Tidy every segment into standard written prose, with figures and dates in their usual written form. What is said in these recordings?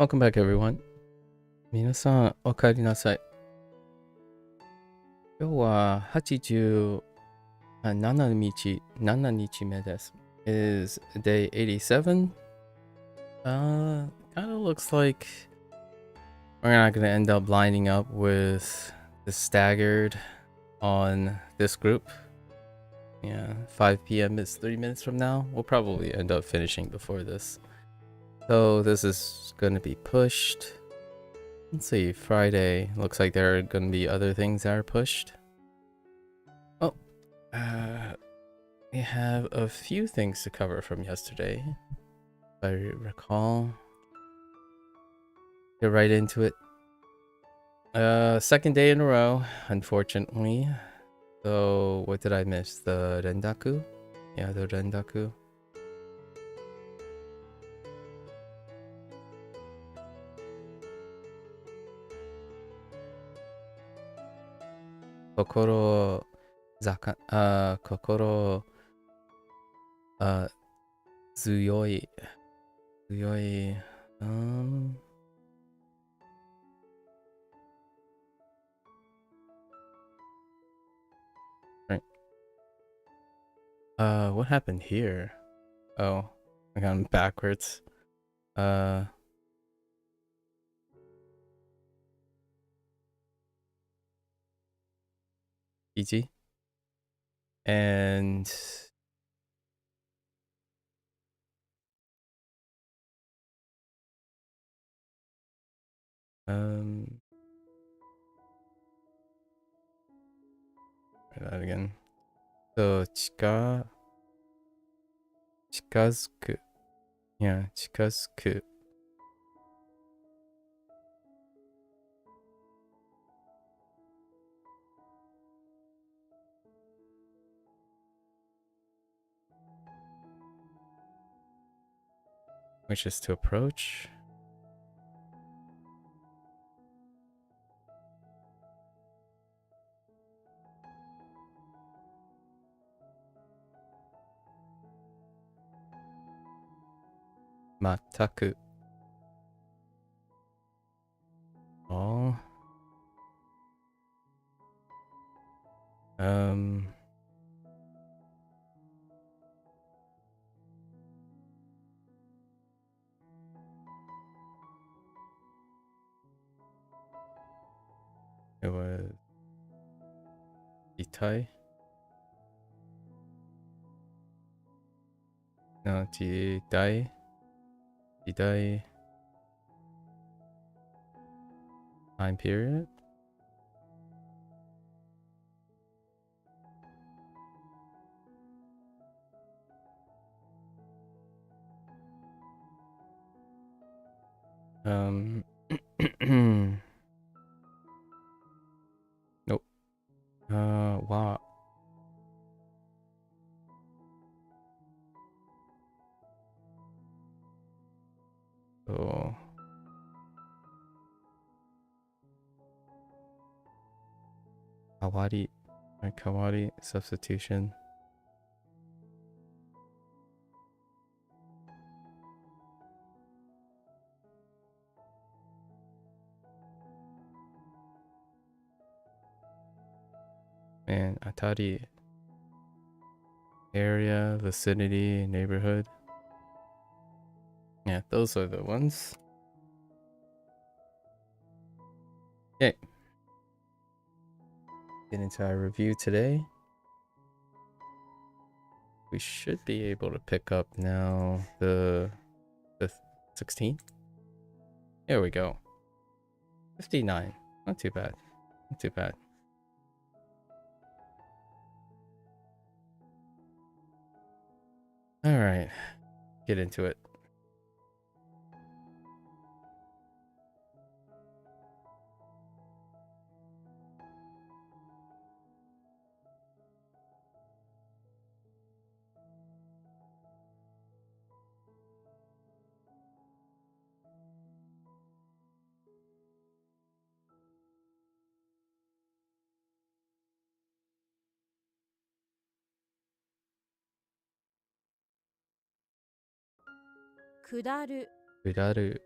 Welcome back, everyone. 皆さん、お帰りなさい。今日は87日目です。Is day 87? Kind of looks like we're not going to end up lining up with the staggered on this group. Yeah, 5 p.m. is 3 minutes from now. We'll probably end up finishing before this. So this is going to be pushed. Let's see, Friday. Looks like there are going to be other things that are pushed. Oh, we have a few things to cover from yesterday. If I recall. Get right into it. Second day in a row, unfortunately. So, what did I miss? The Rendaku? Yeah, the Rendaku. Kokoro Zuyoi. Zuyoi. Right. What happened here? Oh, I got him backwards. EG. And try that again. So chikazuku. Yeah, chikazuku. Which is to approach. Mataku. All. It was Itai. No, Jidai. Jidai. Time period. Nope. Wow. So Kawari. Kawari substitution. And Atari. Area, vicinity, neighborhood. Yeah, those are the ones. Okay. Get into our review today. We should be able to pick up now the 16th. There we go. 59. Not too bad. Not too bad. All right. Get into it. Kudaru. Kudaru.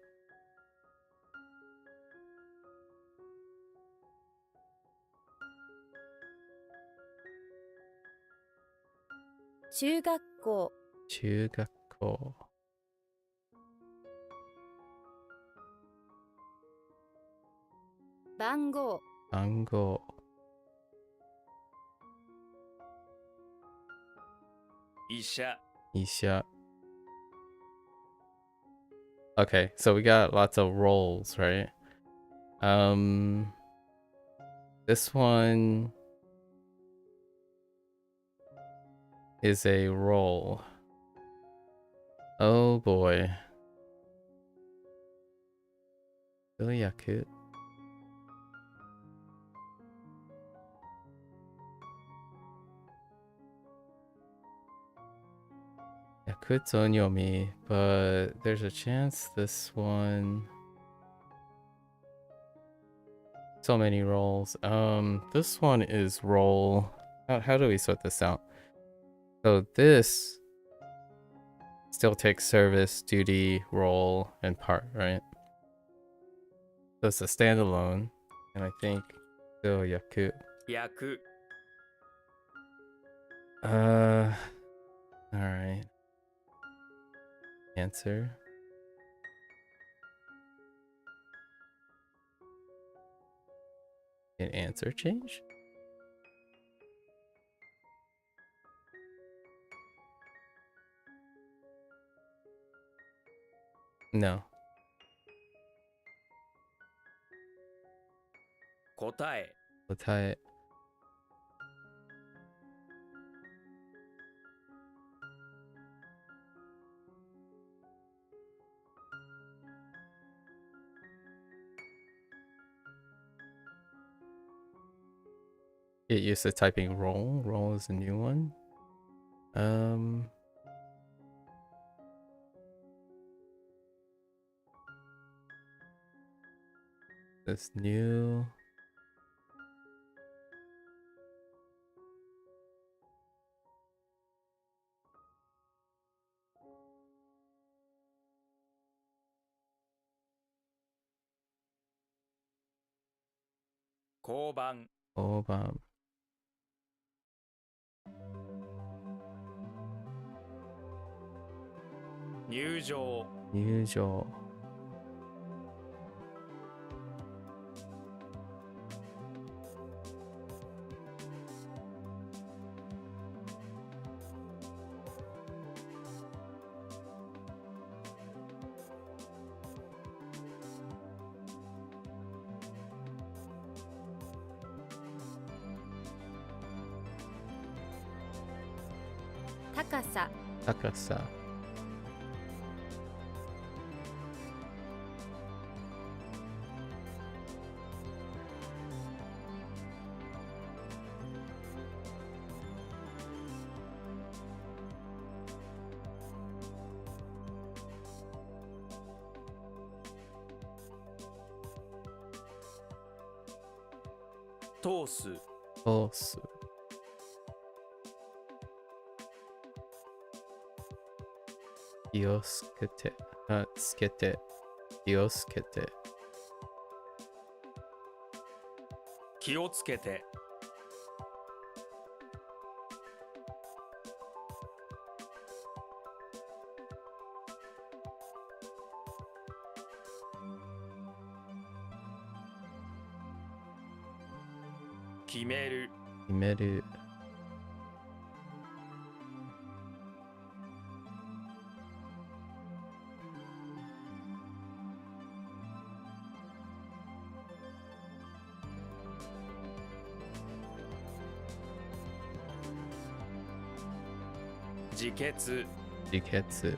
中学校、中学校。番号、番号。医者、医者。Okay, so we got lots of roles, right? This one is a role. Oh boy. Yaku. Yakut's onyomi, but there's a chance this one. So many roles. This one is role. How do we sort this out? So this still takes service, duty, role, and part, right? So it's a standalone, and I think still yaku. 役、 Alright. Answer. Can answer change? No. 答え、答え。Get used to typing roll. Roll is a new one. This new. «交番、 Obam. 入場、 入場。高さ、高さ。通す、通す。気をつけて。つけて。気をつけて。気をつけて、決める、決める。自決、自決。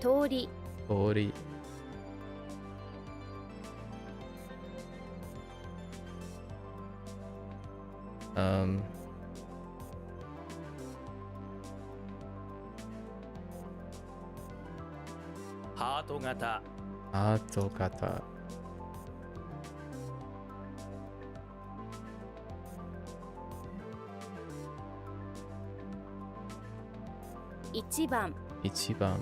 通り、通り。ハート型、ハート型。一番、一番。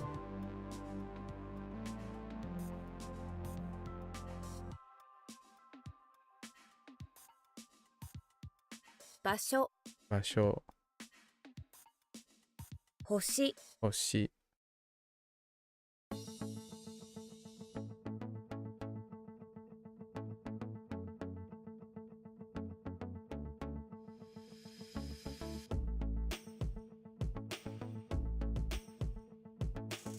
場所、場場所、星、星。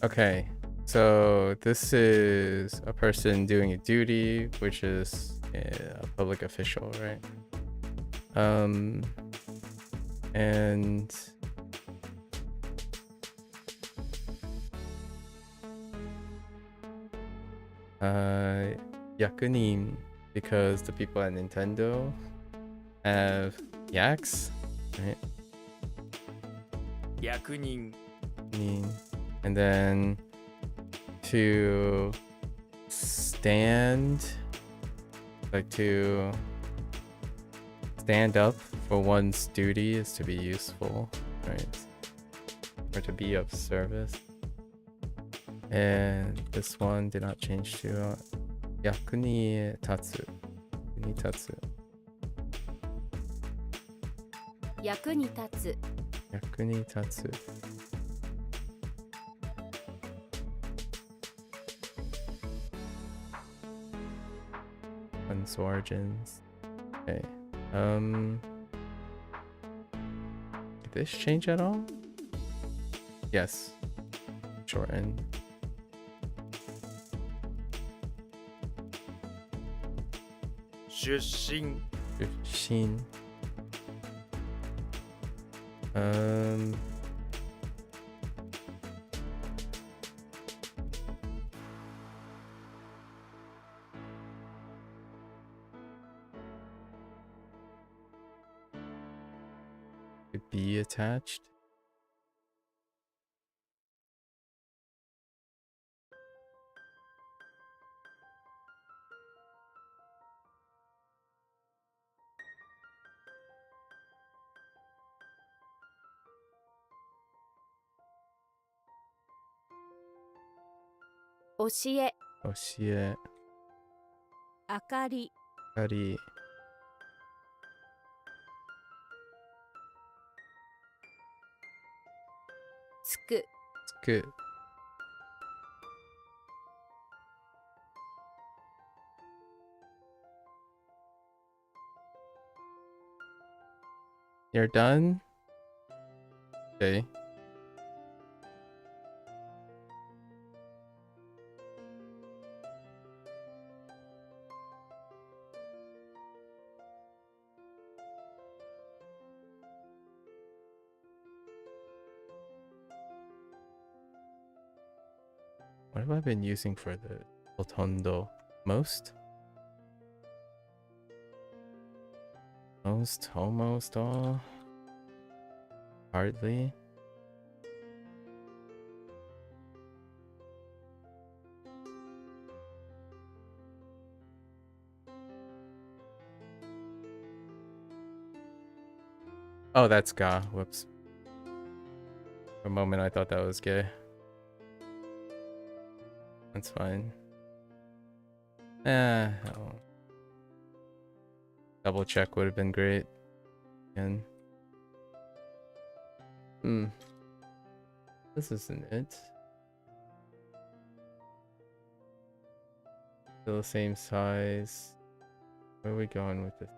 Okay, so this is a person doing a duty, which is a public official, right? And yakunin, because the people at Nintendo have yaks, right? 役人 And then to stand, like to stand up for one's duty is to be useful, right? Or to be of service. And this one did not change to yakuni tatsu. Yakuni tatsu. 役に立つ、役に立つ. One's origins. Okay. Did this change at all? Yes. Shorten. 出身 15. Could be attached. Oshie, 教え、明かり、光、つく、つく。You're done? Okay. What have I been using for the rotondo? Most? Most, almost all. Hardly. Oh, that's ga. Whoops. For a moment I thought that was gay. That's fine. Oh. Double check would have been great. Again. This isn't it. Still the same size. Where are we going with this?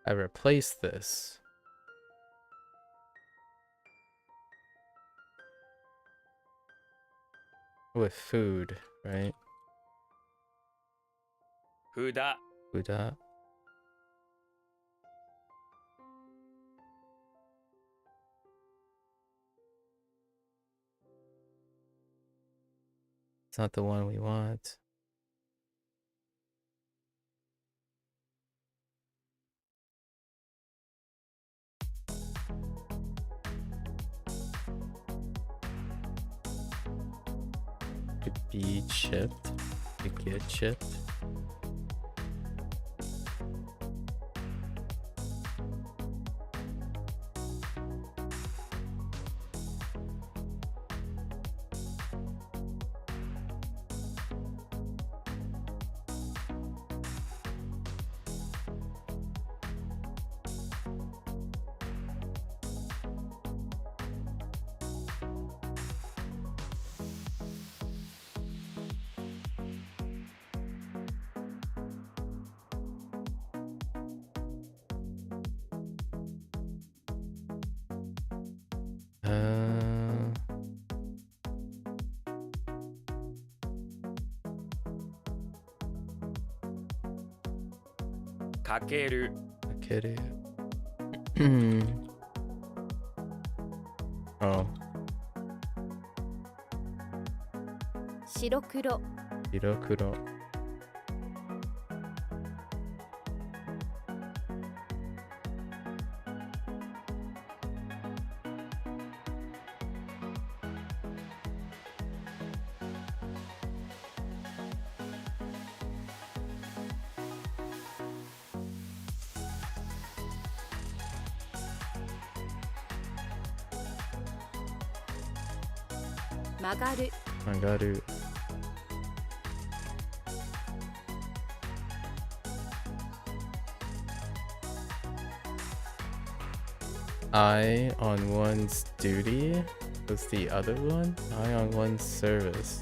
I replaced this with food, right? 札 Buddha. It's not the one we want. Could be chipped. Could get chipped. かける Kakeru. Oh, 白黒 Hirokuro. Magaru Magaru. Eye on one's duty? What's the other one? Eye on one's service.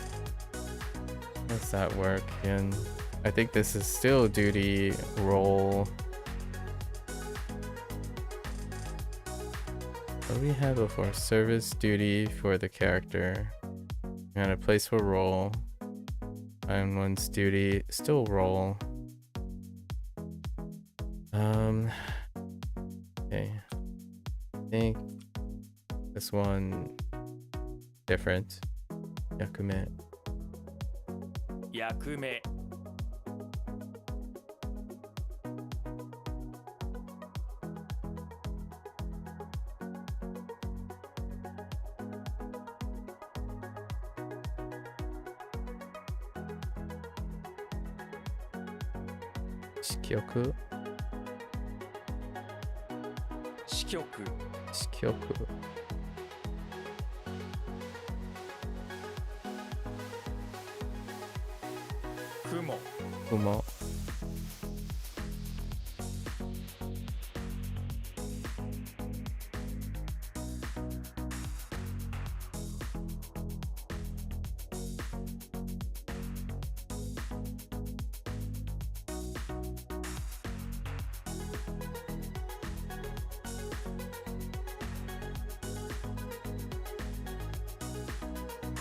How's that work again? I think this is still duty role. What do we have before? Service duty for the character. And a place for role. Eye on one's duty. Still role. Okay. I think this one different. Yakume. 役目 Shikyoku. 支局 Shikyoku. 雲 Kumo.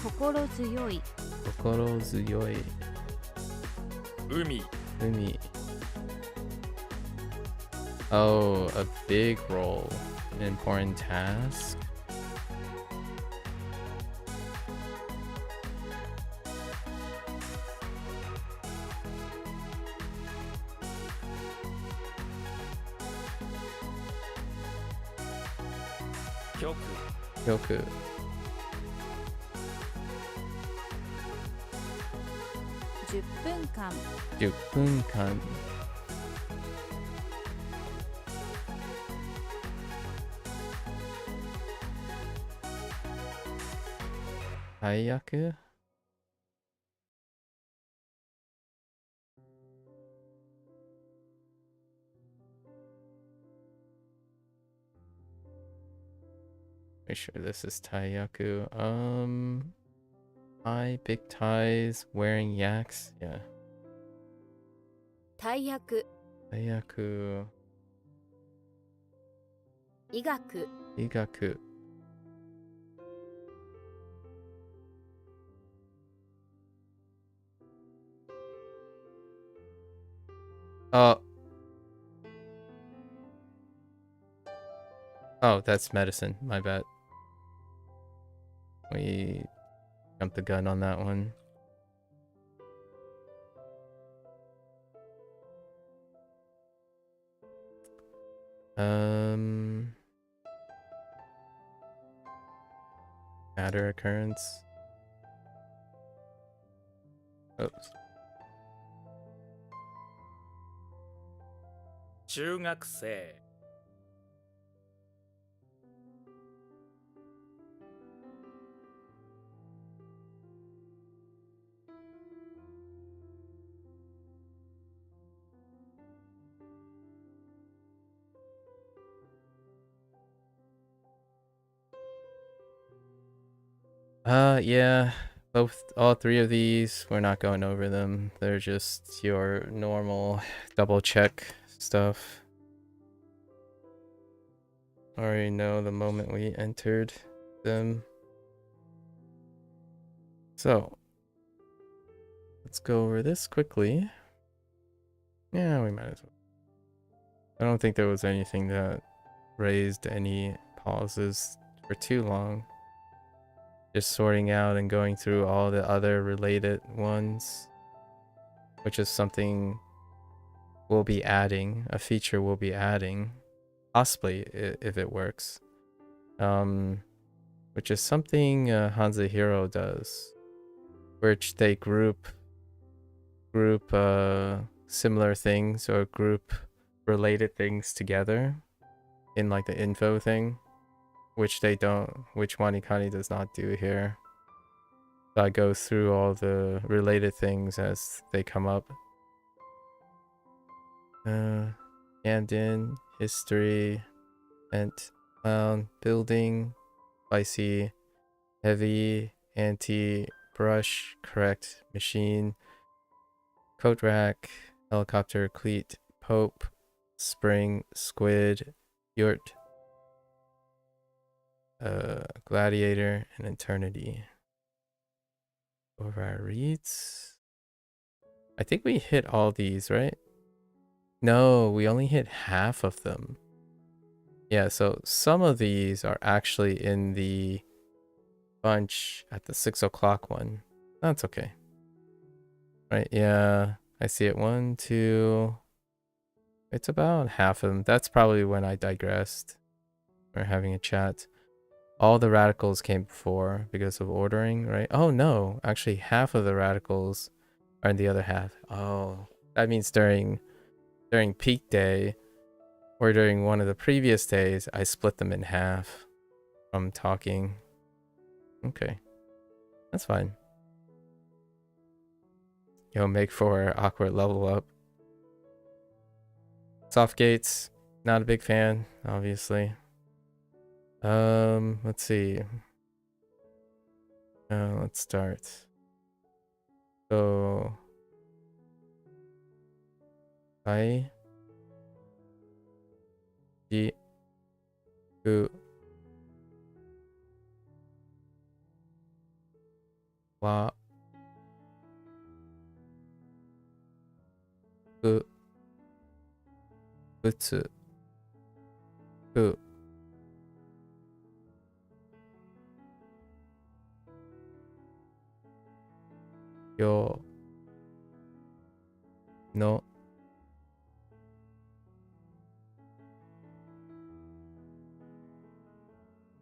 Kokorozuyoi Kokorozuyoi. 海 Umi. Oh, a big role. An important task. Kyoku Kyoku. 10分間10分間. Hayaku? Make sure this is Taiyaku. High, big ties, wearing yaks. Yeah. 大役 Taiyaku. 医学 Igaku. Oh. Oh, that's medicine. My bad. We jumped the gun on that one. Matter occurrence. Oops. 中学生 Yeah. All three of these, we're not going over them. They're just your normal double check stuff. Already know the moment we entered. them. So let's go over this quickly. Yeah, we might as well. I don't think there was anything that raised any pauses for too long. Just sorting out and going through all the other related ones, which is something we'll be adding, a feature we'll be adding, possibly if it works. Which is something HanziHero does, which they group similar things or group related things together in like the info thing, which WaniKani does not do here. So I go through all the related things as they come up. Camden, history, vent, building, spicy, heavy, anti, brush, correct, machine, coat rack, helicopter, cleat, pope, spring, squid, yurt, gladiator, and eternity. Over our reads. I think we hit all these, right? No, we only hit half of them. Yeah, so some of these are actually in the bunch at the 6 o'clock one. That's okay. Right, yeah, I see it. 1, 2. It's about half of them. That's probably when I digressed. We're having a chat. All the radicals came before because of ordering, right? Oh no, actually half of the radicals are in the other half. Oh, that means during peak day or during one of the previous days, I split them in half from talking. Okay, that's fine. You'll make for awkward level up. Soft gates, not a big fan, obviously. Let's see. Let's start. So, I, G, U, Wa, U, Utsu, U, Yo, No,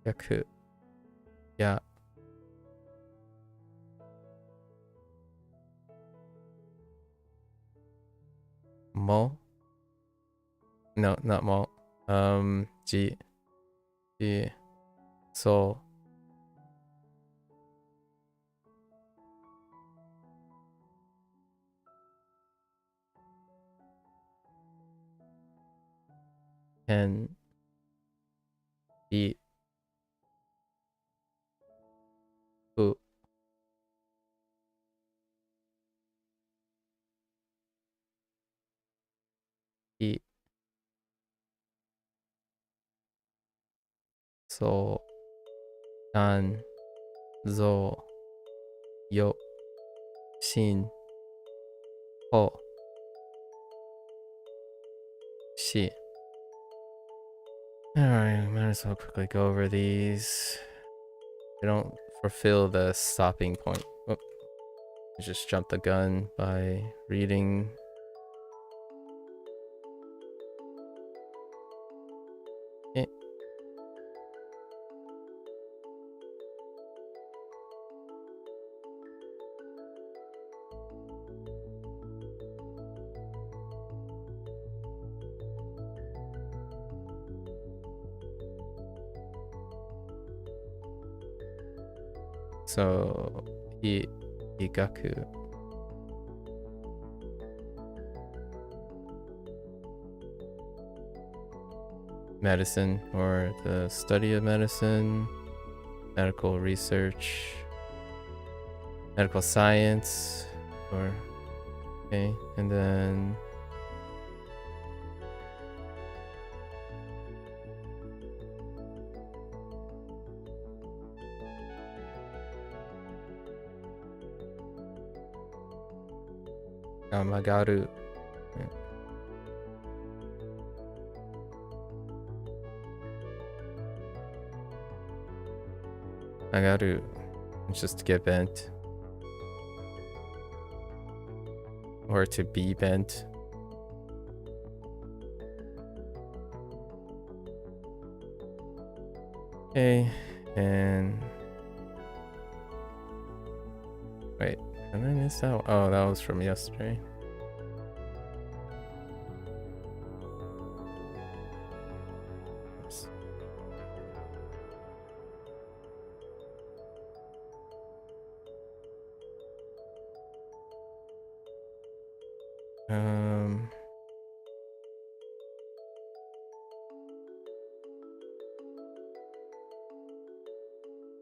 Yaku, Ya, Mo. No, not Mo. G, G, So, N, E, U, I, So, An, Zo, Yo, Shin, Ho, Shi. Alright, might as well quickly go over these. They don't fulfill the stopping point. Oh, I just jumped the gun by reading. Okay. So, Igaku. Medicine, or the study of medicine, medical research, medical science, or okay, and then Magaru. Magaru. It's just to get bent. Or to be bent. Okay, and wait, did I miss that one? Oh, that was from yesterday. Oops.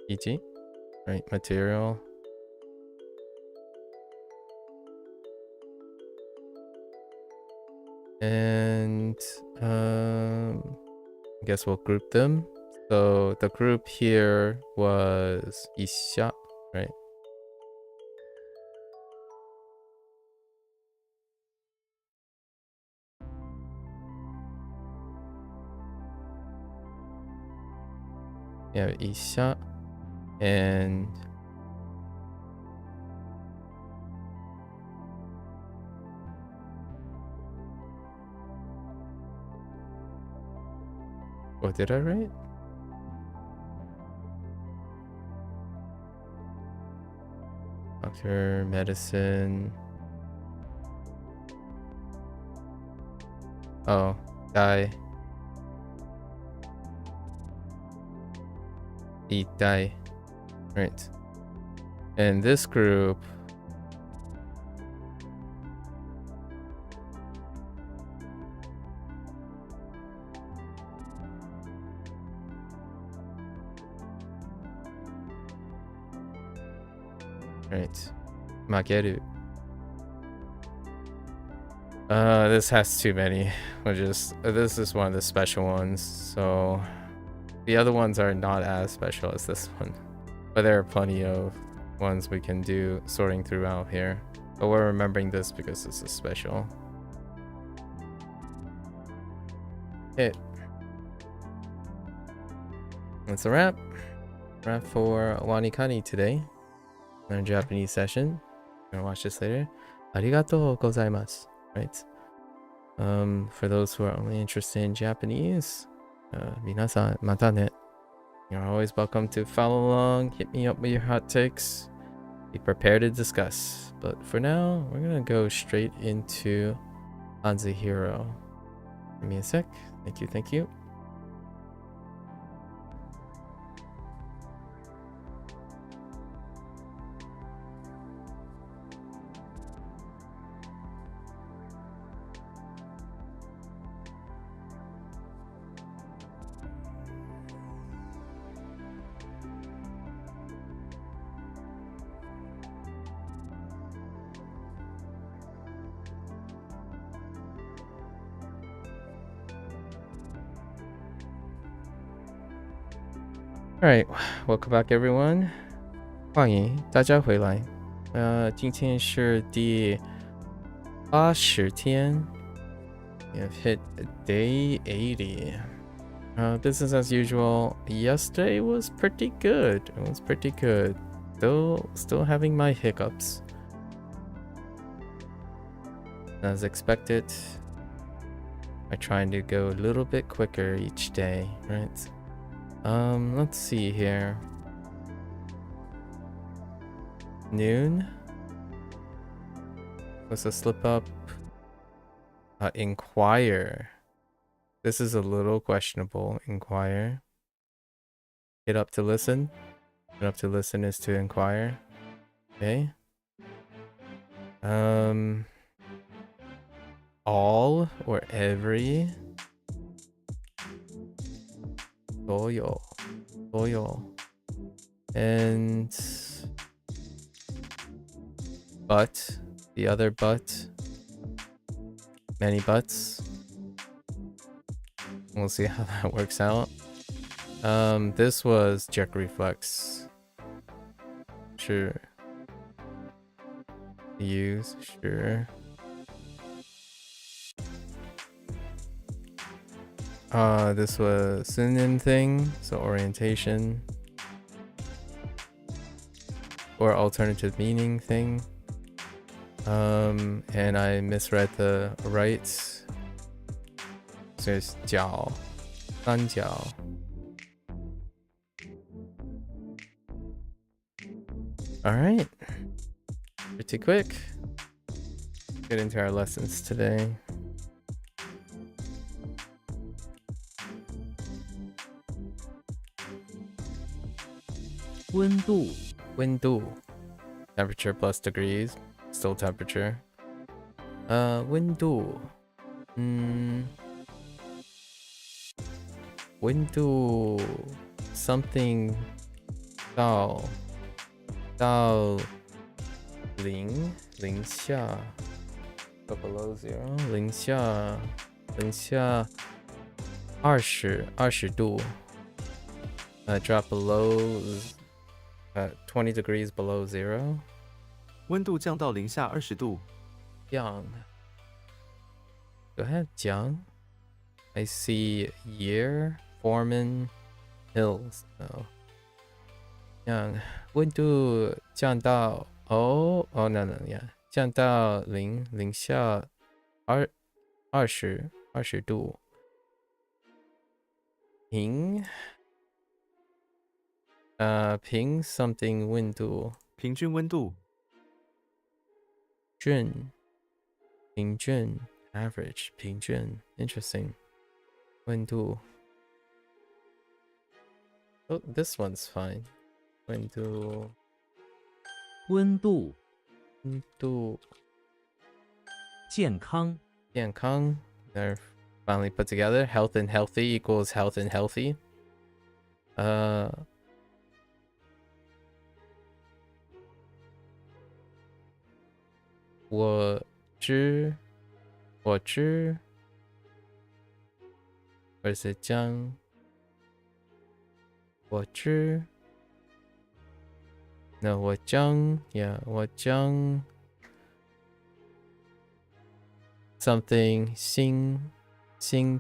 EG, right? Material. And I guess we'll group them. So the group here was Isha, right? Yeah, Isha and what did I write? Doctor, medicine. Oh, die. Eat, die. Right. And this group. Right. Mageru. This has too many. This is one of the special ones, so the other ones are not as special as this one. But there are plenty of ones we can do sorting throughout here. But we're remembering this because this is special. Okay. That's a wrap. Wrap for WaniKani today. Our Japanese session. Gonna watch this later. Arigatou gozaimasu. Right. For those who are only interested in Japanese, minasan mata ne. You're always welcome to follow along, hit me up with your hot takes, be prepared to discuss. But for now, we're gonna go straight into HanziHero. Give me a sec. Thank you, thank you. Alright, welcome back everyone. 欢迎大家回来。今天是第80天。We have hit day 80. Business as usual. Yesterday was pretty good. It was pretty good. Still having my hiccups. As expected. I'm trying to go a little bit quicker each day, right? Let's see here. Noon was a slip up. Inquire. This is a little questionable. Inquire. Get up to listen. Get up to listen is to inquire. Okay. All or every. Doyo. And but, the other but, many buts. We'll see how that works out. This was check reflex. Sure. Use, sure. This was synonym thing, so orientation or alternative meaning thing. And I misread the rights. So it's 角, 三角. All right, pretty quick. Get into our lessons today. Wind temperature plus degrees, still temperature. Wind something 到零下 below zero 零下20度 drop below 20 degrees below zero 温度降到零下20度。降 Go ahead 降 I see year Foreman Hills oh 降温度降到no yeah 降到零下20度平平 something 温度平均温度平均 average 平均 interesting 温度 oh this one's fine 温度健康 they're finally put together health and healthy equals health and healthy 我知 or is it 将我知 no 我将 yeah 我将 something 心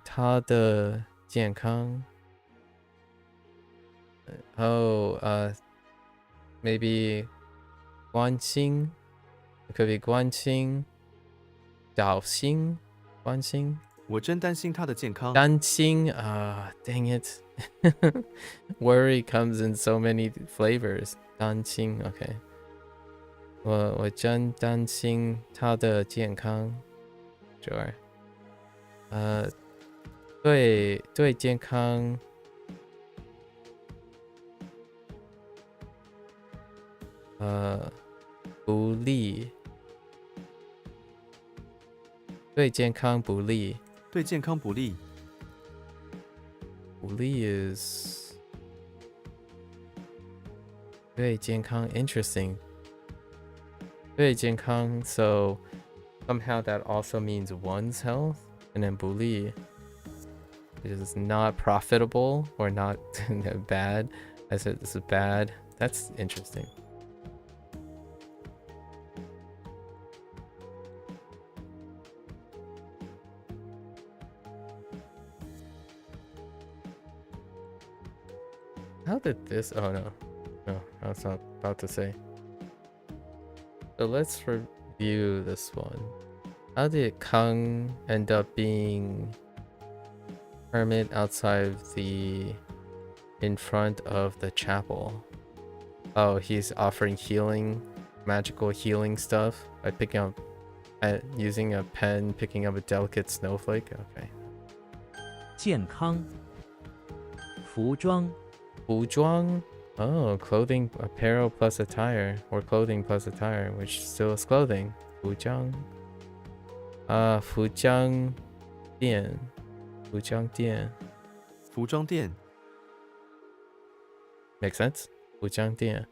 他的健康 maybe 关心 it could be 关心小心关心我真担心他的健康。担心 dang it worry comes in so many flavors 担心 okay 我真担心他的健康 sure 对健康不利对健康不利对健康不利。不利 is 对健康 interesting 对健康 so somehow that also means one's health and then 不利 is not profitable or not bad I said this is bad that's interesting how did this oh no I was not about to say so let's review this one how did Kang end up being hermit outside in front of the chapel oh he's offering healing magical healing stuff by picking up using a pen picking up a delicate snowflake okay 健康服装 oh clothing apparel plus attire or clothing plus attire which still is clothing 服装服装店服装店 make sense 服装店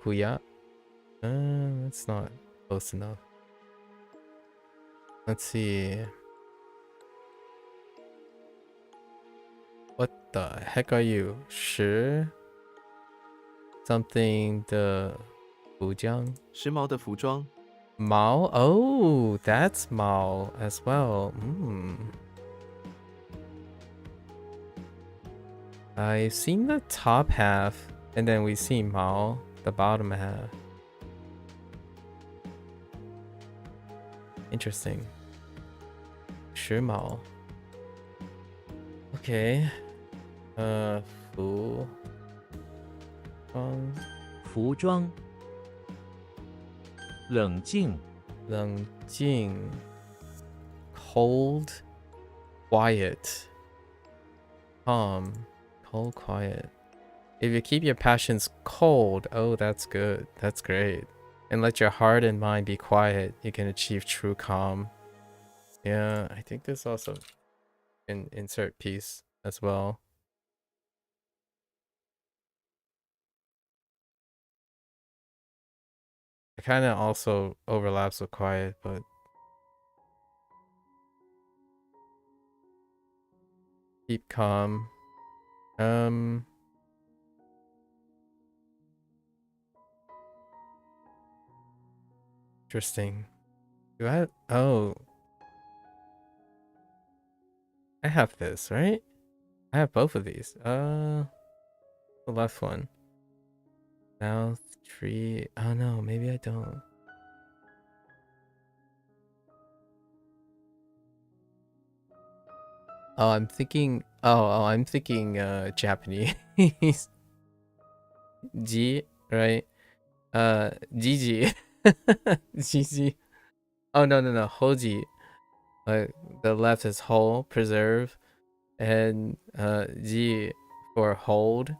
不要 that's not close enough let's see what the heck are you 时 something 的服装时髦的服装 Mao? Oh, that's Mao as well. I've seen the top half, and then we see Mao, the bottom half. Interesting. 时髦. Okay. 服装服装。冷静。冷静 cold, quiet, calm, cold, quiet. If you keep your passions cold, oh, that's good. That's great. And let your heart and mind be quiet, you can achieve true calm. Yeah, I think this also can insert peace as well. It kind of also overlaps with quiet, but keep calm. Interesting. Do I? Oh, I have this, right? I have both of these. The left one. Mouth, tree. Oh no, maybe I don't. Oh, I'm thinking. I'm thinking. Japanese. G, right? Gigi. Gigi. Oh no. Hoji. The left is whole, preserve, and G for hold.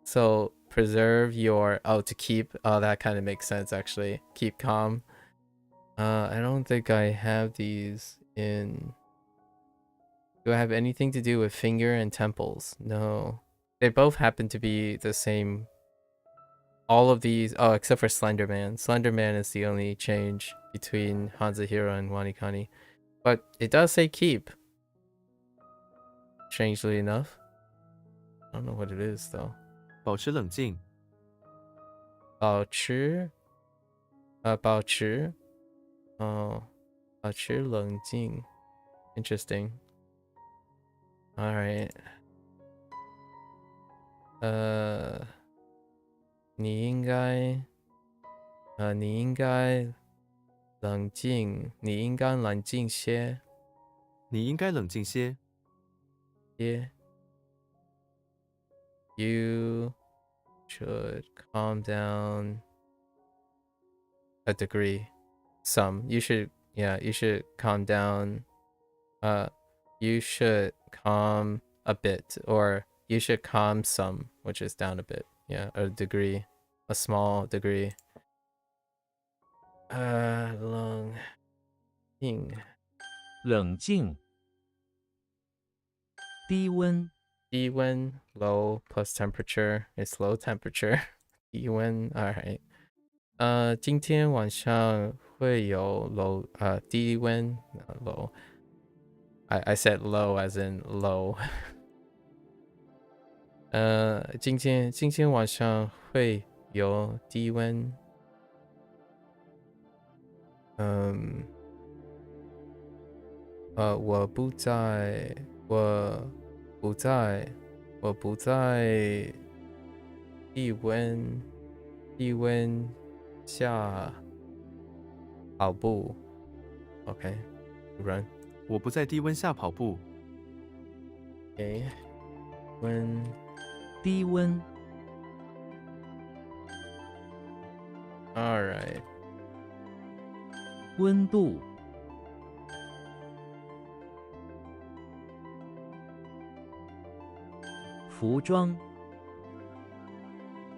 So preserve your to keep. Oh, that kind of makes sense actually. Keep calm. I don't think I have these in. Do I have anything to do with finger and temples? No. They both happen to be the same. All of these, oh, except for Slenderman. Slenderman is the only change between HanziHero and WaniKani. But it does say keep. Strangely enough. I don't know what it is though. 保持冷静。保持哦，保持冷静 Interesting. Alright. 你应该冷静，你应该冷静些。你应该冷静些。You should calm down a degree. Some. You should calm down. You should calm a bit, or you should calm some, which is down a bit. Yeah, a degree. A small degree. 冷静。冷静。低温。低温 low plus temperature is low temperature. 低温 alright. 今天晚上会有低温 low. I said low as in low. 今天晚上会有低温。我不在低温下跑步。Okay, run. 我不在低温下跑步。Okay. 低温。Alright. 温度。服装。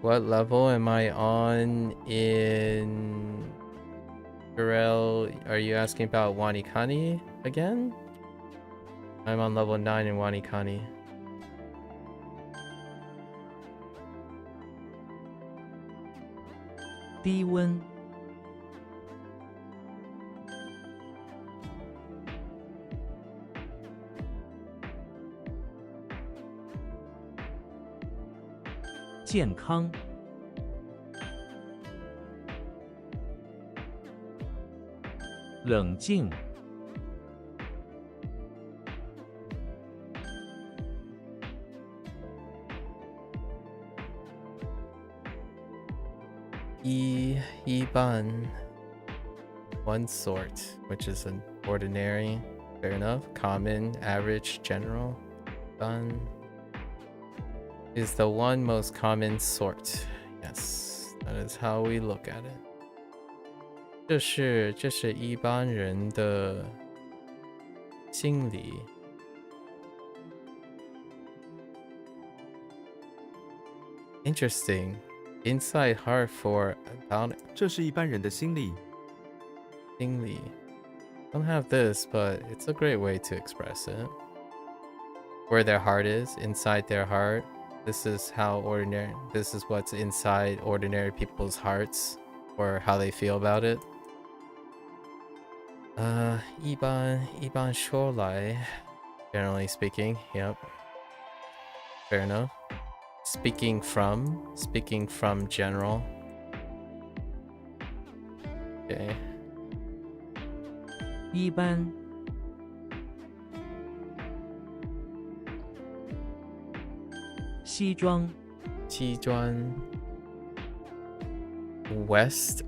What level am I on in Pharrell? Are you asking about WaniKani again? I'm on level 9 in WaniKani. 低温。健康。冷静，一般 one sort, which is an ordinary. Fair enough. Common, average, general. Done. Is the one most common sort. Yes, that is how we look at it. 这是一般人的心理。Interesting. Inside heart for about 这是一般人的心理。 心理. Don't have this, but it's a great way to express it. Where their heart is, inside their heart. This is what's inside ordinary people's hearts, or how they feel about it. 一般说来, generally speaking, yep. Fair enough. Speaking from general. Okay. 一般，西装，西装 West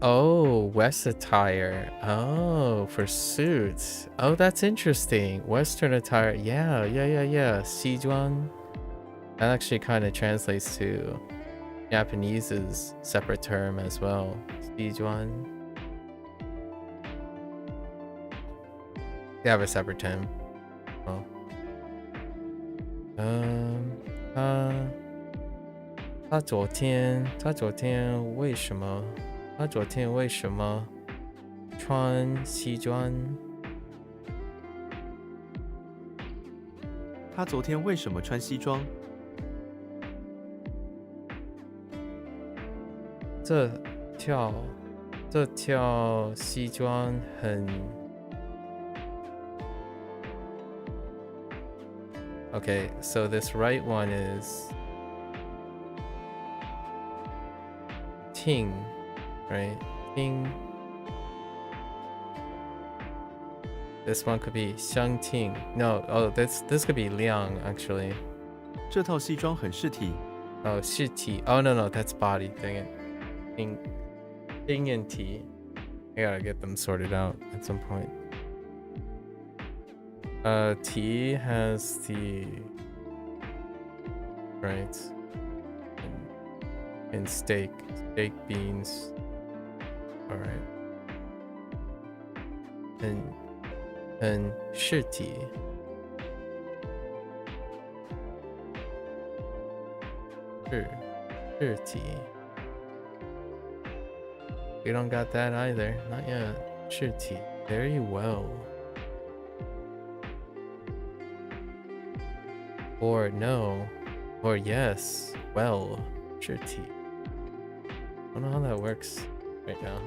attire. Oh, for suits. Oh, that's interesting. Western attire. Yeah. 西装. That actually kind of translates to Japanese's separate term as well. 西装. They have a separate term. Oh. 他昨天为什么穿西装？他昨天为什么穿西装？这条西装很 Okay, so this right one is Ting, right? Ting. This one could be Xiang Ting. No, this could be Liang actually. 这套西装很适体。 Oh, 是体. Oh no, that's body. Dang it. Ting and T. I gotta get them sorted out at some point. T has the right and steak beans. All right. And 是体. Sure. We don't got that either. Not yet. 是体. Very well. Or no. Or yes. Well. 是体. I don't know how that works right now.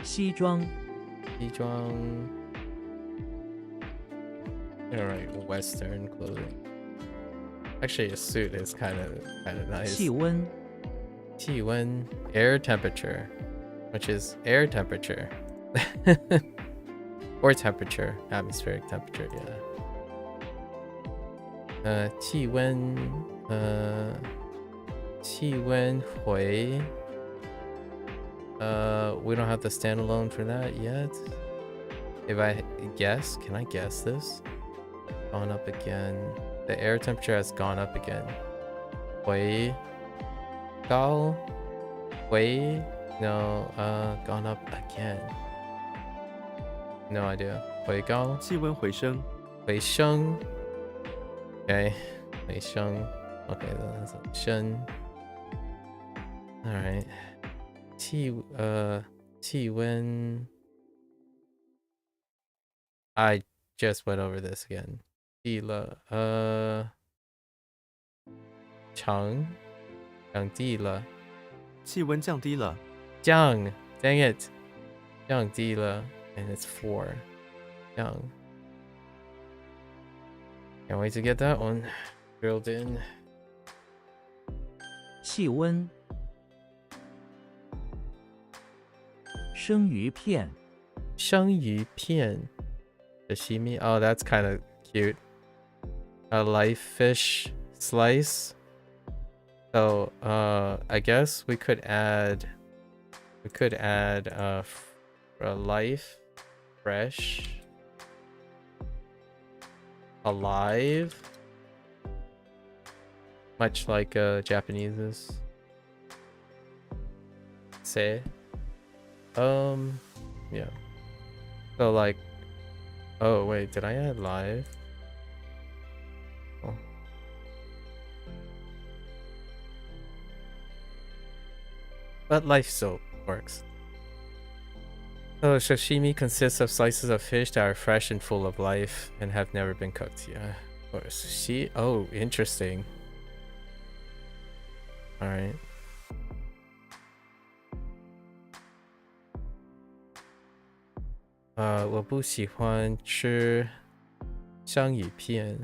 西装， Alright, Western clothing. Actually, a suit is kind of nice. 气温，气温, air temperature, which is air temperature. Or temperature, atmospheric temperature, yeah. 气温回. We don't have the standalone for that yet. If I guess, can I guess this? Gone up again. The air temperature has gone up again. 回高 no, gone up again. No idea. 回高气温回升。回升 Okay. 回升 Okay, that's a 升 Alright. 气温 I just went over this again. 低了 降低了气温降低了。降 Dang it. 降低了 And it's 4. 降 Can't wait to get that one drilled in. 气温，生鱼片，生鱼片 sashimi. Oh, that's kind of cute. A live fish slice. So, I guess we could add a life, fresh, alive, much like Japanese's say. Yeah. So like, oh wait, did I add live? Oh. But life still works. So sashimi consists of slices of fish that are fresh and full of life and have never been cooked. Yeah. Or sushi? Oh, interesting. Alright. Uh, 我不喜欢吃生鱼片。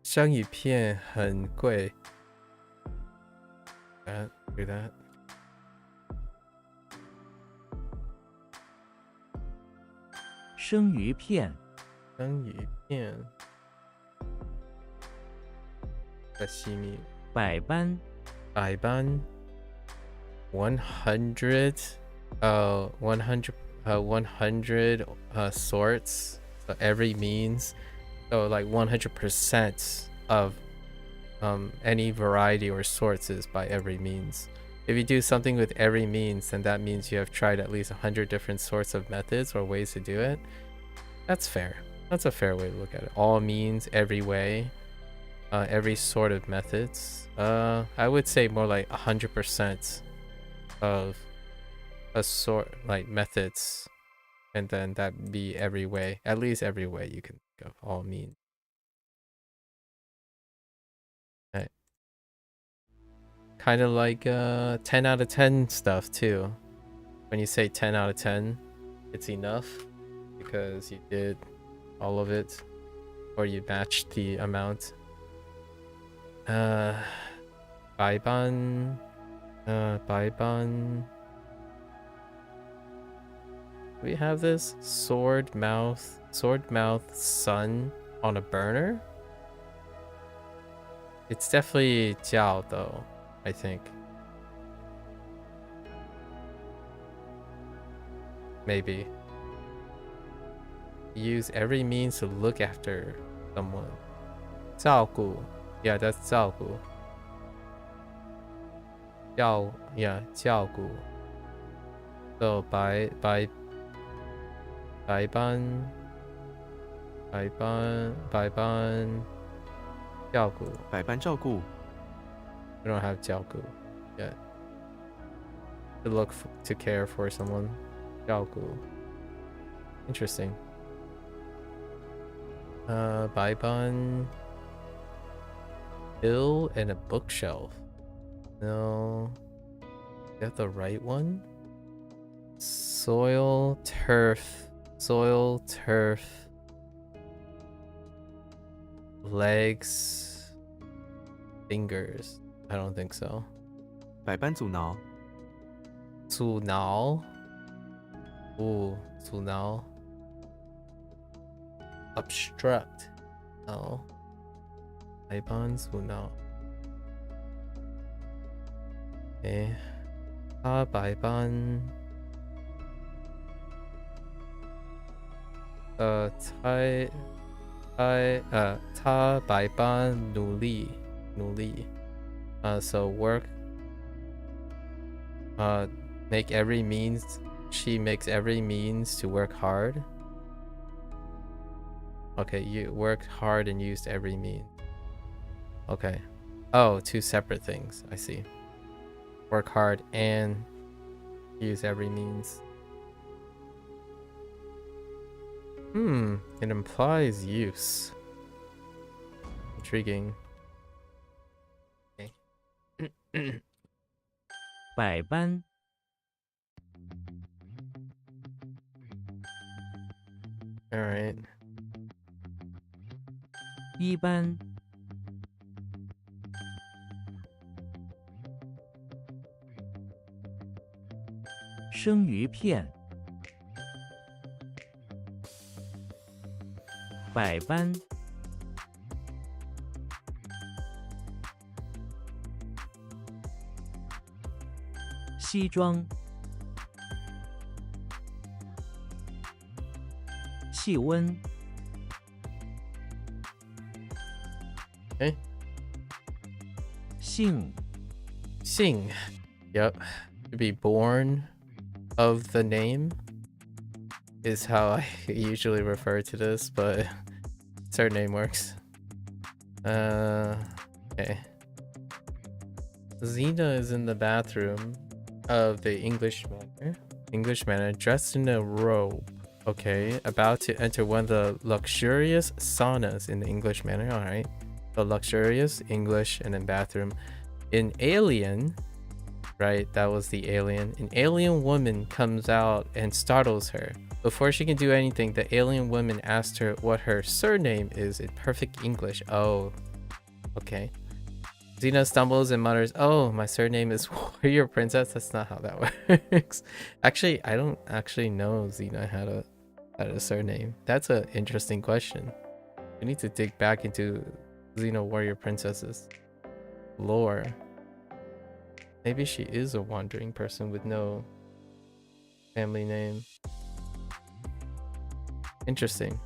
生鱼片很贵。Do that. 生鱼片，生鱼片。sashimi. 百般，百般。100. 100 sorts. So every means. So like 100% of any variety or sorts is by every means. If you do something with every means, then that means you have tried at least 100 different sorts of methods or ways to do it. That's fair. That's a fair way to look at it. All means, every way, every sort of methods. I would say more like 100% of a sort, like methods, and then that be every way. At least every way you can think of all means. Kind of like 10 out of 10 stuff too. When you say 10 out of 10, it's enough because you did all of it or you matched the amount. Baiban. Baiban. Do we have this? Sword mouth sun on a burner? It's definitely jiao though, I think. Maybe. Use every means to look after someone. 照顾. Yeah, that's 照顾. 照顾. So by 班照顾. 百般照顾， We don't have 照顾 yet. To care for someone. 照顾. Interesting. 白班 bill and a bookshelf. No. Is that the right one? Soil, turf, legs, fingers. I don't think so. 百般阻挠，阻挠. Ooh, 阻挠. Obstruct. No. 白班阻挠. Okay. 他白班. 他白班努力. So work. Make every means. She makes every means to work hard. Okay, you worked hard and used every means. Okay. Oh, two separate things. I see. Work hard and use every means. It implies use. Intriguing. Okay. 百般， Alright. 一般， 一生鱼片，百般，西装，气温， Okay. 姓， Sing. Yep. To be born of the name is how I usually refer to this, but surname works. Okay. Xena is in the bathroom of the English manor, dressed in a robe. Okay, about to enter one of the luxurious saunas in the English manor. All right, the luxurious English and then bathroom. In Alien, right? That was the alien. An alien woman comes out and startles her. Before she can do anything, the alien woman asks her what her surname is in perfect English. Oh, okay. Xena stumbles and mutters, "Oh, my surname is Warrior Princess." That's not how that works. Actually, I don't actually know Xena had a surname. That's an interesting question. We need to dig back into Xena Warrior Princess's lore. Maybe she is a wandering person with no family name. Interesting.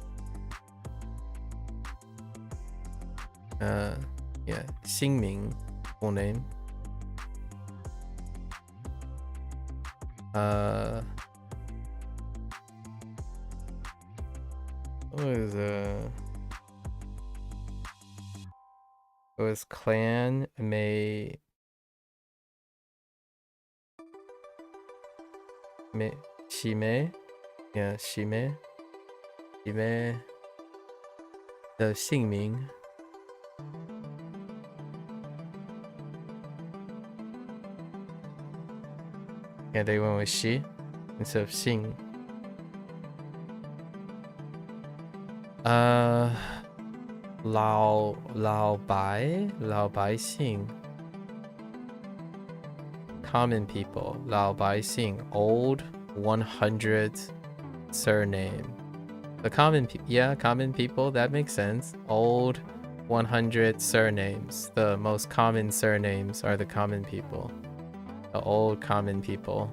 Yeah, Xingming, full name. What was it was Clan May Shime? Yeah, Shime. Shime. The Xingming. Yeah, they went with she instead of Xing. Lao Bai Xing. Common people. Lao Bai Xing. Old 100 surname. The common people, that makes sense. Old 100 surnames. The most common surnames are the common people. The old common people.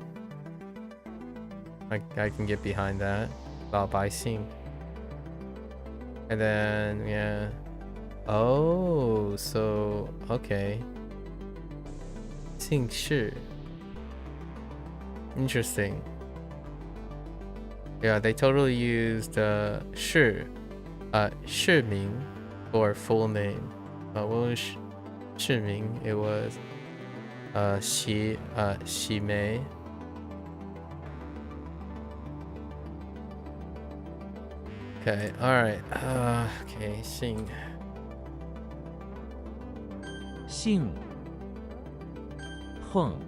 I can get behind that. Lao Bai Xing. And then, yeah. Oh, so, okay. Xing Shi. Interesting. Yeah, they totally used Shi Ming for full name. What was Shi Ming? It was Xi Mei. Okay, alright. Okay, Xing.姓， Hoang,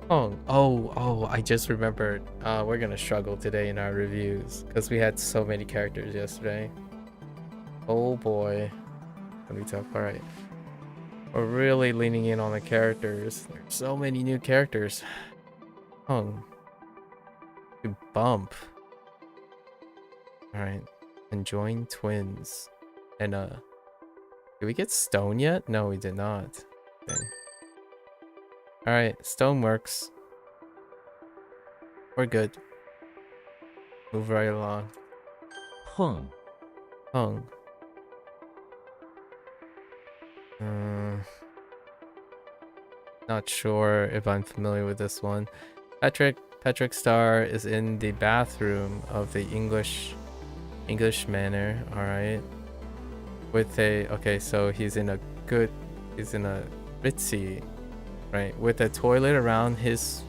Hoang. Oh, I just remembered. We're gonna struggle today in our reviews because we had so many characters yesterday. Oh boy. Gonna be tough. Alright. We're really leaning in on the characters. There's so many new characters. Hoang. Good bump. Alright. Conjoined twins. And did we get stone yet? No, we did not. Okay. Alright, stone works. We're good. Move right along. Hoang, Hung. Not sure if I'm familiar with this one. Patrick Star is in the bathroom of the English manor. All right. With a so he's in a ritzy, right? With a toilet around his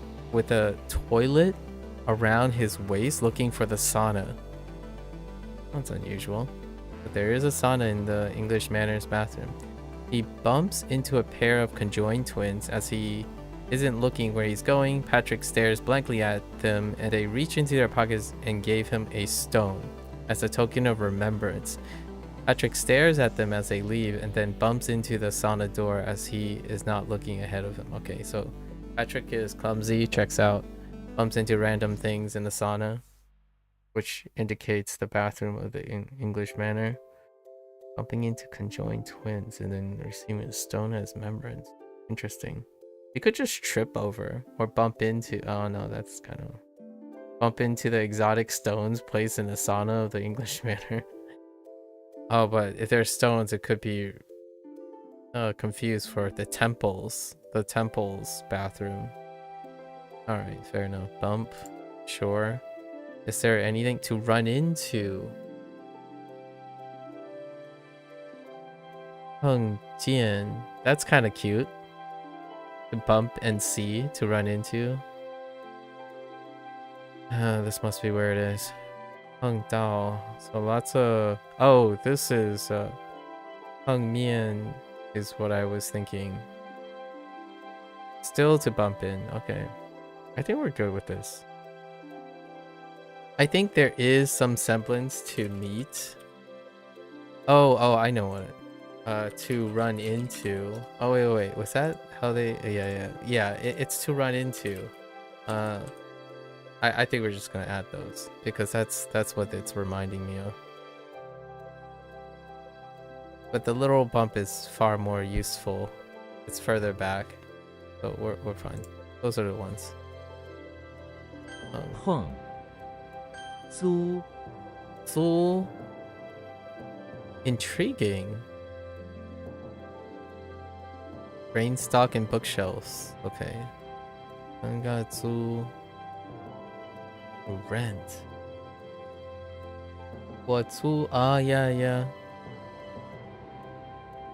waist, looking for the sauna. That's unusual, but there is a sauna in the English manor's bathroom. He bumps into a pair of conjoined twins. As he isn't looking where he's going, Patrick stares blankly at them, and they reach into their pockets and gave him a stone as a token of remembrance. Patrick stares at them as they leave and then bumps into the sauna door as he is not looking ahead of him. Okay, so Patrick is clumsy, checks out. bumps into random things in the sauna, which indicates the bathroom of the English manner. Bumping into conjoined twins and then receiving a stone as membranes. Interesting. You could just trip over or bump into. Oh no, that's kind of. Bump into the exotic stones placed in the sauna of the English manor. Oh, but if there's stones, it could be confused for the temples. The temple's bathroom. Alright, fair enough. Bump. Sure. Is there anything to run into? Hung Jian. That's kind of cute. To bump and see to run into. This must be where it is. Hung Dao. So lots of. Oh, this is Hung Mian is what I was thinking. Still to bump in. Okay. I think we're good with this. I think there is some semblance to meet. Oh, I know what. To run into. Oh wait. Was that how they? Yeah. It's to run into. I think we're just gonna add those because that's what it's reminding me of. But the literal bump is far more useful. It's further back, so we're fine. Those are the ones. Hoang. Zu. Zu. Intriguing. Grain stock and bookshelves. Okay. Angatsu. Rent. What's yeah.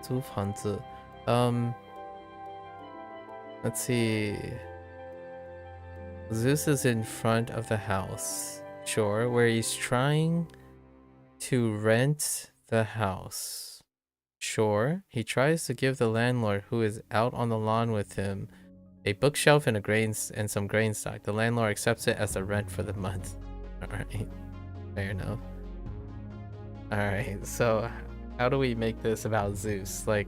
租房子. Let's see. Zeus is in front of the house. Sure, where he's trying to rent the house. Sure, he tries to give the landlord who is out on the lawn with him a bookshelf and some grain stock. The landlord accepts it as a rent for the month. Alright. Fair enough. Alright, so how do we make this about Zeus? Like,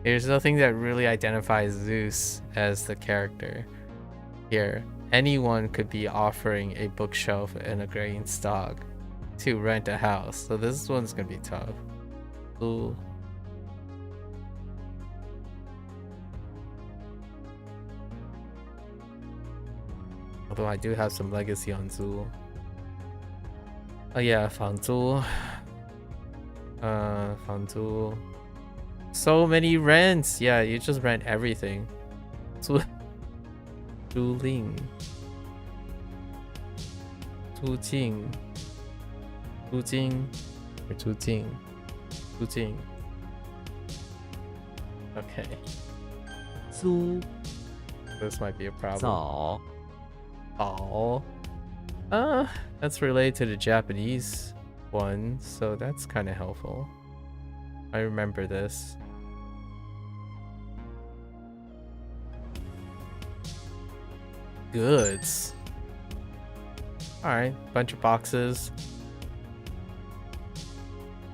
there's nothing that really identifies Zeus as the character here. Anyone could be offering a bookshelf and a grain stock to rent a house. So this one's gonna be tough. Ooh. Although I do have some legacy on Zul. Oh yeah, 房租. 房租. So many rents. Yeah, you just rent everything. 租赁. 租金. 租金 or 租金. 租金. Okay. 租 This might be a problem. 早 Oh. That's related to the Japanese one, so that's kind of helpful. I remember this. Goods. Alright, bunch of boxes.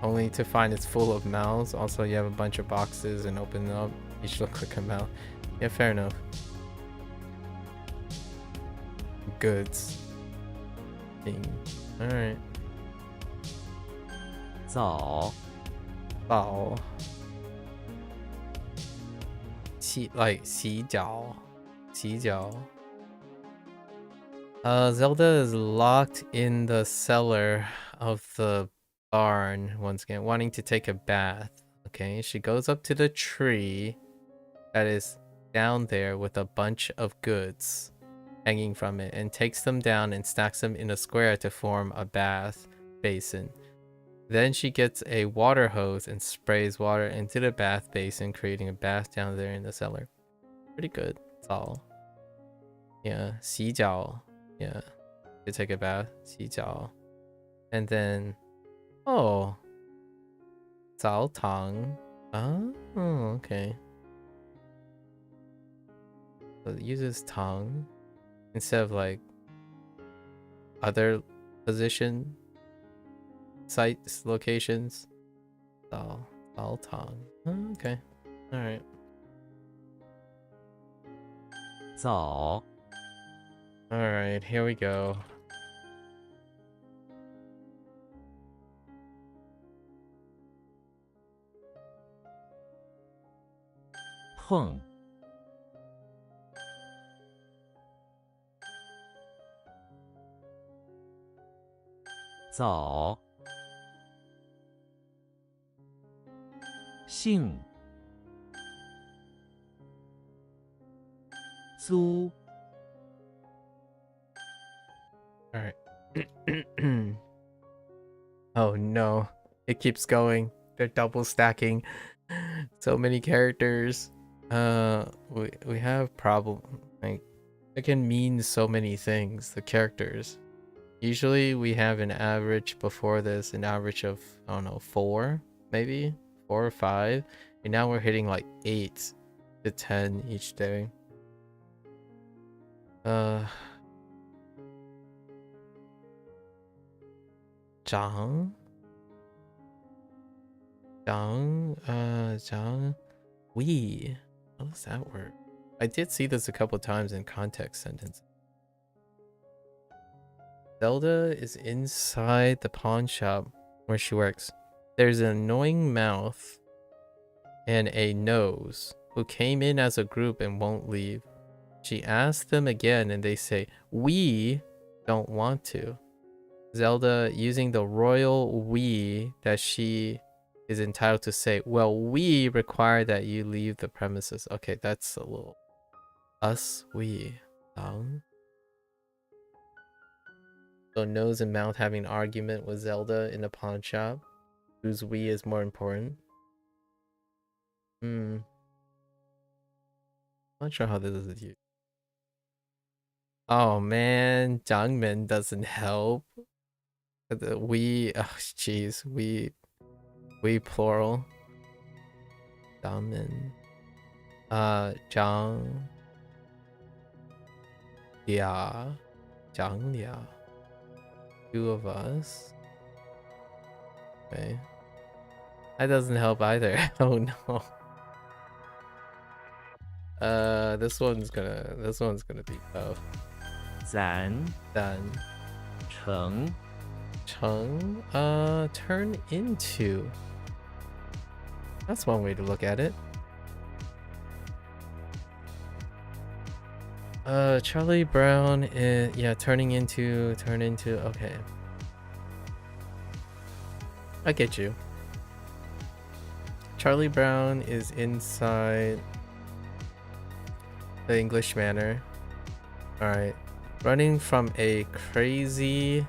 Only to find it's full of mouths. Also, you have a bunch of boxes and open them up. You should look like a mouth. Yeah, fair enough. Goods. Alright. 早 Bao. Like 洗脚. 洗脚. Zelda is locked in the cellar of the barn once again, wanting to take a bath. Okay, she goes up to the tree that is down there with a bunch of goods hanging from it and takes them down and stacks them in a square to form a bath basin. Then she gets a water hose and sprays water into the bath basin, creating a bath down there in the cellar. Pretty good. That's all. Yeah. 洗脚. Yeah. To take a bath. 洗脚. And then, oh. 澡堂. Oh, okay. So it uses tongue instead of like other position sites, locations. All tongue. Okay. Alright. 早 Alright, here we go.碰早兴租 Alright. Oh no. It keeps going. They're double stacking. So many characters. We have problem, like, it can mean so many things, the characters. Usually we have an average before this, an average of, I don't know, 4, maybe 4 or 5, and now we're hitting like 8 to 10 each day. Zhang, we. How does that work? I did see this a couple times in context sentence. Zelda is inside the pawn shop where she works. There's an annoying mouth and a nose who came in as a group and won't leave. She asks them again and they say, "We don't want to." Zelda, using the royal we that she is entitled to, say, "Well, we require that you leave the premises." Okay, that's a little us, we. So nose and mouth having an argument with Zelda in a pawn shop. Whose we is more important? Not sure how this is used. Oh man, Jiangmen doesn't help. The we, oh jeez, we plural. Damen. Zhang. Lia. Zhang Lia. 2 of us. Okay. That doesn't help either. Oh no. This one's gonna be tough. 咱 Done. 成 Chung, turn into. That's one way to look at it. Charlie Brown is, yeah, turn into, okay. I get you. Charlie Brown is inside the English Manor. Alright. Running from a crazy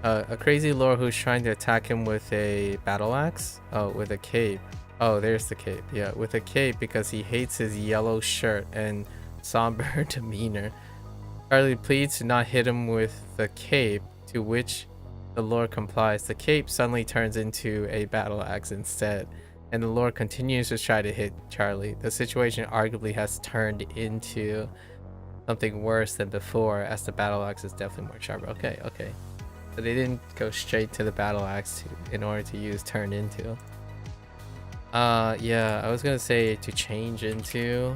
lord who's trying to attack him with a battle axe. Oh, with a cape. Oh, there's the cape. Yeah, with a cape because he hates his yellow shirt and somber demeanor. Charlie pleads to not hit him with the cape, to which the lord complies. The cape suddenly turns into a battle axe instead, and the lord continues to try to hit Charlie. The situation arguably has turned into something worse than before, as the battle axe is definitely more sharp. Okay. So they didn't go straight to the battle axe in order to use turn into. Yeah, I was gonna say to change into.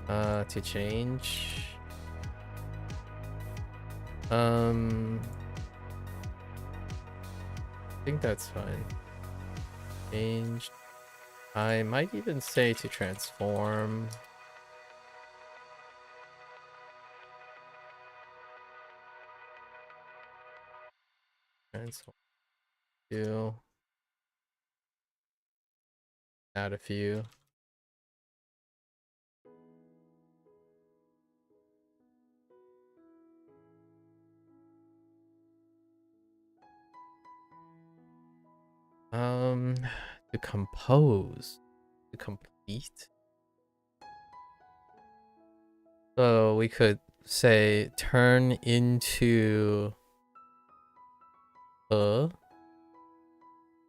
To change. I think that's fine. Change. I might even say to transform. Transform. Do. Add a few. To compose. To complete. So we could say turn into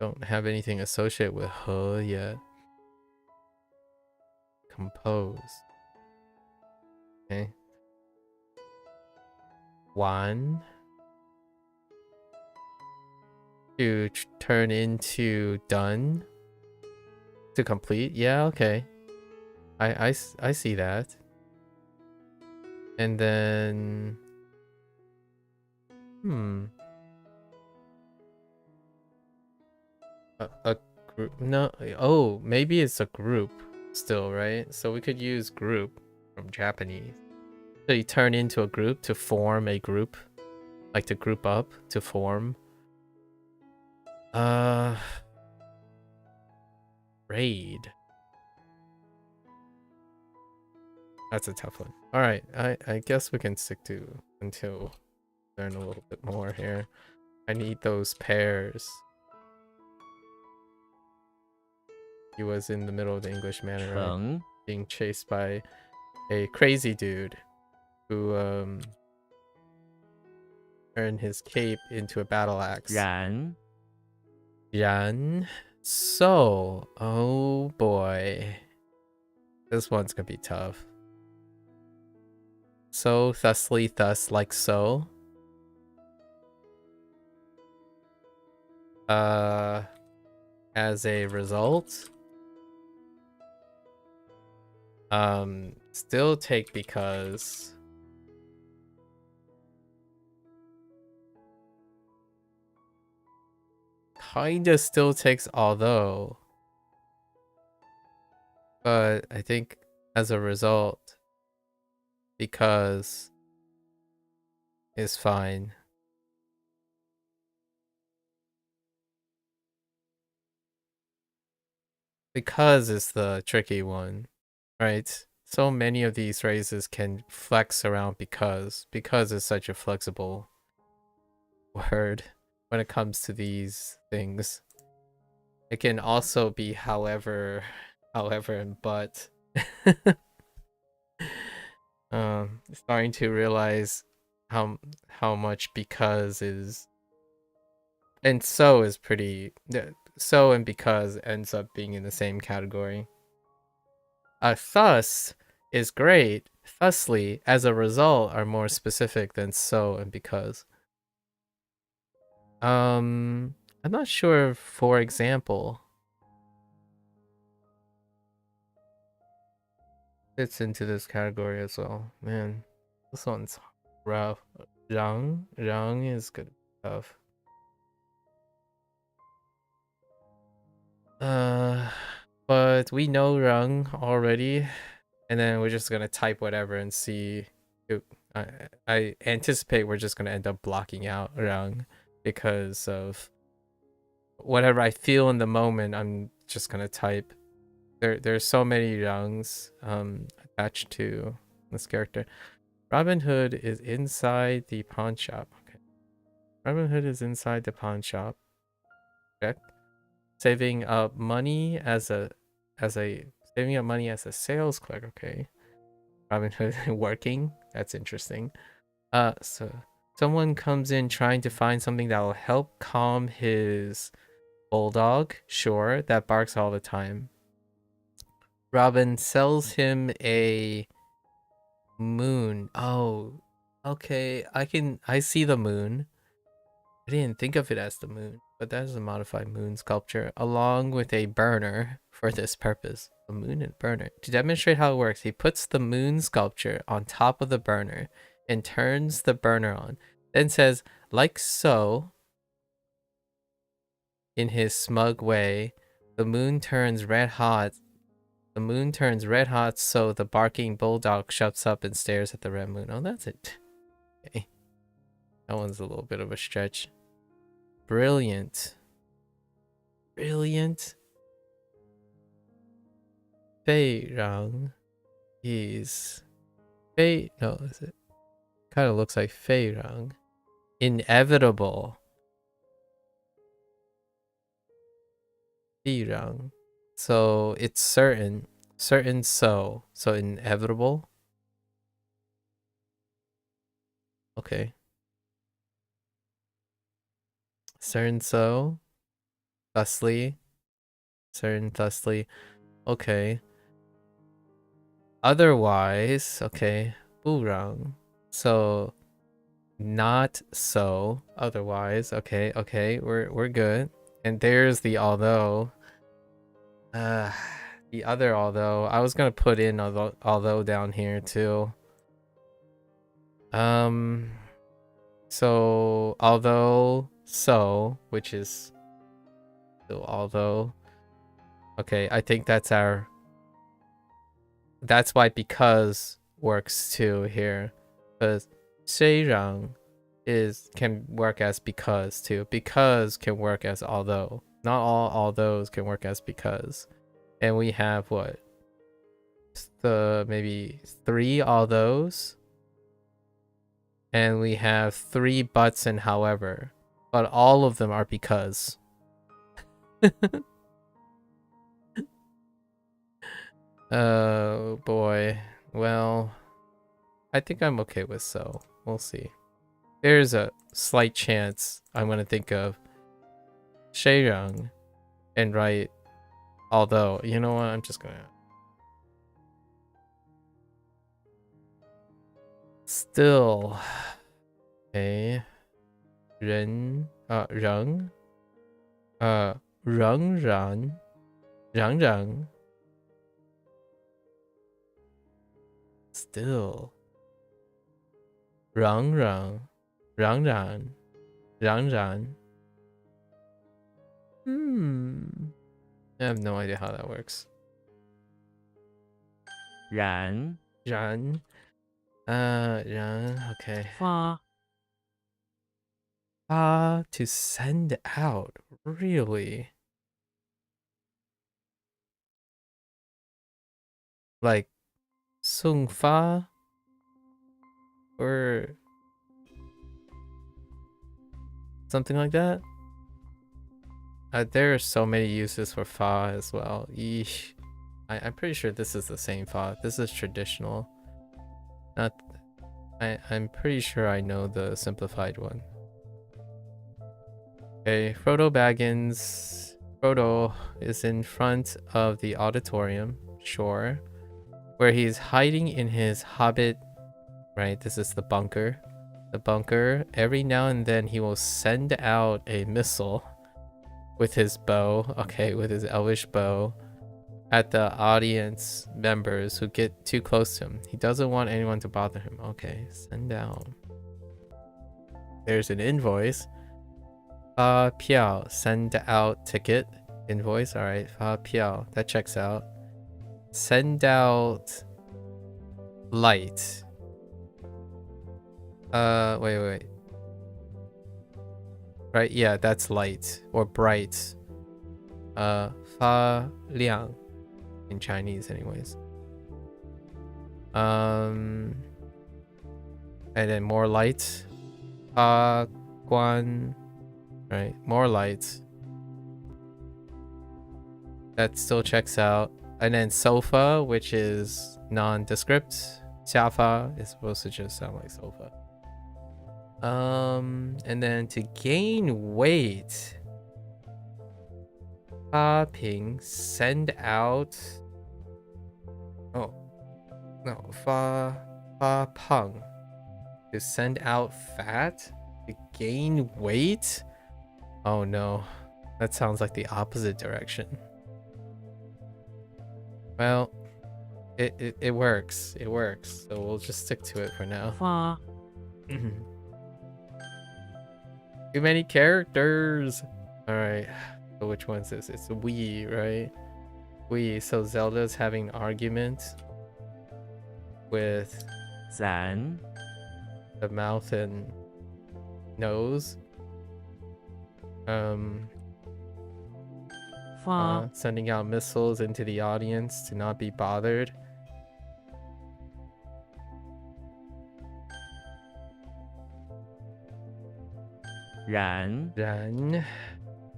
Don't have anything associated with yet. Compose. Okay. One. To turn into done. To complete. Yeah, okay. I see that. And then a group. No, oh, maybe it's a group still, right? So we could use group from Japanese. So you turn into a group to form a group, like to group up to form. Raid. That's a tough one. All right, I guess we can stick to until learn a little bit more here. I need those pairs. He was in the middle of the English manor, right? 成 Being chased by a crazy dude who turned his cape into a battle axe. 然 Yan. So, oh boy. This one's gonna be tough. So, thusly, thus, like so. As a result. Still take because. Kinda still takes although. But I think as a result, because is fine. Because is the tricky one, right? So many of these phrases can flex around because. Because is such a flexible word when it comes to these things. It can also be however, and but. Starting to realize how much because is and so is pretty. So and because ends up being in the same category. Thus is great. Thusly, as a result, are more specific than so and because. I'm not sure. For example, fits into this category as well. Man, this one's rough. Rang is good stuff. But we know Rang already, and then we're just gonna type whatever and see. I anticipate we're just gonna end up blocking out Rang because of whatever I feel in the moment. I'm just gonna type. There's so many Rangs attached to this character. Robin Hood is inside the pawn shop. Okay. Robin Hood is inside the pawn shop. Check. Saving up money as a sales clerk. Okay. Robin Hood working. That's interesting. So someone comes in trying to find something that will help calm his bulldog. Sure, that barks all the time. Robin sells him a moon. Oh, okay. I see the moon. I didn't think of it as the moon, but that is a modified moon sculpture along with a burner for this purpose. A moon and burner. To demonstrate how it works, he puts the moon sculpture on top of the burner and turns the burner on. Then says, like so, in his smug way, the moon turns red hot. The moon turns red hot, so the barking bulldog shuts up and stares at the red moon. Oh, that's it. Okay. That one's a little bit of a stretch. Brilliant. Brilliant. Fei Rang. He's Fei. No, is it? Kind of looks like Fei Rang. Inevitable. Fei Rang. So it's certain. Certain so. So inevitable. Okay. Certain so. Thusly. Certain thusly. Okay. Otherwise, okay. Burang. So not so. Otherwise, okay, we're good. And there's the although. The other although. I was gonna put in although down here too. So although so, which is still although. Okay, I think that's why because works too here. Because 虽然 can work as because too. Because can work as although. Not all althoughs can work as because. And we have what? Maybe 3 althoughs. And we have 3 buts and however. But all of them are because. Oh boy. Well, I think I'm okay with so. We'll see. There's a slight chance I'm gonna think of 谁让 and write although. You know what? I'm just gonna still okay. 人仍然 still 仍然 I have no idea how that works. 然然 okay. 发 to send out, really? Like 送发 or something like that? There are so many uses for fa as well. Yeesh. I'm pretty sure this is the same fa. This is traditional. I'm pretty sure I know the simplified one. Okay, Frodo Baggins. Frodo is in front of the auditorium, sure, where he's hiding in his hobbit, right? This is the bunker. The bunker. Every now and then he will send out a missile with his bow, okay, with his elvish bow, at the audience members who get too close to him. He doesn't want anyone to bother him. Okay, send out. There's an invoice. 发票, send out ticket. Invoice, alright. 发票, that checks out. Send out light. Wait. Right, yeah, that's light or bright. 发亮 in Chinese anyways. And then more light. 发光 right, more light. That still checks out. And then sofa, which is nondescript. 沙发 is supposed to just sound like sofa. And then to gain weight, 发平 send out. Oh no, 发胖 to send out fat. To gain weight. Oh no, that sounds like the opposite direction. Well, it works. It works. So we'll just stick to it for now. 发 Too many characters. All right. So which one's this? It's we, right? We. So Zelda's having an argument with 咱 the mouth and nose. 发 Sending out missiles into the audience to not be bothered.然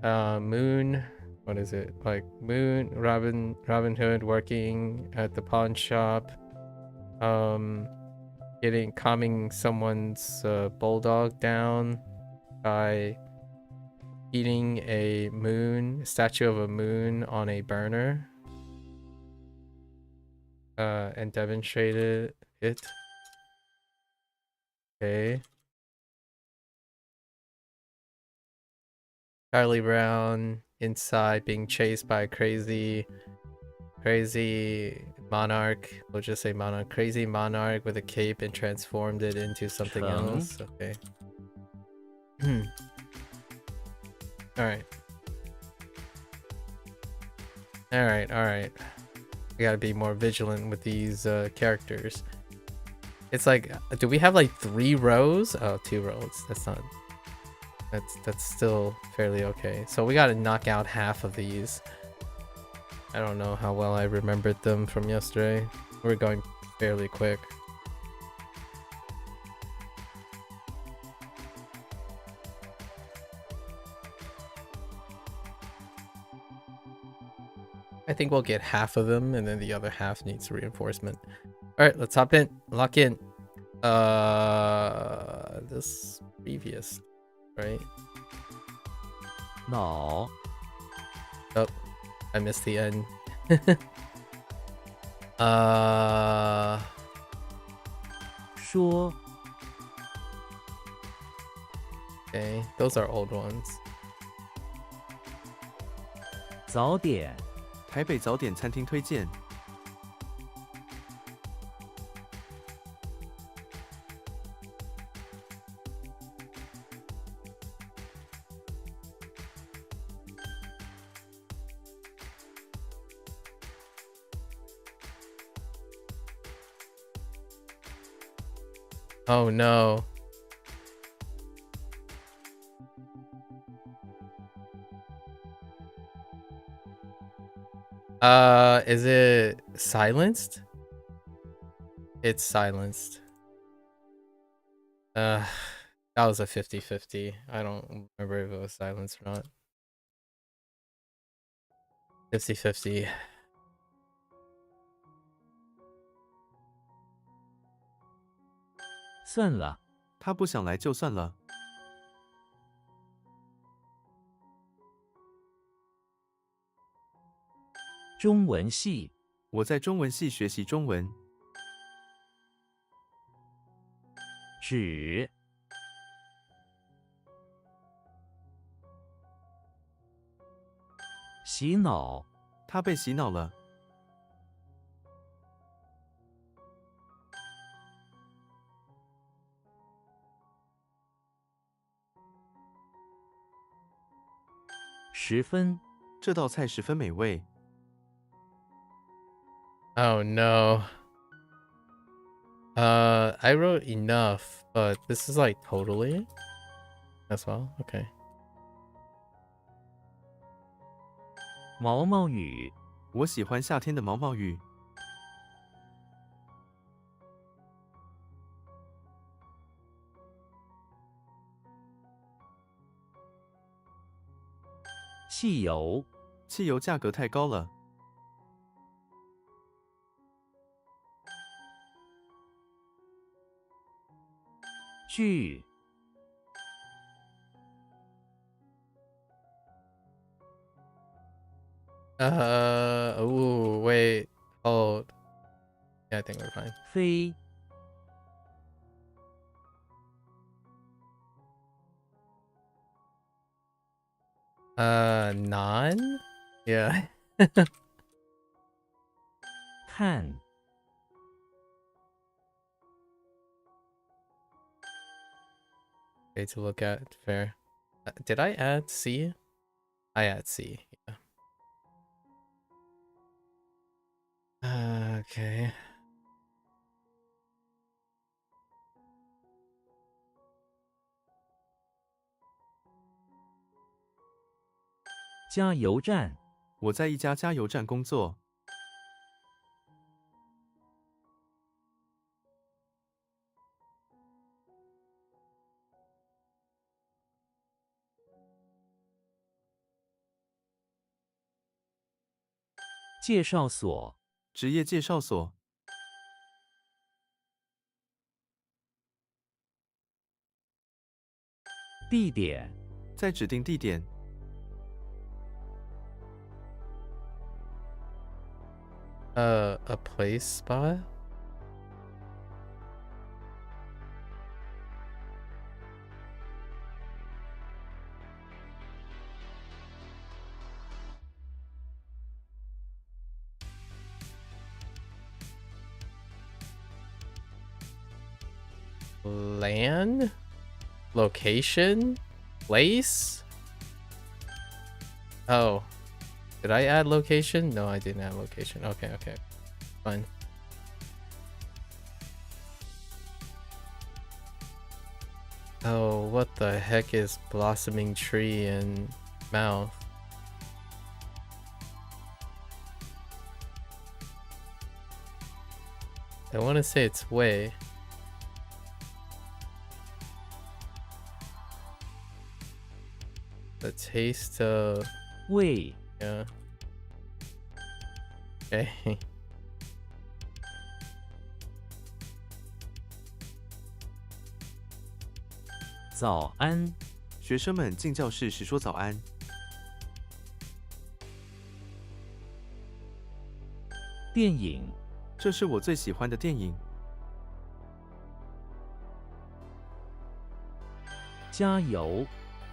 Moon, what is it? Like Moon, Robin Hood working at the pawn shop. Calming someone's bulldog down by eating a statue of a moon on a burner. And demonstrated it. Okay. Charlie Brown inside being chased by a crazy monarch. We'll just say monarch. Crazy monarch with a cape and transformed it into something Cheng. else. Okay. Alright. Alright. We gotta be more vigilant with these characters. It's like, do we have like 3 rows? Oh, 2 rows. That's not... That's still fairly okay. So we gotta knock out half of these. I don't know how well I remembered them from yesterday. We're going fairly quick. I think we'll get half of them, and then the other half needs reinforcement. Alright, let's hop in. Lock in. This previous, right? 脑 Oh, I missed the end. 说 Okay, those are old ones. 早点台北早点餐厅推荐。 Oh no. Is it silenced? It's silenced. That was a 50-50. I don't remember if it was silenced or not. 50-50. 算了他不想来就算了。中文系我在中文系学习中文。纸洗脑他被洗脑了。十分这道菜十分美味。 Oh no. I wrote enough, but this is like totally as well. Okay. 毛毛雨我喜欢夏天的毛毛雨。汽油汽油价格太高了。剧 Ooh, wait, hold. Yeah, I think we're fine. 飞 Non? Yeah. 看 Okay, to look at, fair. Did I add C? I add C, yeah. Okay. 加油站我在一家加油站工作。介绍所职业介绍所。地点在指定地点。 A place spot? Land? Location? Place? Oh. Did I add location? No, I didn't add location. Okay, okay. Fine. Oh, what the heck is blossoming tree and mouth? I want to say it's way. The taste of... 味 Yeah. Okay. 早安学生们进教室时说早安。电影这是我最喜欢的电影。加油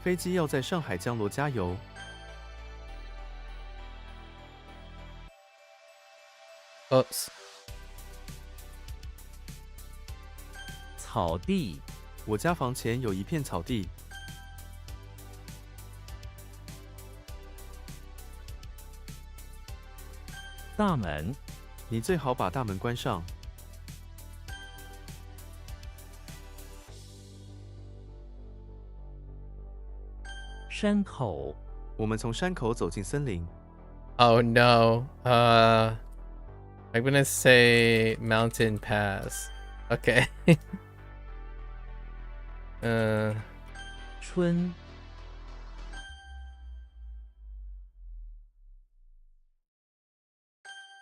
飞机要在上海降落，加油。 Oops. 草地我家房前有一片草地。大门你最好把大门关上。山口我们从山口走进森林。 Oh no. I'm gonna say mountain pass. Okay. 春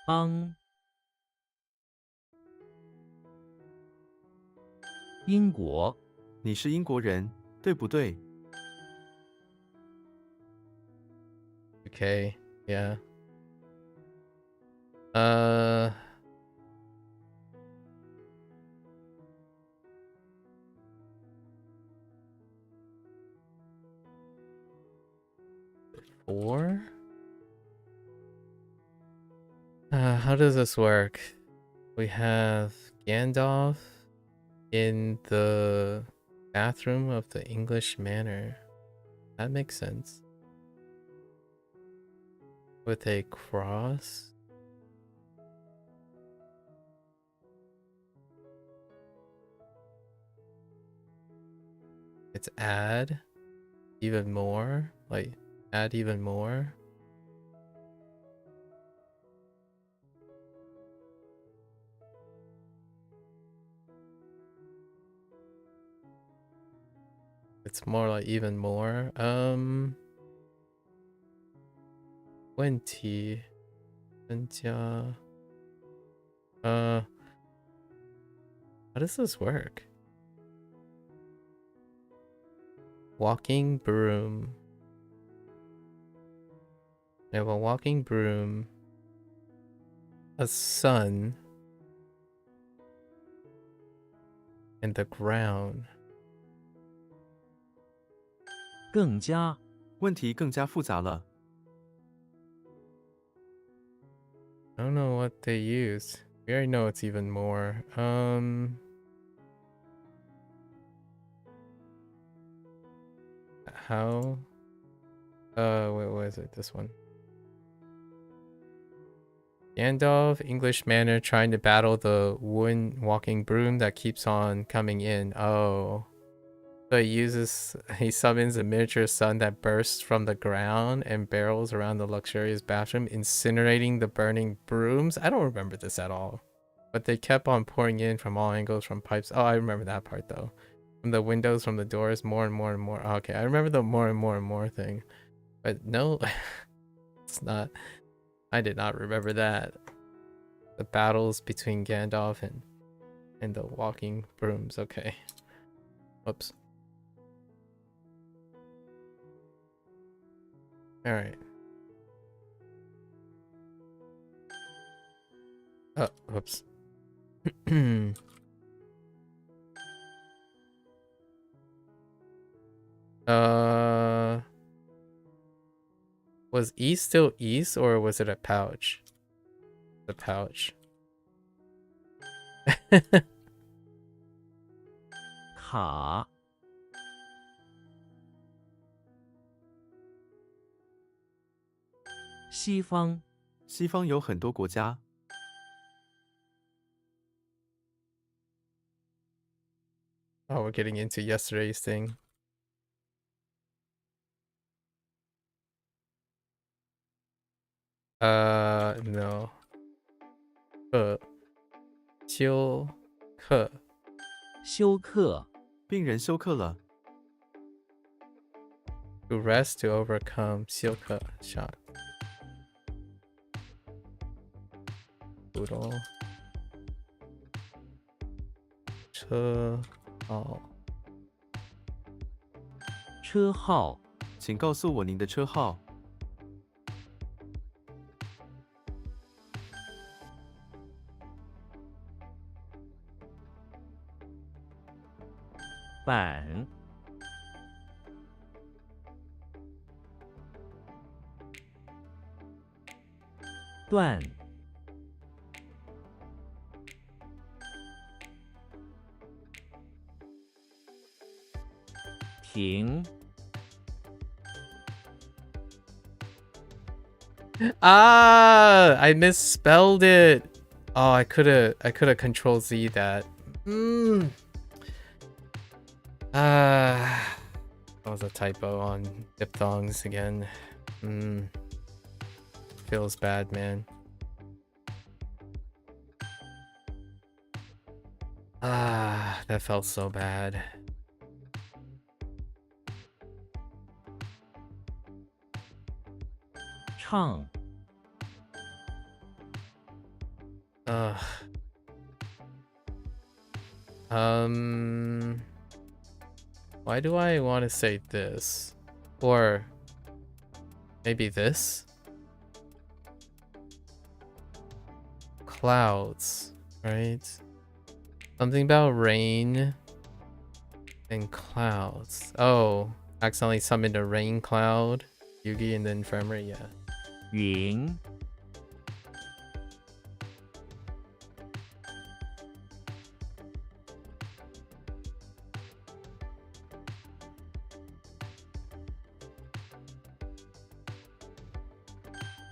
昂英国你是英国人，对不对？ Okay. Yeah. Four? How does this work? We have Gandalf in the bathroom of the English manor. That makes sense. With a cross. It's add even more, like add even more. It's more like even more. 问题增加 how does this work? Walking broom. I have a walking broom, a sun, and the ground. 更加问题更加复杂了。 I don't know what they used. We already know it's even more. How? Wait, what is it? This one. Gandalf, English manor, trying to battle the wooden walking broom that keeps on coming in. Oh. So he summons a miniature sun that bursts from the ground and barrels around the luxurious bathroom, incinerating the burning brooms. I don't remember this at all. But they kept on pouring in from all angles from pipes. Oh, I remember that part though. From the windows, from the doors, more and more and more. Okay, I remember the more and more and more thing. But no, it's not. I did not remember that. The battles between Gandalf and the walking brooms. Okay. Whoops. All right. Oh, whoops. Was E still East or was it a pouch? The pouch. 塔，西方，西方有很多国家， Oh, we're getting into yesterday's thing. No. 休克休克，病人休克了， to rest to overcome 休克 shock. 普通车号车号，请告诉我您的车号。板，段，停， I misspelled it. Oh, I coulda control Z that. That was a typo on diphthongs again. Feels bad, man. That felt so bad. 唱， Why do I want to say this? Or maybe this? Clouds, right? Something about rain and clouds. Oh, accidentally summoned a rain cloud. Yugi in the infirmary, yeah. 云，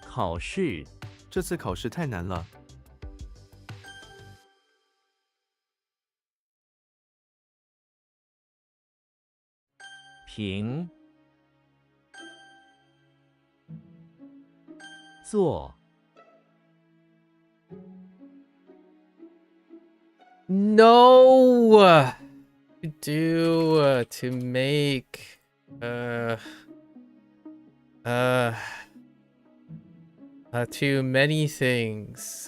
考试，这次考试太难了，平，坐， No! To make too many things.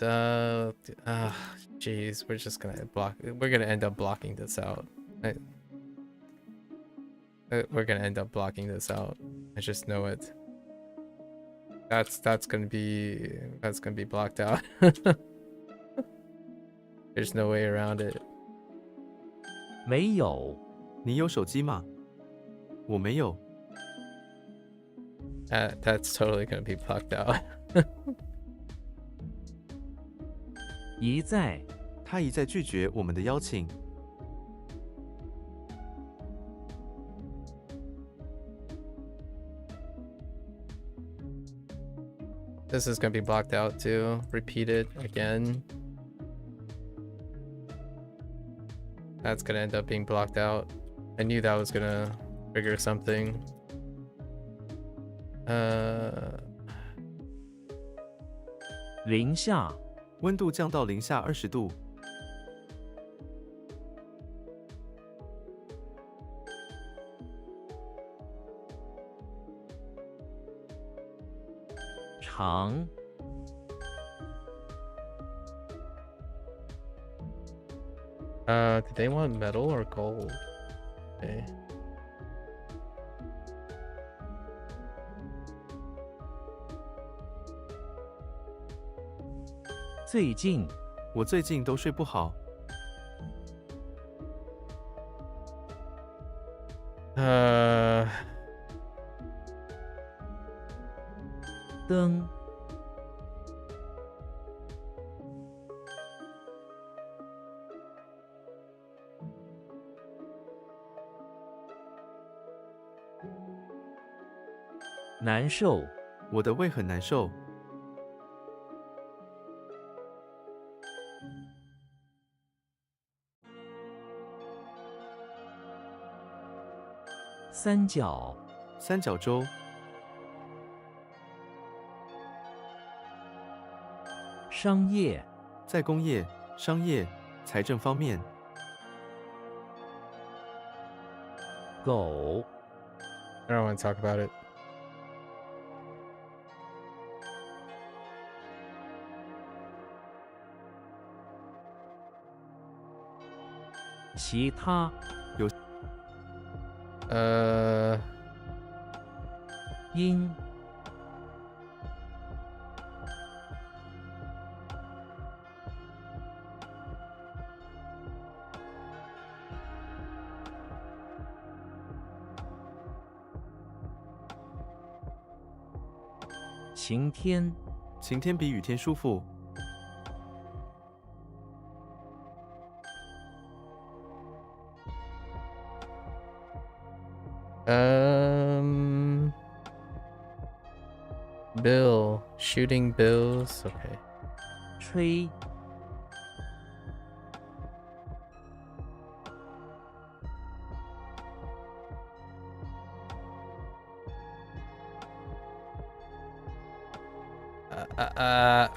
Jeez, we're gonna end up blocking this out. We're gonna end up blocking this out. I just know it. That's gonna be blocked out. There's no way around it. 没有，你有手机吗？我没有， That's totally gonna be blocked out. 一再，他一再拒绝我们的邀请。 This is gonna be blocked out too. Repeat it again. That's gonna end up being blocked out. I knew that was gonna trigger something. 零下，温度降到零下20度，长， Did they want metal or gold? Okay. 最近，我最近都睡不好。灯，难受，我的胃很难受。三角，三角洲，商业，在工业、商业、财政方面。狗， I don't want to talk about it. 其他，因，晴天，晴天比雨天舒服。Bill, shooting bills. Okay. 吹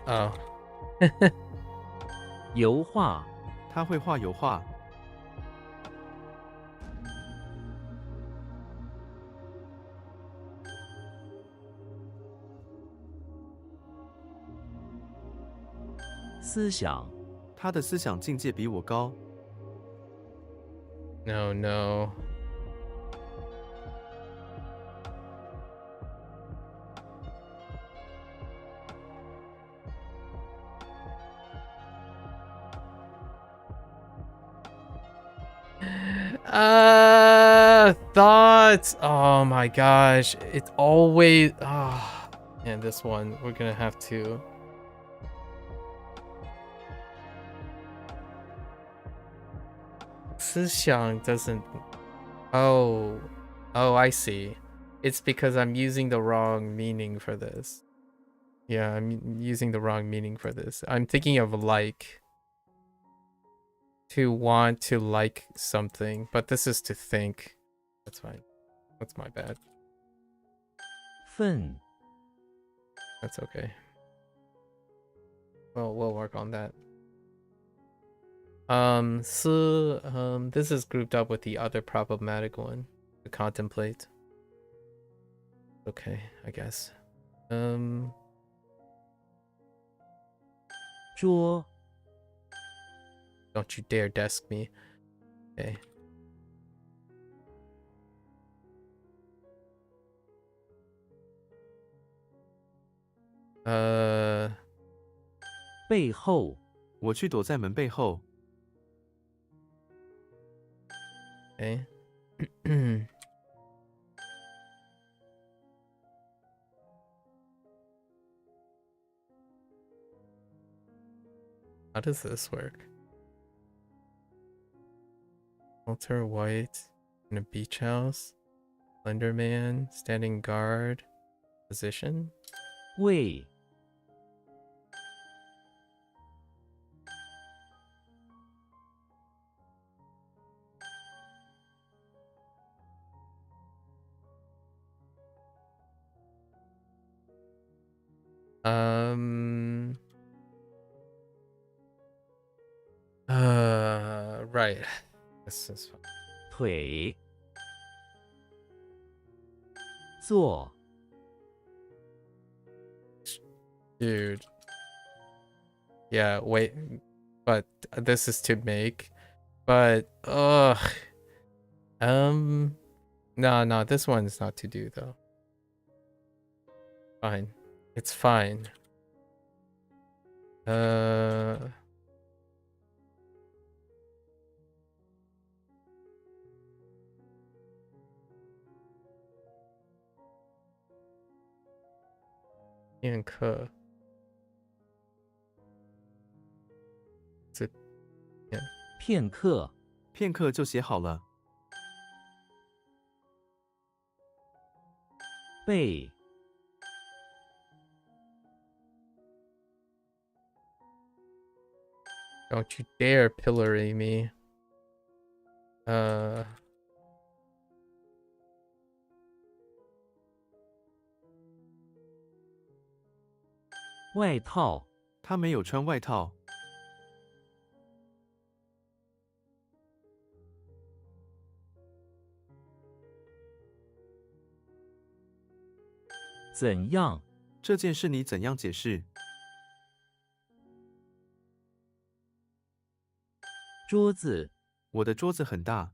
，Oh. 油画，他会画油画。思想，他的思想境界比我高。 No, no. Thoughts. Oh my gosh. It's always and this one we're gonna have to. Sixiang doesn't. Oh, I see. It's because I'm using the wrong meaning for this. Yeah, I'm using the wrong meaning for this. I'm thinking of like. To want to like something, but this is to think. That's fine. That's my bad. 份， That's okay. Well, we'll work on that. This is grouped up with the other problematic one. To contemplate. Okay, I guess. 桌， Don't you dare desk me. Okay. 背后，我去躲在门背后。 Okay. How does this work? Walter White in a beach house. Slender Man standing guard. Position. 为， Right. This is fine. 腿，坐， Dude. Yeah, wait. But this is to make. But, no, this one's not to do, though. Fine. It's fine. Ian Ke. It's 片刻，片刻就写好了。背， Don't you dare pillory me. 外套，他没有穿外套。怎样？这件事你怎样解释？桌子，我的桌子很大。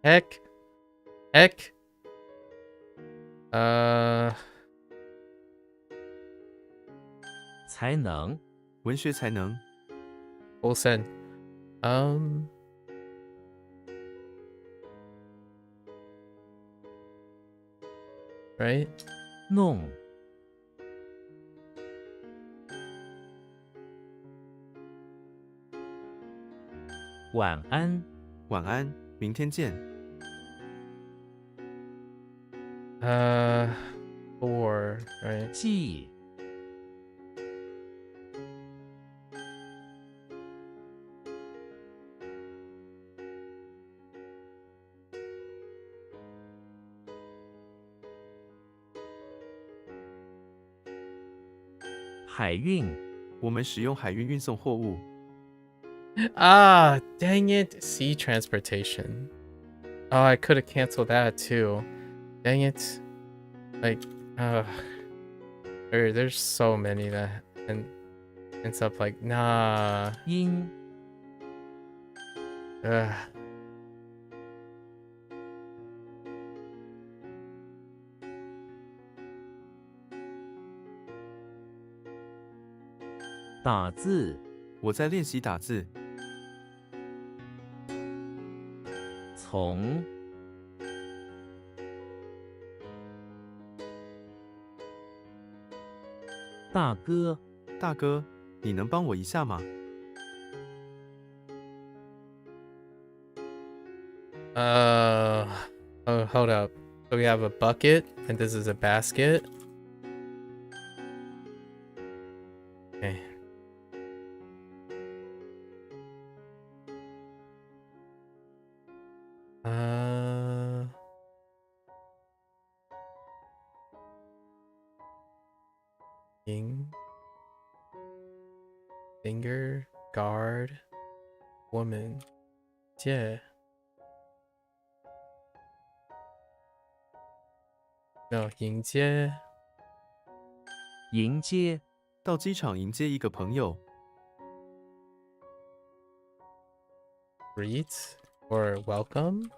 Heck. 才能，文学才能。full send. Right? 弄，晚安，晚安，明天见。 4, right? 记，海运，我们使用海运运送货物。 Ah, dang it. Sea transportation. Oh, I could have canceled that too. Dang it. Like, there's so many that and stuff like nah. 因， Ugh. 打字，我在练习打字。从，大哥，大哥，你能帮我一下吗？ Oh, hold up. So we have a bucket, and this is a basket. Okay. King. Finger, guard, woman. Yeah. No, 迎接迎接，到机场迎接一个朋友。 greet or welcome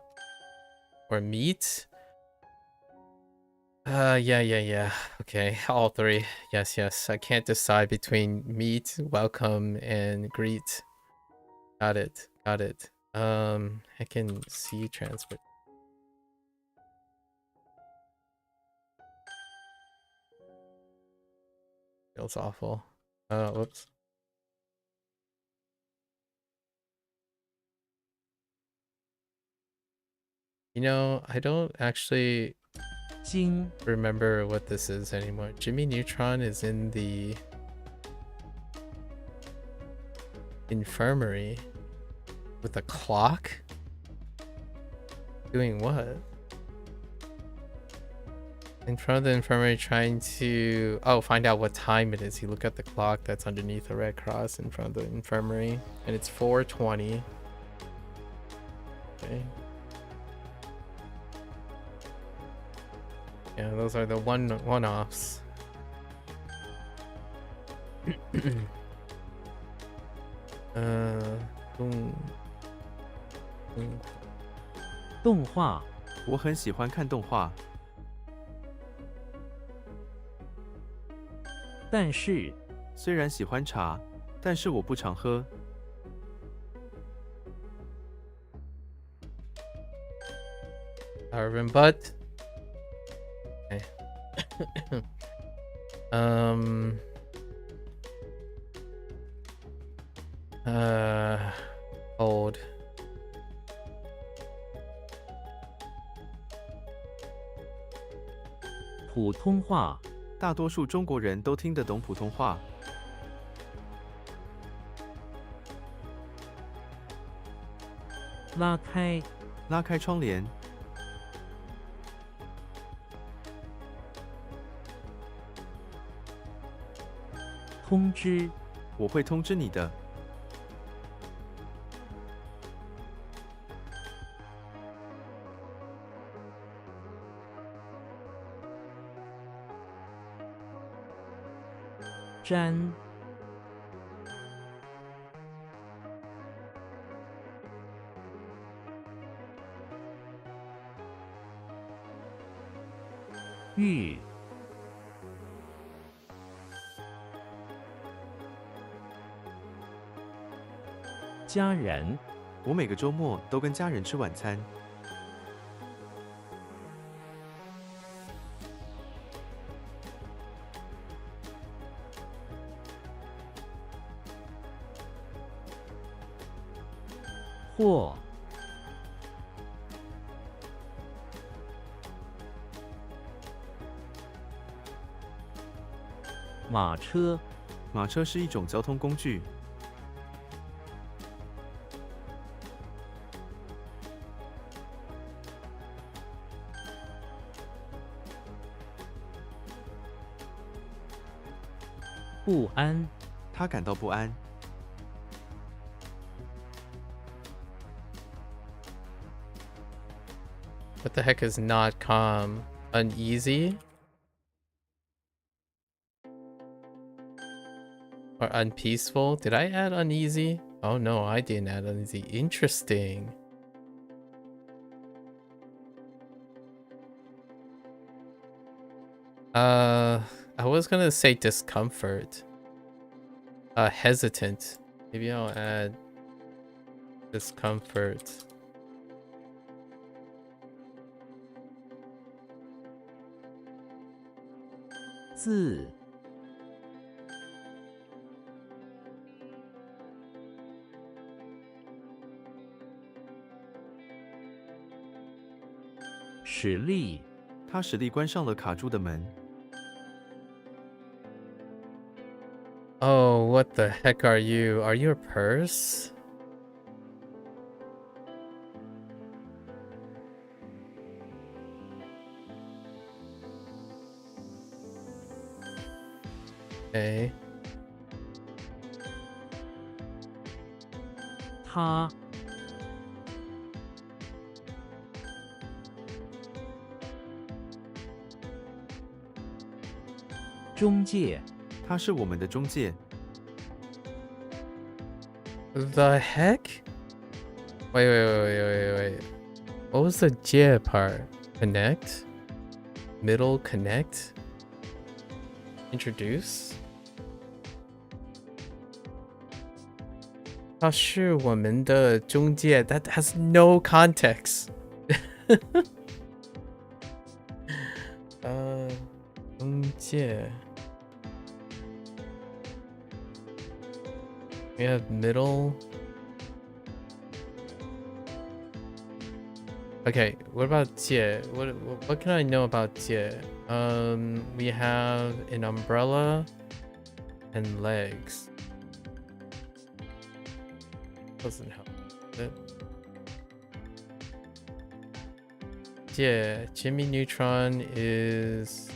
or meet. Yeah. Okay, all three. Yes. I can't decide between meet, welcome, and greet. Got it. I can see transport. Feels awful. Whoops. You know, I don't actually 经， remember what this is anymore. Jimmy Neutron is in the infirmary with a clock? Doing what? In front of the infirmary trying to find out what time it is. You look at the clock that's underneath a red cross in front of the infirmary, and it's 4:20. Okay. Yeah, those are the one-offs. 动画，我很喜欢看动画。 但是，虽然喜欢茶，但是我不常喝。 However, but okay. Old. 普通话，大多数中国人都听得懂普通话。拉开，拉开窗帘，通知，我会通知你的。粘，玉，家人，我每个周末都跟家人吃晚餐。货，马车，马车是一种交通工具。不安，他感到不安。What the heck is not calm? Uneasy? Or unpeaceful? Did I add uneasy? Oh no, I didn't add uneasy. Interesting. I was gonna say discomfort. Hesitant. Maybe I'll add discomfort.字，使力，他使力关上了卡住的门。Oh, what the heck are you? Are you a purse? Okay. 他，中介，他是我们的中介。The heck? Wait. What was the J part? Connect? Middle connect? Introduce? 他是我们的中介. That has no context. 中介. We have middle. Okay, what about Jie? What can I know about Jie? We have an umbrella and legs. Doesn't help. Jie, Jimmy Neutron is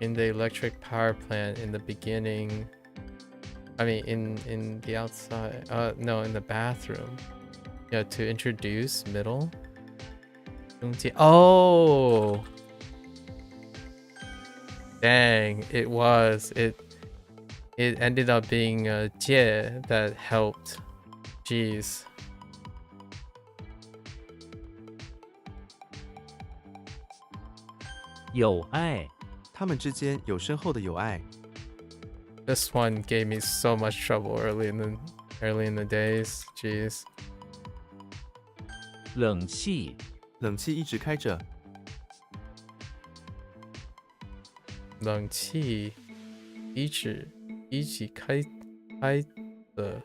in the electric power plant in the beginning. I mean, in the outside. No, in the bathroom. Yeah, to introduce middle. Oh, dang! It was it. It ended up being Jie that helped. Jeez. 友爱，他们之间有深厚的友爱。This one gave me so much trouble early in the days. Jeez. 冷气，冷气一直开着。冷气一起开的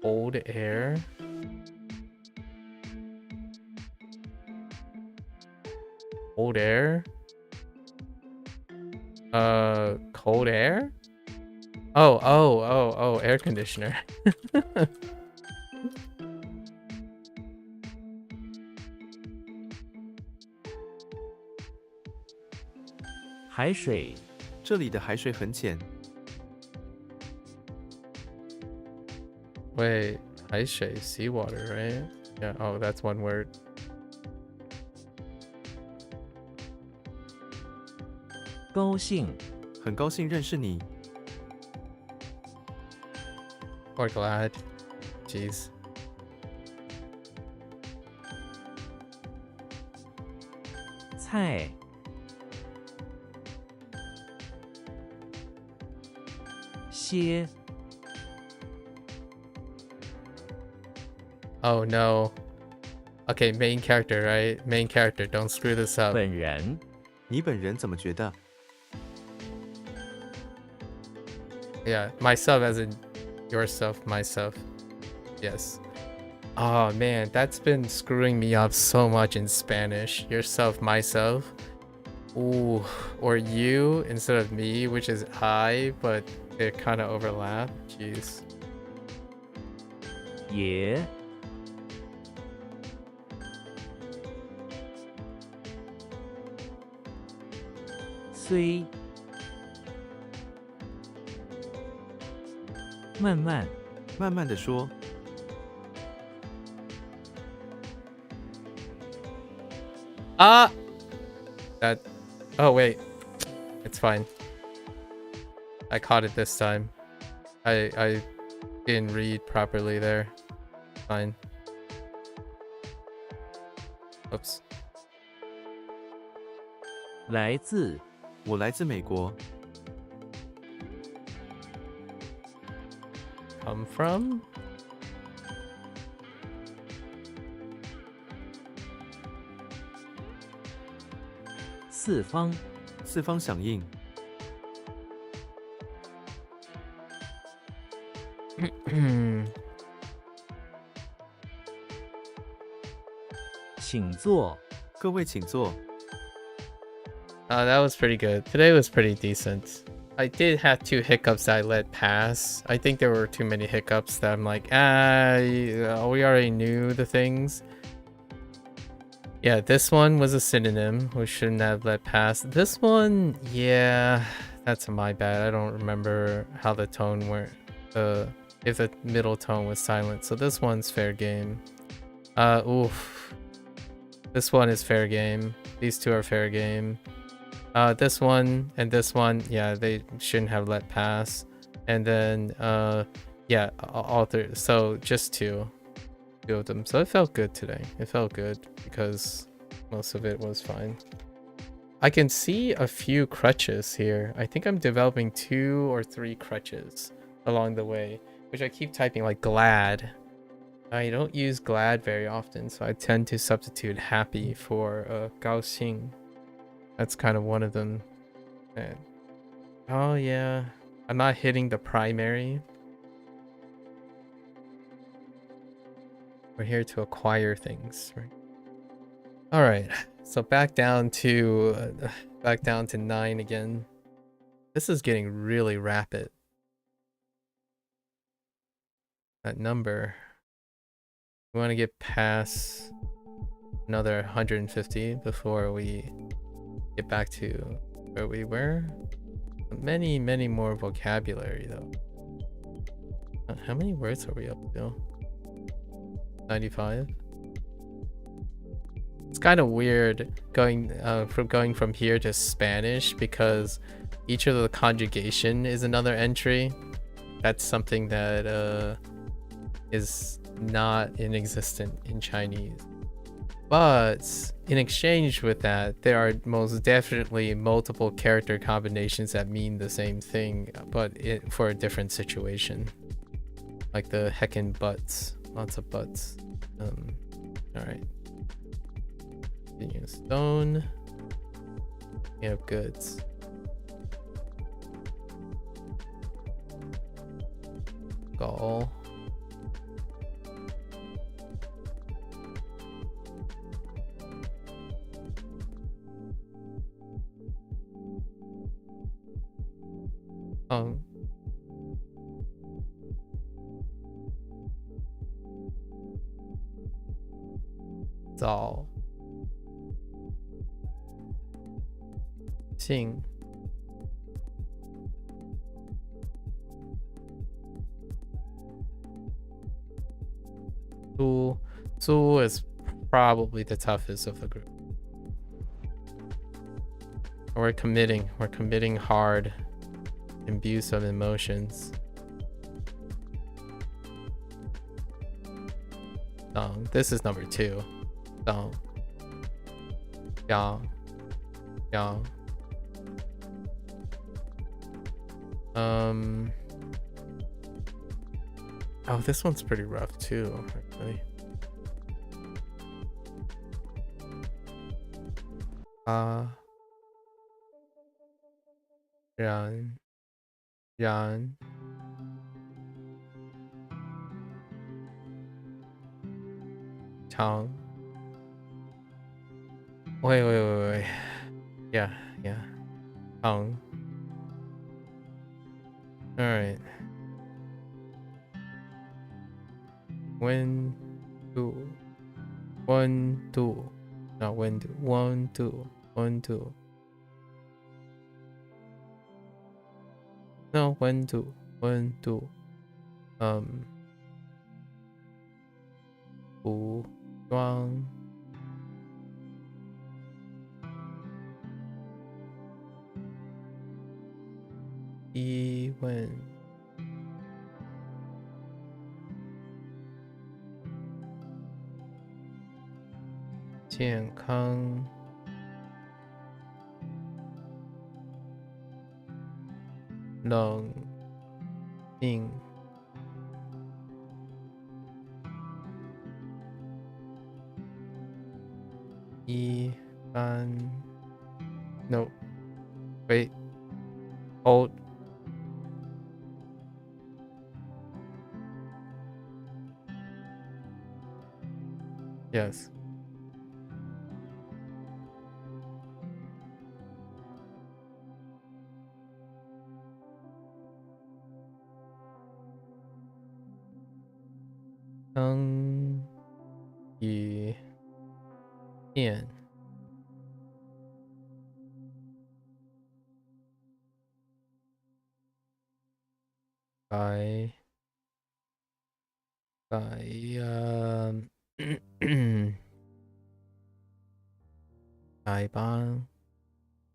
old air. Cold air? Cold air? Oh, air conditioner. 海水 这里的海水很浅。 Wait, 海水 seawater, right? Yeah, oh, that's one word. 高兴 很高兴认识你。 Or glad. Jeez. 菜 歇 Oh no. Okay, main character, right? Main character, don't screw this up. 本人 你本人怎么觉得？ Yeah, myself as in yourself, myself. Yes. Oh man, that's been screwing me up so much in Spanish. Yourself, myself. Ooh, or you instead of me, which is I, but they kind of overlap. Jeez. 也 虽 慢慢 慢慢的说。 Ah! That... Oh, wait. It's fine. I caught it this time. I didn't read properly there. Fine. Oops. 来自 我来自美国。 Come from? 四方 四方响应。 请坐 各位请坐。 That was pretty good. Today was pretty decent. I did have 2 hiccups that I let pass. I think there were too many hiccups that I'm like, we already knew the things. Yeah, this one was a synonym. We shouldn't have let pass. This one, yeah, that's my bad. I don't remember how the tone went. If the middle tone was silent. So this one's fair game. Oof. This one is fair game. These 2 are fair game. This one and this one, yeah, they shouldn't have let pass. And then, yeah, all 3. So just 2 of them. So it felt good today. It felt good because most of it was fine. I can see a few crutches here. I think I'm developing 2 or 3 crutches along the way, which I keep typing like glad. I don't use glad very often, so I tend to substitute happy for 高兴. That's kind of one of them. And, oh yeah, I'm not hitting the primary. We're here to acquire things, right? All right, so back down to 9 again. This is getting really rapid. That number. We want to get past another 150 before we get back to where we were. Many more vocabulary though. How many words are we up to? 95. It's kind of weird going from here to Spanish because each of the conjugation is another entry. That's something that is not inexistent in Chinese. But in exchange with that, there are most definitely multiple character combinations that mean the same thing, but for a different situation. Like the heckin' butts. Lots of butts. Alright. Continue stone. We have goods. Gall. Hoang. Zao. Xing. Su. Su is probably the toughest of the group. We're committing hard, imbued of emotions. Dong. This is number 2. Dong. Yang. Yang. Oh, this one's pretty rough too, actually. Yan. Yan. Chang. Wait. Yeah. Chang. Alright. When, two. 1, 2. Not when, 2. 1, 2. 1, 2. No, 1, 2. 1, 2. 服装。疑问。健康。冷静。一般。No. Wait. Hold. Yes.语言。改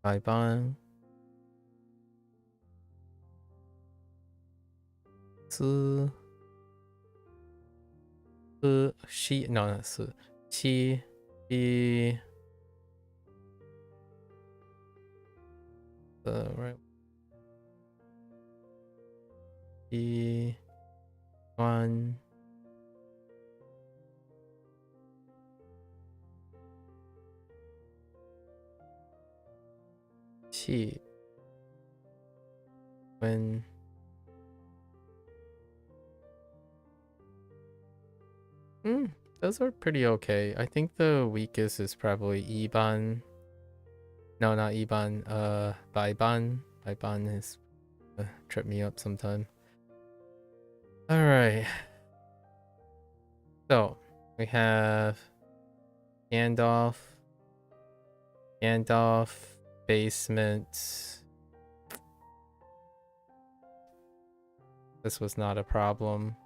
改班七 no 四七一right 一端气温。Those are pretty okay. I think the weakest is probably Iban. No, not Iban. Baiban. Baiban is trip me up sometime. All right. So we have Gandalf, basement. This was not a problem.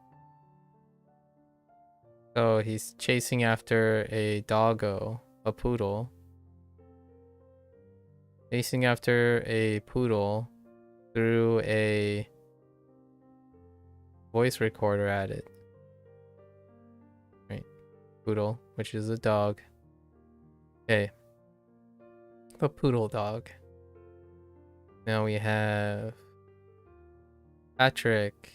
So he's chasing after a doggo, a poodle. Chasing after a poodle through a voice recorder at it. Right. Poodle, which is a dog. Okay. A poodle dog. Now we have Patrick.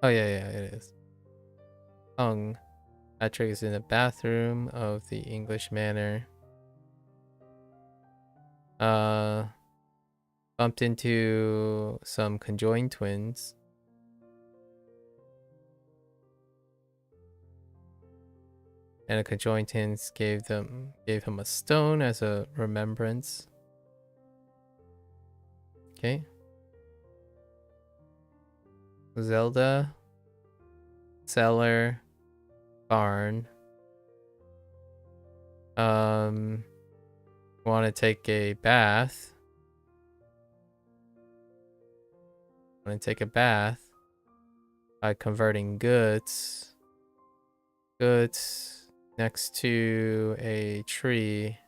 Oh yeah, it is. Hoang. Patrick is in the bathroom of the English Manor. Bumped into some conjoined twins. and the conjointants gave him a stone as a remembrance. Okay. Zelda, cellar, barn. Want to take a bath. Want to take a bath by converting goods next to a tree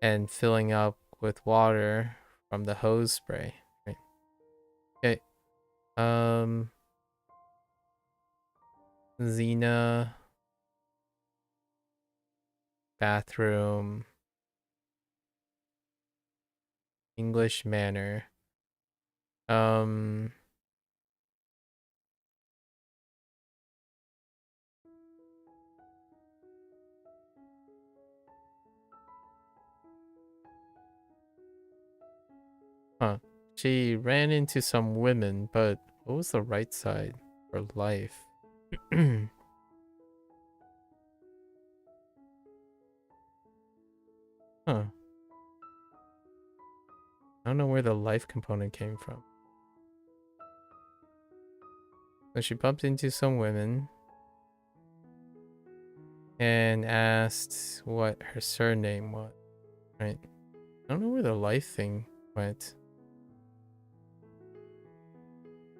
and filling up with water from the hose spray. Right. Okay. Xena, bathroom, English manor. Huh. She ran into some women, but what was the right side for life? Huh. I don't know where the life component came from. So she bumped into some women and asked what her surname was. Right. I don't know where the life thing went.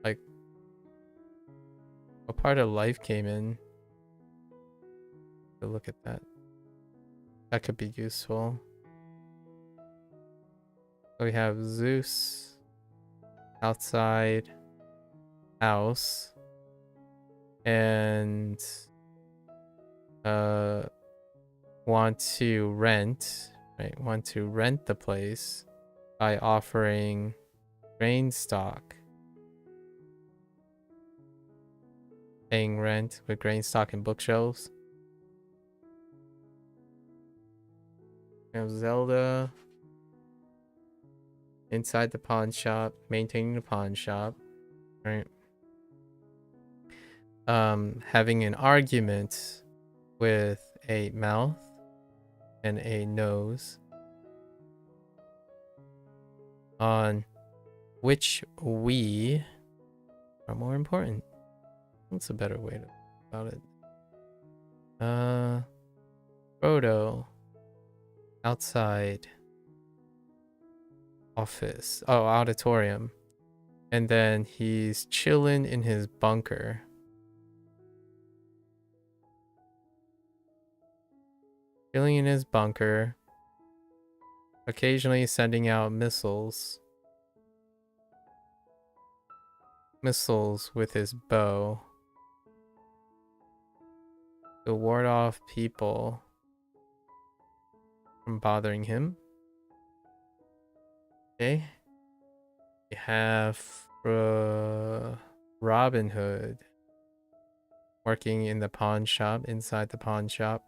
Like, what part of life came in? To look at that. That could be useful. So we have Zeus, outside, house, and want to rent, right? Want to rent the place by offering grain stock. Paying rent with grain stock and bookshelves. We have Zelda inside the pawn shop, maintaining the pawn shop, right? Having an argument with a mouth and a nose on which we are more important. What's a better way to about it? Frodo outside office. Oh, auditorium. And then he's chilling in his bunker. Chilling in his bunker. Occasionally sending out missiles. Missiles with his bow. To ward off people from bothering him. Okay. We have Robin Hood working in the pawn shop, inside the pawn shop.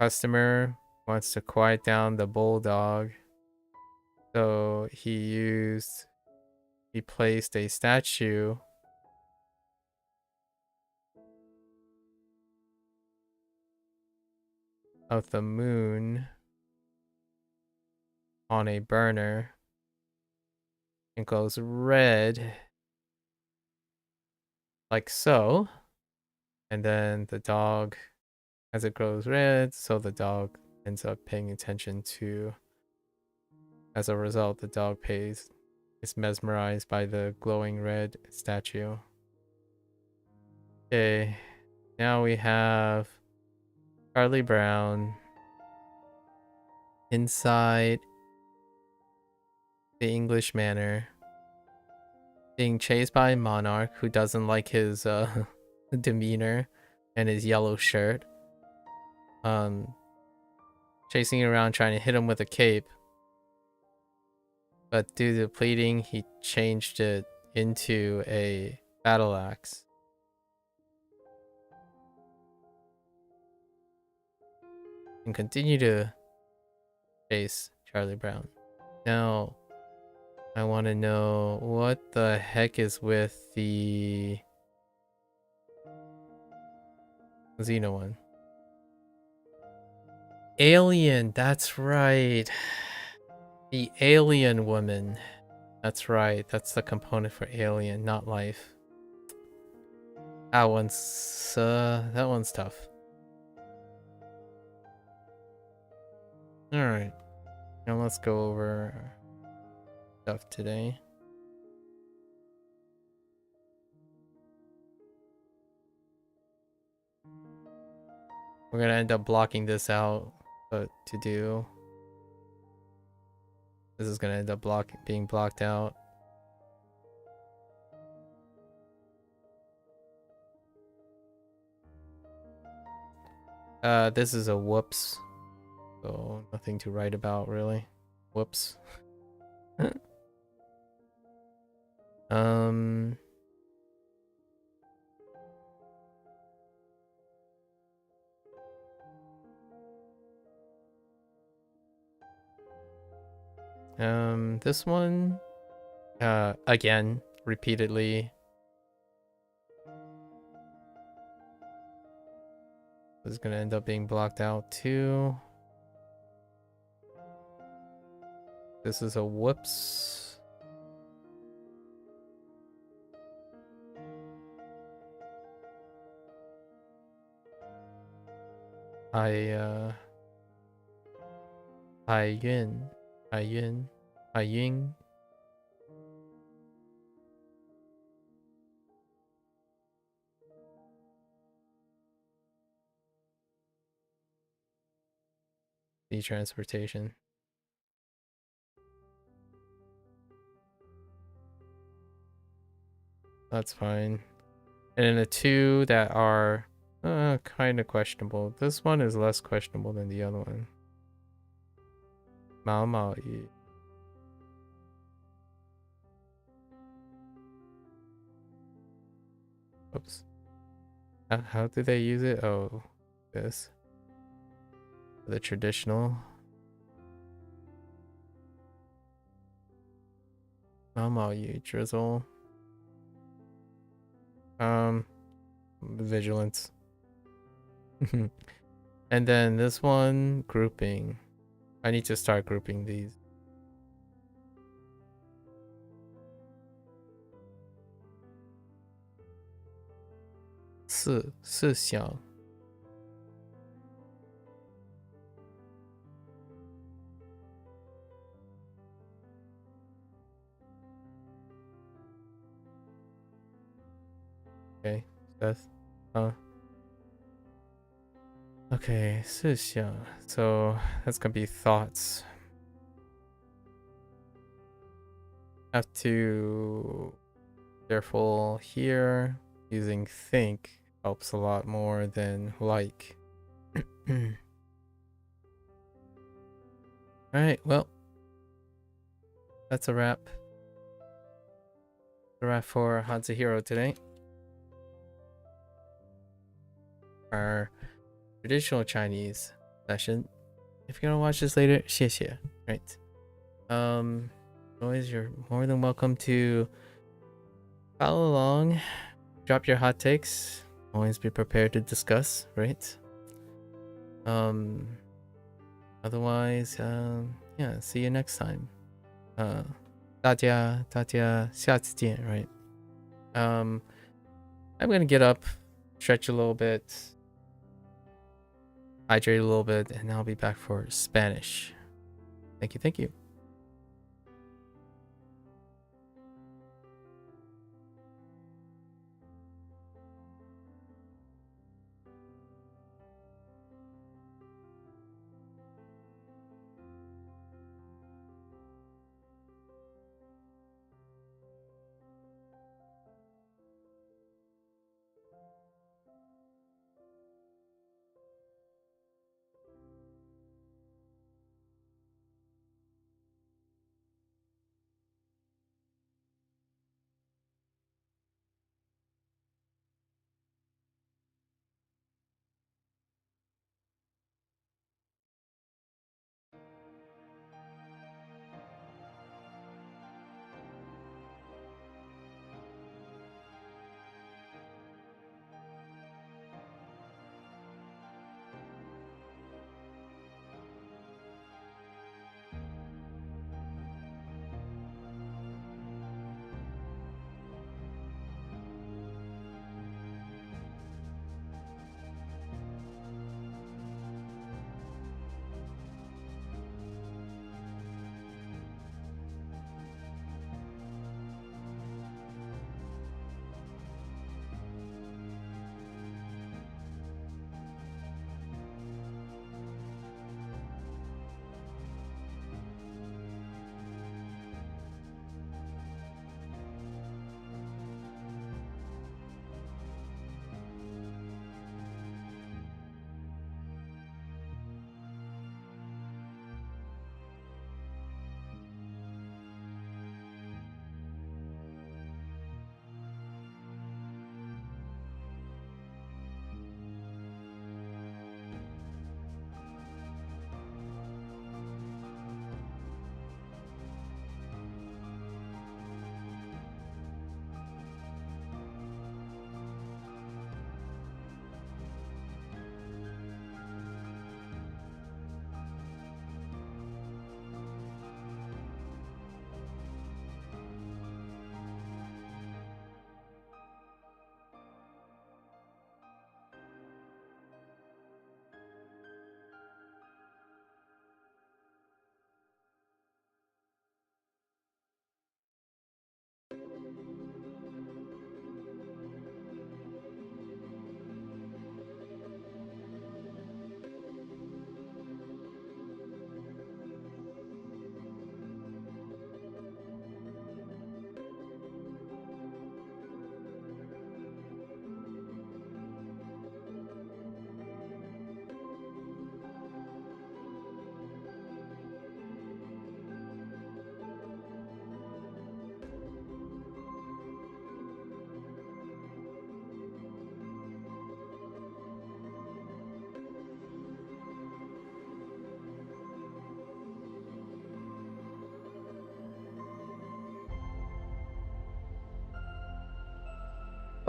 Customer wants to quiet down the bulldog. So he placed a statue of the moon on a burner. It goes red like so. And then the dog, as it grows red, so the dog ends up paying attention to. As a result, the dog is mesmerized by the glowing red statue. Okay, now we have Charlie Brown inside the English manor, being chased by a monarch who doesn't like his demeanor and his yellow shirt. Chasing around trying to hit him with a cape. But due to pleading, he changed it into a battle axe. And continue to chase Charlie Brown. Now, I want to know what the heck is with the Xena one. Alien, that's right. The alien woman. That's right. That's the component for alien, not life. That one's tough. All right. Now let's go over stuff today. We're gonna end up blocking this out, but to do this is gonna end up being blocked out. This is a whoops, so nothing to write about really. Whoops. This one, again, repeatedly. This is gonna end up being blocked out too. This is a whoops. Hai Ying. Sea transportation. That's fine. And then the two that are kind of questionable. This one is less questionable than the other one. Mao Mao Yi. Oops. How do they use it? Oh, this. The traditional. Mao Mao Yi drizzle. Vigilance. And then this one, grouping. I need to start grouping these. Si xiang. Okay, Seth. Okay, 思想. So that's gonna be thoughts. Have to careful here. Using think helps a lot more than like. Alright, well. That's a wrap. A wrap for HanziHero today. Our traditional Chinese session. If you're gonna watch this later, 谢谢. Right. Always, you're more than welcome to follow along, drop your hot takes. Always be prepared to discuss, right? Otherwise, yeah, see you next time. 大家下次见, right? I'm gonna get up, stretch a little bit, hydrate a little bit, and I'll be back for Spanish. Thank you.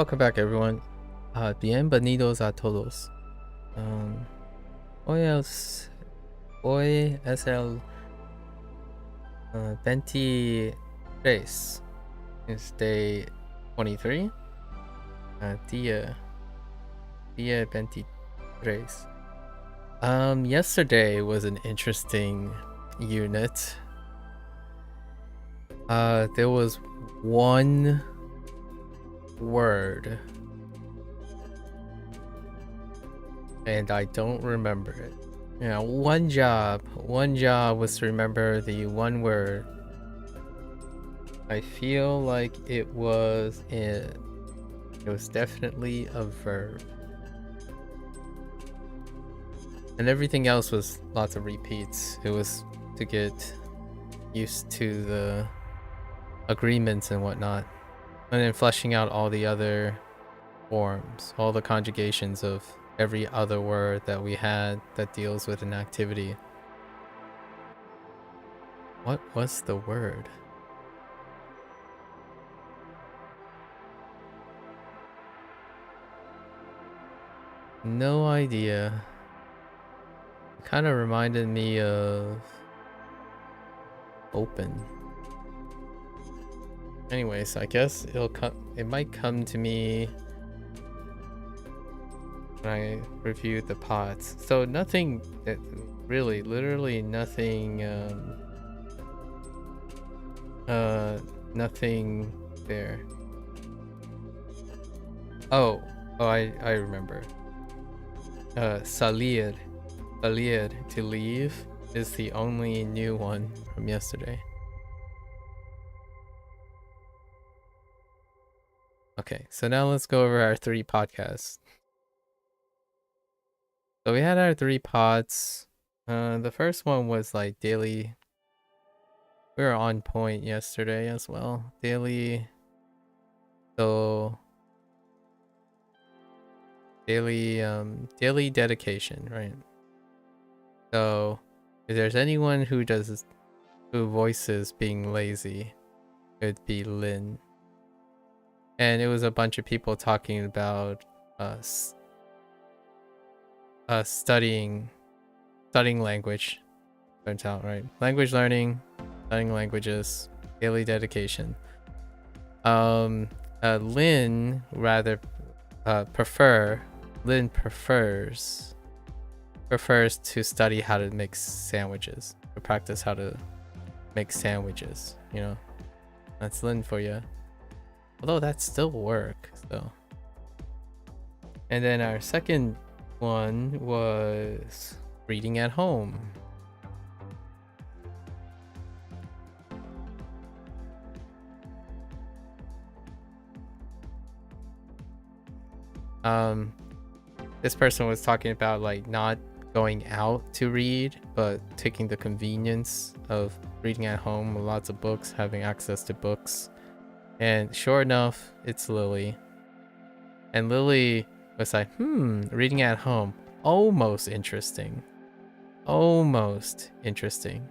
Welcome back, everyone. Bienvenidos a todos. Hoy es el 23. It's day 23. Día 23. Yesterday was an interesting unit. There was one word and I don't remember it. You know, one job was to remember the one word. I feel like it was definitely a verb. And everything else was lots of repeats. It was to get used to the agreements and whatnot. And then fleshing out all the other forms, all the conjugations of every other word that we had that deals with an activity. What was the word? No idea. It kind of reminded me of open. Anyways, I guess it might come to me when I reviewed the pots. So nothing that really, literally nothing, nothing there. Oh, I remember. Salir, to leave, is the only new one from yesterday. Okay, so now let's go over our 3 podcasts. So we had our 3 pods. The first one was like daily. We were on point yesterday as well. Daily. So daily dedication, right? So if there's anyone who voices being lazy, it'd be Lynn. And it was a bunch of people talking about studying language. Turns out, right? Language learning, studying languages, daily dedication. Lynn prefers to study how to make sandwiches, to practice how to make sandwiches, you know. That's Lynn for you. Although that's still work, so. And then our second one was reading at home. This person was talking about like not going out to read, but taking the convenience of reading at home with lots of books, having access to books. And sure enough, it's Lily. And Lily was like, reading at home. Almost interesting. Almost interesting.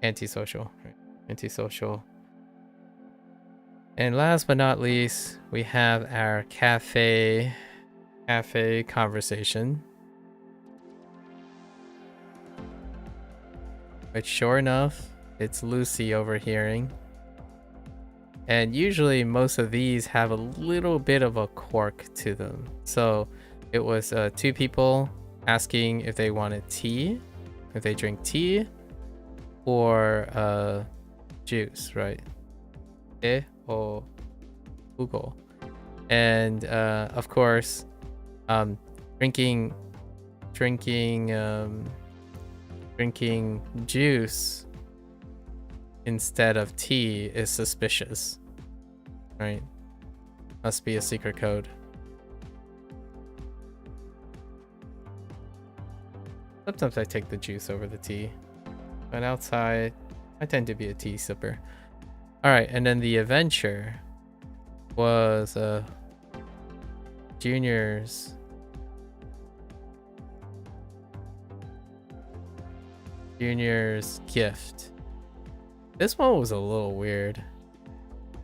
Antisocial. Right? Antisocial. And last but not least, we have our cafe conversation. But sure enough, it's Lucy overhearing. And usually most of these have a little bit of a quirk to them. So it was 2 people asking if they wanted tea, if they drink tea, or juice, right? Or Google. And of course, drinking juice instead of tea is suspicious, right? Must be a secret code. Sometimes I take the juice over the tea, but outside I tend to be a tea sipper. All right, and then the adventure was Junior's gift This one was a little weird.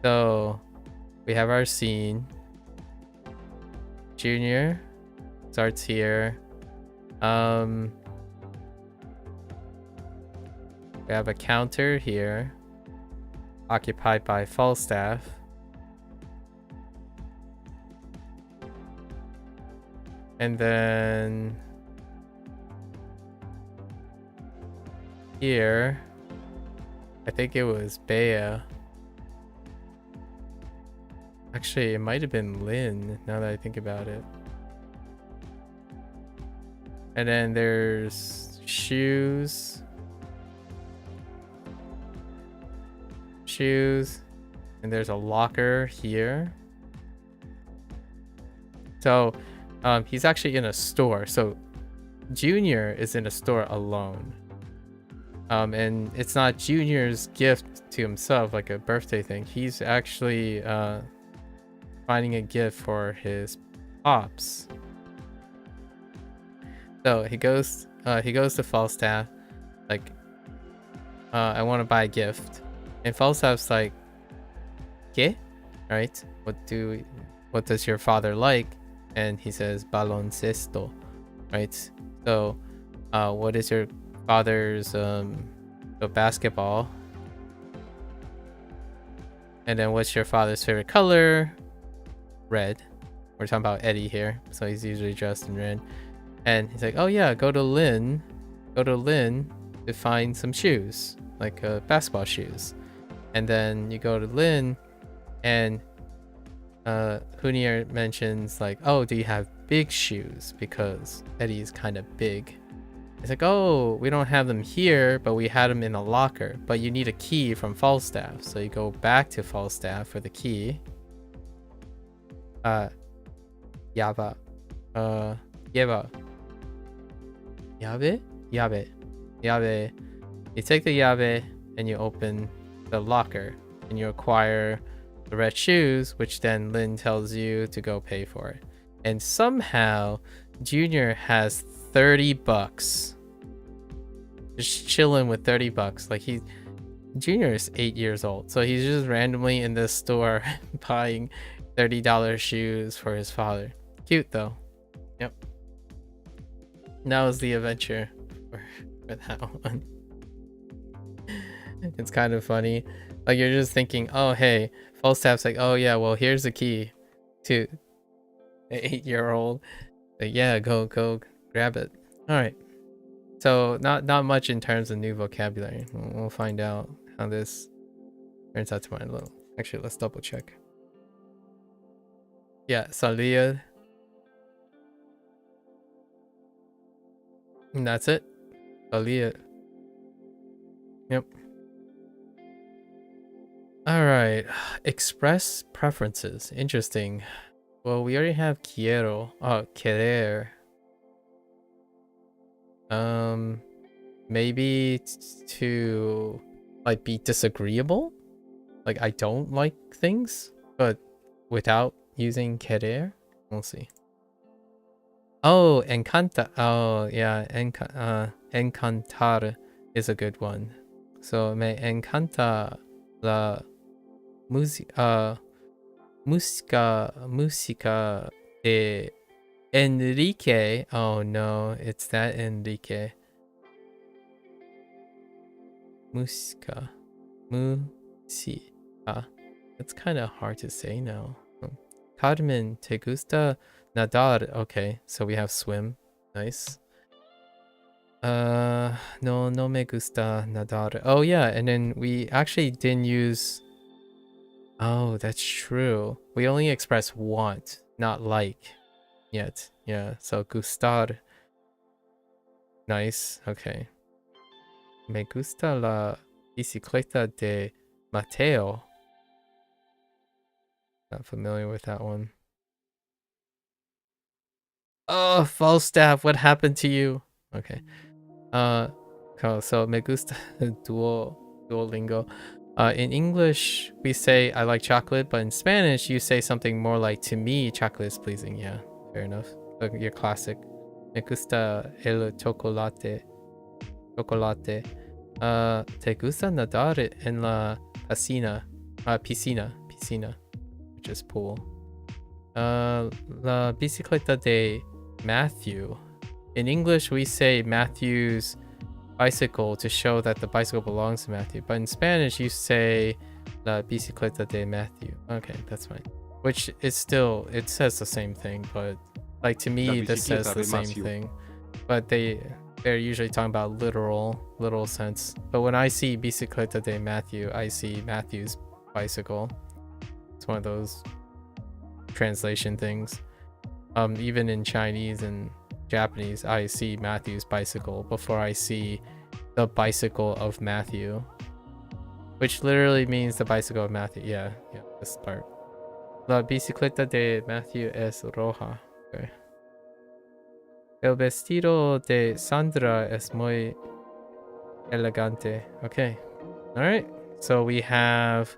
So we have our scene. Junior starts here. We have a counter here, occupied by Falstaff. And then here, I think it was Bea. Actually, it might have been Lynn, now that I think about it. And then there's shoes. And there's a locker here. So he's actually in a store. So Junior is in a store alone. And it's not Junior's gift to himself, like a birthday thing. He's actually finding a gift for his pops. So he goes to Falstaff, like, I want to buy a gift. And Falstaff's like, ¿Qué? Right? What does your father like? And he says, baloncesto. Right? So, what is your father's basketball? And then what's your father's favorite color? Red. We're talking about Eddie here, so he's usually dressed in red. And he's like, oh yeah, go to Lynn to find some shoes, like basketball shoes. And then you go to Lynn, and Junior mentions like, oh, do you have big shoes? Because Eddie's kind of big. It's like, oh, we don't have them here, but we had them in a locker. But you need a key from Falstaff, so you go back to Falstaff for the key. Yaba. Yaba. Yabe. You take the yabe and you open the locker and you acquire the red shoes, which then Lynn tells you to go pay for it. And somehow Junior has 30 bucks. Just chilling with 30 bucks. Like Junior is 8 years old. So he's just randomly in this store buying $30 shoes for his father. Cute though. Yep. That was the adventure for that one. It's kind of funny. Like you're just thinking, oh hey, Falstaff's like, oh yeah, well here's the key to an 8-year-old. Like, yeah, go grab it. All right. So not much in terms of new vocabulary. We'll find out how this turns out tomorrow. Actually, let's double check. Yeah, salir. And that's it. Salir. Yep. All right. Express preferences. Interesting. Well, we already have quiero. Oh, querer. Maybe to like be disagreeable. Like I don't like things, but without using querer. We'll see. Oh, encanta. Oh, yeah. Encantar is a good one. So me encanta la música de Enrique. Oh no, it's that Enrique. Música. It's kind of hard to say now. Carmen, ¿te gusta nadar? Okay, so we have swim. Nice. No me gusta nadar. Oh yeah, and then we actually didn't use... Oh, that's true. We only express want, not like yet. Yeah, so gustar. Nice, okay. Me gusta la bicicleta de Mateo. Not familiar with that one. Oh, Falstaff, what happened to you? Okay. So me gusta Duolingo. In English, we say I like chocolate, but in Spanish, you say something more like to me, chocolate is pleasing. Yeah, fair enough. Your classic. Me gusta el chocolate. Chocolate. Te gusta nadar en la piscina, which is pool. La bicicleta de Matthew. In English, we say Matthew's bicycle to show that the bicycle belongs to Matthew. But in Spanish, you say la bicicleta de Matthew. Okay, that's fine. Which is still, it says the same thing, but like to me, this says the same thing. But they're usually talking about literal sense. But when I see bicicleta de Matthew, I see Matthew's bicycle. It's one of those translation things. Even in Chinese and Japanese, I see Matthew's bicycle before I see the bicycle of Matthew, which literally means the bicycle of Matthew. Yeah, this part. La bicicleta de Matthew es roja. Okay. El vestido de Sandra es muy elegante. Okay. All right. So we have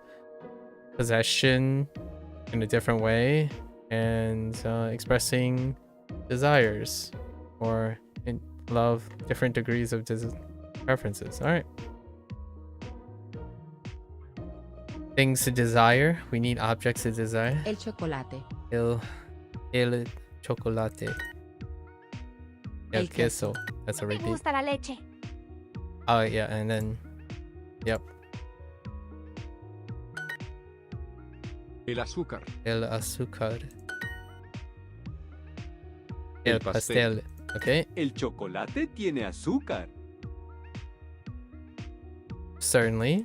possession in a different way and expressing desires or in love, different degrees of preferences. All right. Things to desire. We need objects to desire. El chocolate. El chocolate. El queso. That's a Me repeat. gusta la leche. Oh yeah, and then yep. El azúcar. El azúcar. El El pastel. Okay. El chocolate tiene azúcar. Certainly.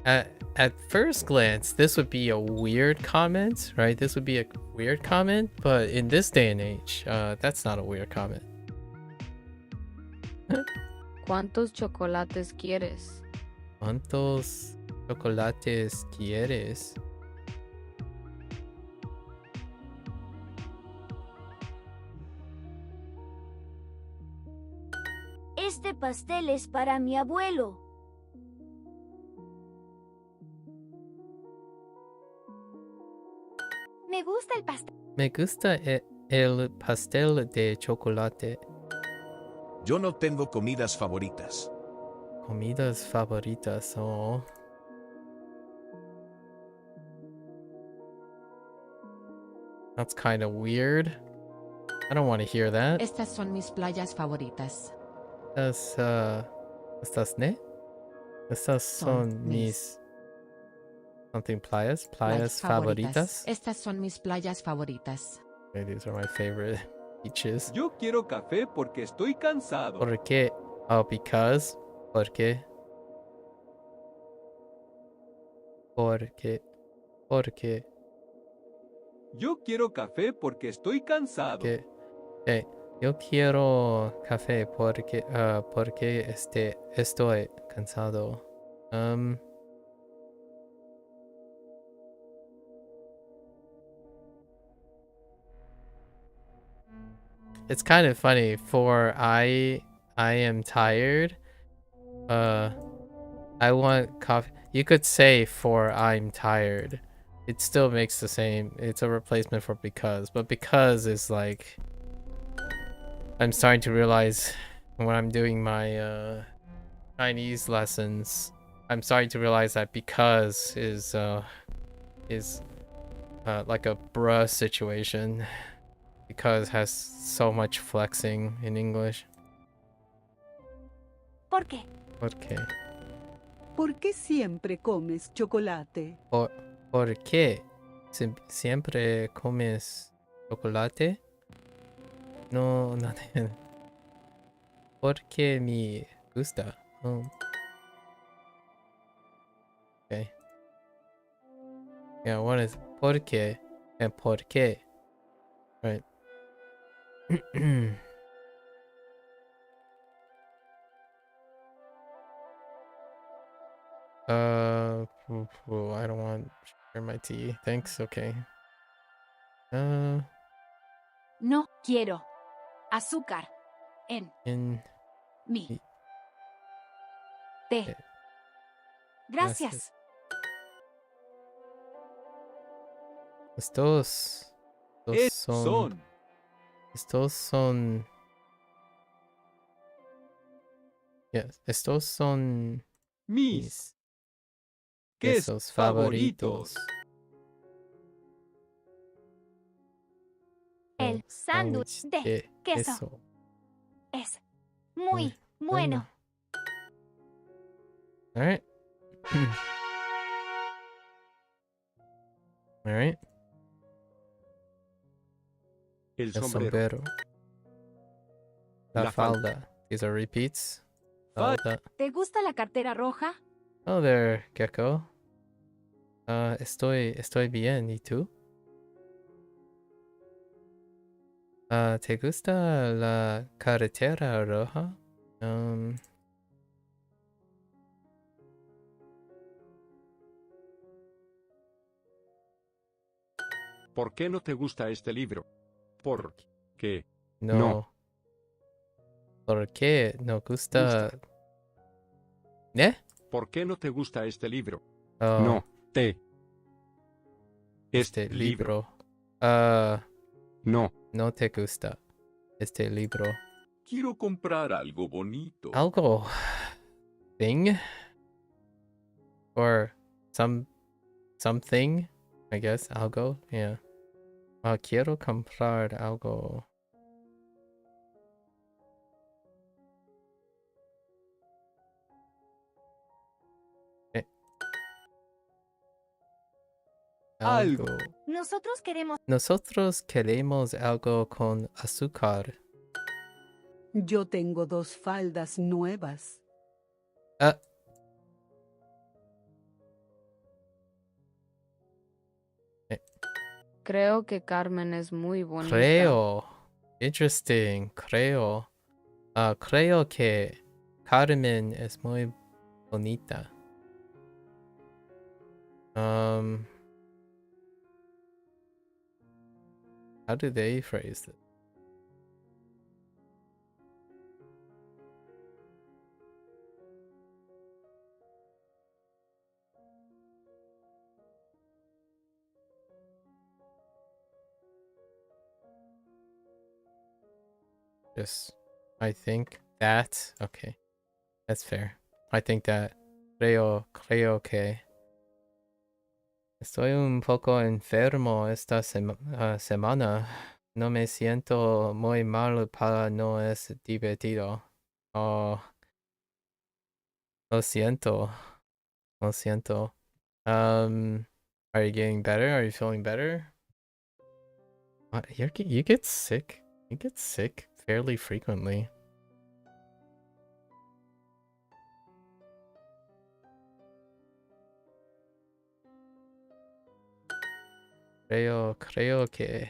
At first glance, this would be a weird comment, right? This would be a weird comment, but in this day and age, that's not a weird comment. ¿Cuántos chocolates quieres? ¿Cuántos chocolates quieres? Este pastel es para mi abuelo. Me gusta el pastel. Me gusta el pastel de chocolate. Yo no tengo comidas favoritas. Comidas favoritas. Oh. That's kind of weird. I don't want to hear that. Estas son mis playas favoritas. Estas ne? Estas son mis something playas favoritas. Estas son mis playas favoritas. Okay, these are my favorite beaches. Yo quiero café porque estoy cansado. ¿Por qué? Oh, because. ¿Por qué? ¿Por qué? ¿Por qué? Yo quiero café porque estoy cansado. ¿Qué? Hey, yo quiero café porque estoy cansado. It's kind of funny for I am tired. I want coffee. You could say for I'm tired. It still makes the same. It's a replacement for because, but because is like I'm starting to realize when I'm doing my Chinese lessons, I'm starting to realize that because is like a bruh situation. Because has so much flexing in English. ¿Por qué? ¿Por qué? ¿Por qué siempre comes chocolate? ¿Por qué siempre comes chocolate? No, no. Porque me gusta. Oh. Okay. Yeah, one is por qué and por qué. Right. I don't want to share my tea. Thanks. Okay. No quiero azúcar en mi té. Gracias. Estos son Yes, estos son Mis quesos favoritos. El sándwich de queso es muy bueno. All right. All right. El El sombrero. La falda. These are repeats. Falda. ¿Te gusta la cartera roja? Oh there, Gecko. Estoy bien. ¿Y tú? ¿Te gusta la carretera roja? ¿Por qué no te gusta este libro? ¿Por qué? No. ¿Por qué no gusta? ¿Eh? ¿Por qué no te gusta este libro? Oh, No, te. este libro. No. No te gusta este libro. Quiero comprar algo bonito. Algo. Thing? Or something? I guess. Algo? Yeah. Quiero comprar algo. Algo. Nosotros queremos algo con azúcar. Yo tengo 2 faldas nuevas. Creo que Carmen es muy bonita. Creo. Interesting. Creo. Creo que Carmen es muy bonita. How do they phrase it? Just, I think that. Okay, that's fair. I think that. Creo que. Estoy un poco enfermo esta semana. No me siento muy mal para no es divertido. Oh, lo siento. Lo siento. Are you getting better? Are you feeling better? You get sick. You get sick fairly frequently. Creo que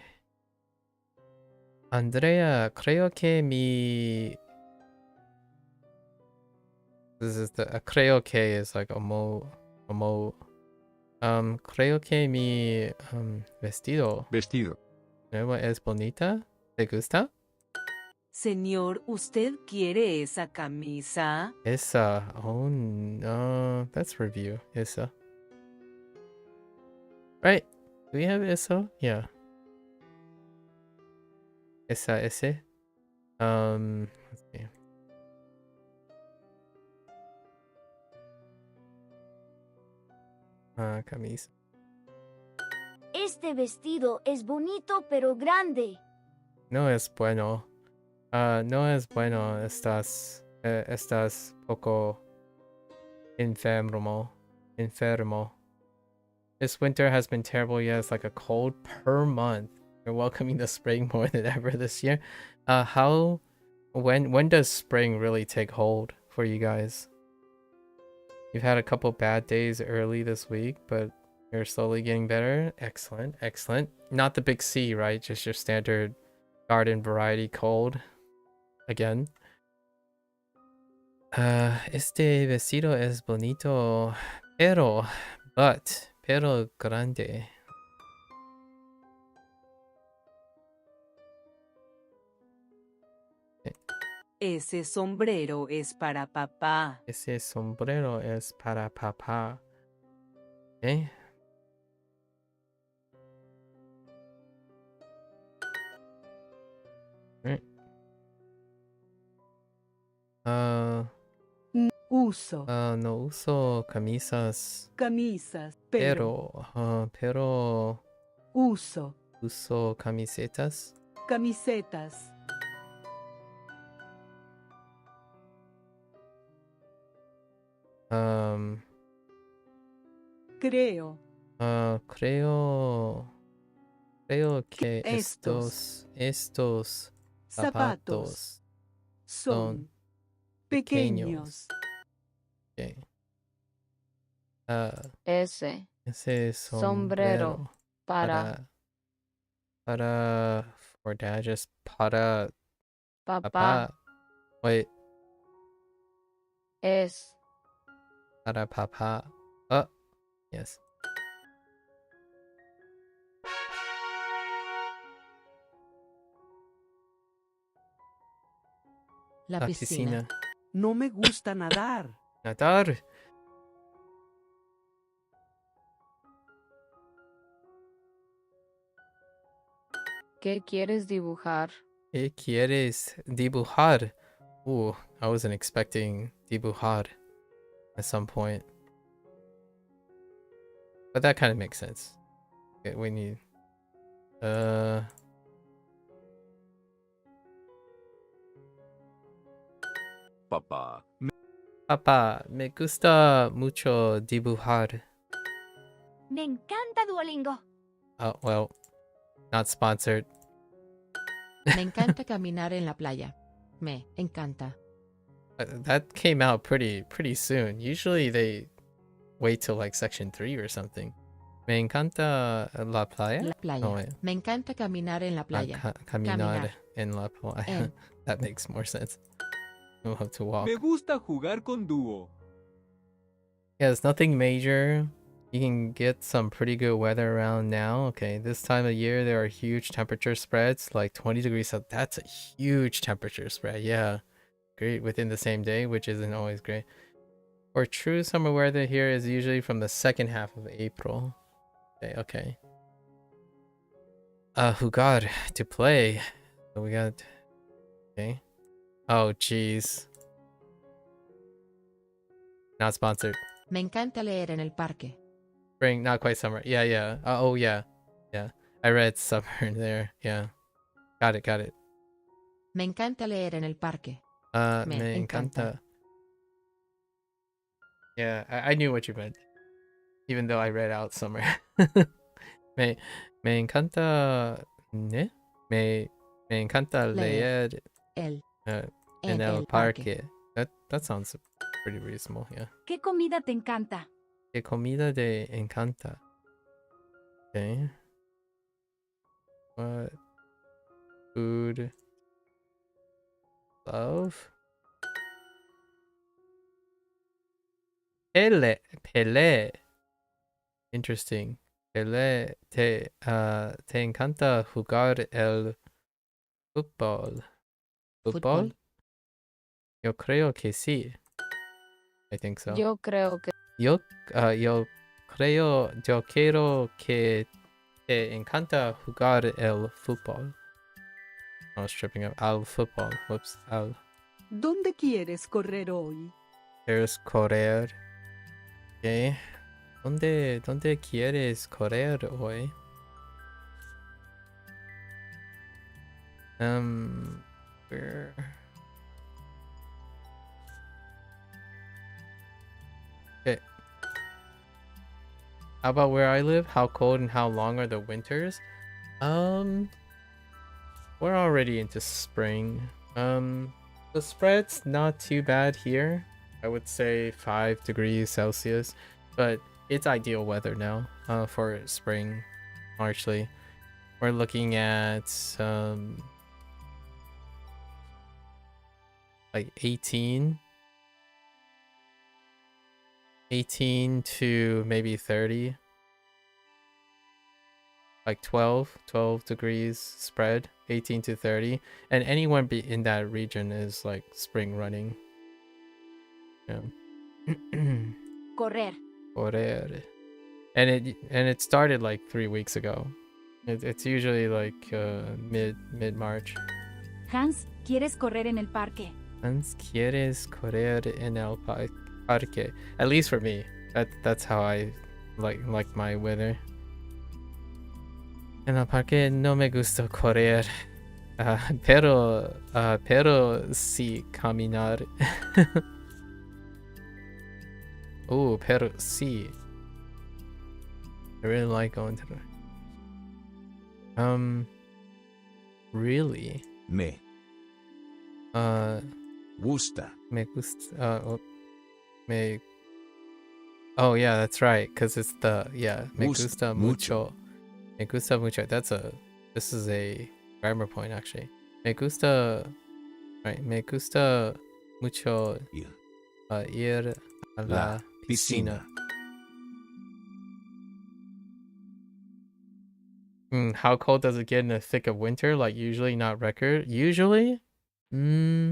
Andrea, creo que this is the creo que is like creo que mi vestido nuevo es bonita. ¿Te gusta? Señor, ¿usted quiere esa camisa? Esa. Oh no, that's review. Esa. Right. Do we have eso? Yeah. Ese. Let's see. Camisa. Este vestido es bonito pero grande. No es bueno. No es bueno. Estás poco enfermo. This winter has been terrible. Yeah, it's like a cold per month. We're welcoming the spring more than ever this year. When does spring really take hold for you guys? You've had a couple bad days early this week, but you're slowly getting better. Excellent. Not the big C, right? Just your standard garden variety cold. Again. Este vestido es bonito, pero grande. Ese sombrero es para papá. Ese sombrero es para papá. Okay. Right. Uso. No uso camisas, Camisas. pero Uso. uso camisetas. Camisetas. Creo. Creo que Estos estos zapatos son pequeños. Okay. Ese Ese sombrero para for dad, just para papá Wait, es para papá. Oh, yes. La piscina. No me gusta nadar. Nadar. ¿Qué quieres dibujar? ¿Qué quieres dibujar? Ooh, I wasn't expecting dibujar at some point. But that kind of makes sense. Okay, we need Papá, me gusta mucho dibujar. Me encanta Duolingo. Oh, well, not sponsored. Me encanta caminar en la playa. Me encanta. That came out pretty soon. Usually they wait till like section 3 or something. Me encanta la playa. La playa. Oh, wait. Me encanta caminar en la playa. Caminar en la playa. En. That makes more sense. We'll have to walk. Me gusta jugar con dúo. Yeah, it's nothing major. You can get some pretty good weather around now. Okay, this time of year there are huge temperature spreads, like 20 degrees. So that's a huge temperature spread. Yeah, great within the same day, which isn't always great. For true summer weather here is usually from the second half of April. Okay. Jugar, to play. So we got. Okay. Oh, jeez. Not sponsored. Me encanta leer en el parque. Spring, not quite summer. Yeah. Oh, yeah. I read summer there. Yeah. Got it. Me encanta leer en el parque. Me encanta. Yeah, I knew what you meant. Even though I read out summer. me encanta. ¿Ne? Me encanta leer en el parque. That sounds pretty reasonable, yeah. ¿Qué comida te encanta? ¿Qué comida te encanta? Okay. What food love? Pele. Interesting. Pele, te encanta jugar el fútbol. ¿Fútbol? Yo creo que sí. I think so. Yo creo que Yo quiero que te encanta jugar el fútbol. I was tripping up. Al fútbol. Whoops. Al. ¿Dónde quieres correr hoy? ¿Quieres correr? Okay. ¿Dónde quieres correr hoy? Where? Okay. How about where I live? How cold and how long are the winters? We're already into spring. The spread's not too bad here. I would say 5 degrees Celsius, but it's ideal weather now for spring, largely. We're looking at like 18 to maybe 30, like 12 degrees spread, 18 to 30, and anyone in that region is like spring running. Yeah. Correr. And it started like 3 weeks ago. It's usually like mid March. Hans, ¿quieres correr en el parque? Hans, ¿quieres correr en el parque? At least for me. That's how I like my weather. En el parque no me gusta correr. Pero sí caminar. Oh, pero sí. I really like going to the... Really? Me gusta. Me gusta... Oh yeah, that's right, because it's the... Yeah, me gusta mucho. Me gusta mucho. This is a grammar point, actually. Me gusta... Right, me gusta mucho ir a la piscina. How cold does it get in the thick of winter? Like usually, not record. Usually? 3-4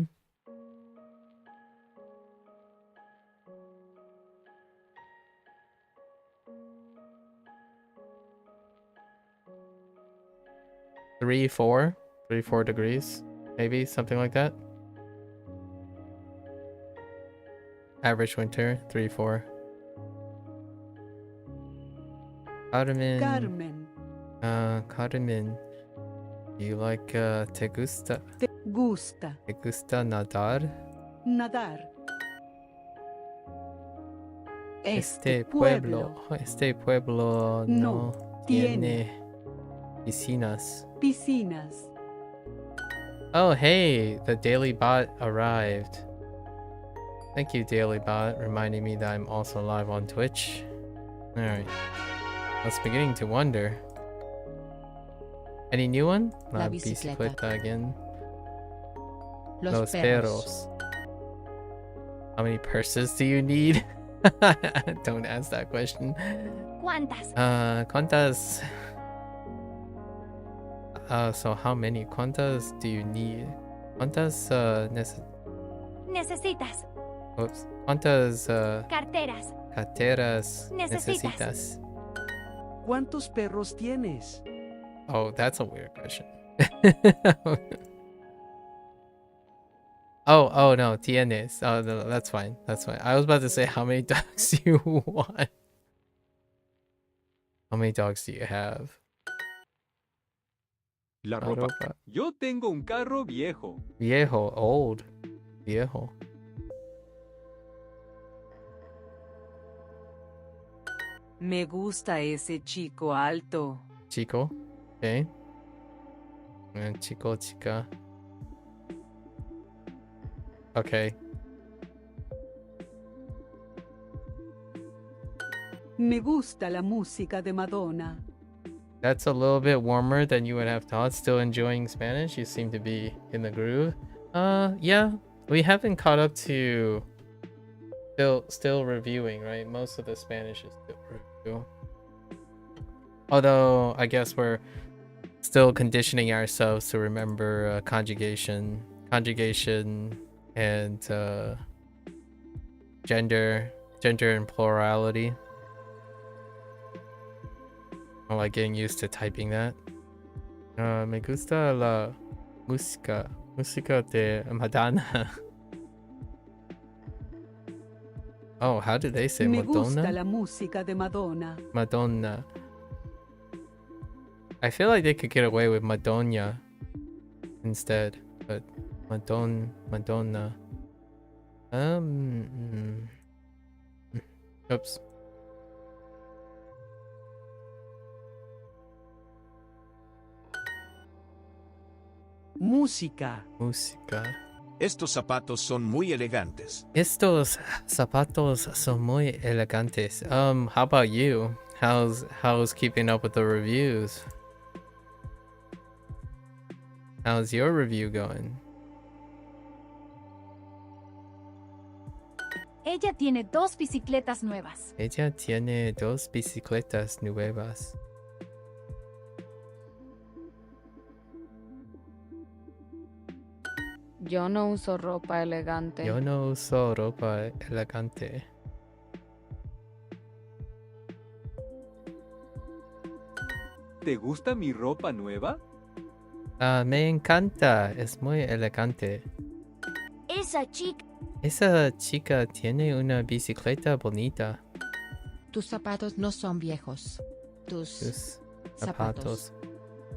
degrees, maybe something like that. Average winter 3-4. Carmen. Carmen, you like te gusta? Te gusta. Te gusta nadar? Nadar. Este pueblo no tiene piscinas. Piscinas. Oh, hey, the Daily Bot arrived. Thank you, Daily Bot, reminding me that I'm also live on Twitch. Alright. I was beginning to wonder. Any new one? La bicicleta Again. Los perros. How many purses do you need? Don't ask that question. ¿Cuántas? ¿Cuántas? So how many? ¿Cuántas do you need? ¿Cuántas Necesitas. Oops. ¿Cuántas Carteras. carteras necesitas? ¿Cuántos perros tienes? Oh, that's a weird question. Oh no, tienes. Oh no, that's fine. That's fine. I was about to say how many dogs do you want? How many dogs do you have? La ropa. Yo tengo un carro viejo. Viejo, old. Viejo. Me gusta ese chico alto. Chico. Okay. And chico, chica. Okay. Me gusta la música de Madonna. That's a little bit warmer than you would have thought. Still enjoying Spanish? You seem to be in the groove. Yeah. We haven't caught up to still reviewing, right? Most of the Spanish is still review. Although I guess we're still conditioning ourselves to remember conjugation and gender and plurality. I like getting used to typing that. Me gusta la música de Madonna. Oh, how do they say Me Madonna? gusta la música de Madonna. Madonna. I feel like they could get away with Madonna instead, but Madonna. Oops. Música. Estos zapatos son muy elegantes. Estos zapatos son muy elegantes. How about you? How's keeping up with the reviews? How's your review going? Ella tiene 2 bicicletas nuevas. Ella tiene 2 bicicletas nuevas. Yo no uso ropa elegante. Yo no uso ropa elegante. ¿Te gusta mi ropa nueva? Me encanta, es muy elegante. Esa chica tiene una bicicleta bonita. Tus zapatos no son viejos. Tus Sus zapatos zapatos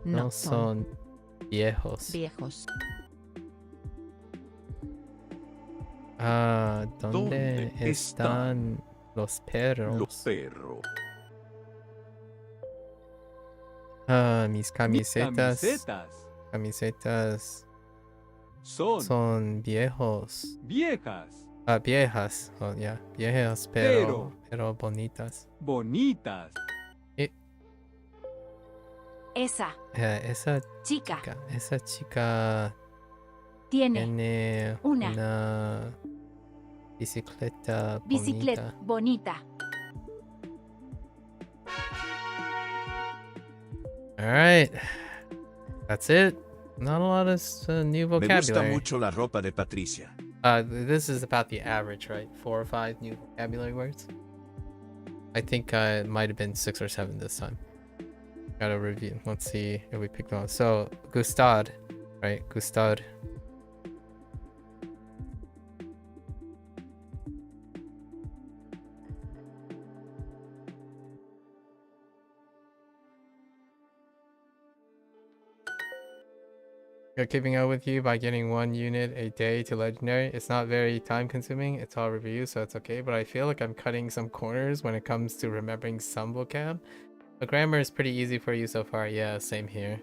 no son viejos. viejos. Ah, ¿dónde ¿Dónde están los perros? Los perros. Ah, mis camisetas. Camisetas Camisetas son viejos. viejas, Ah, viejas. Oh, ya. Viejas, pero bonitas. bonitas. Esa Esa chica chica tiene tiene una una bicicleta bicicleta bonita. All right. That's it. Not a lot of new Me gusta vocabulary. mucho la ropa de Patricia. This is about the average, right? 4 or 5 new vocabulary words. I think it might have been 6 or 7 this time. Gotta review. Let's see if we picked one. So, gustar, right? Gustar. You're keeping up with you by getting 1 unit a day to legendary. It's not very time consuming. It's all review, so it's okay. But I feel like I'm cutting some corners when it comes to remembering some vocab. The grammar is pretty easy for you so far. Yeah, same here.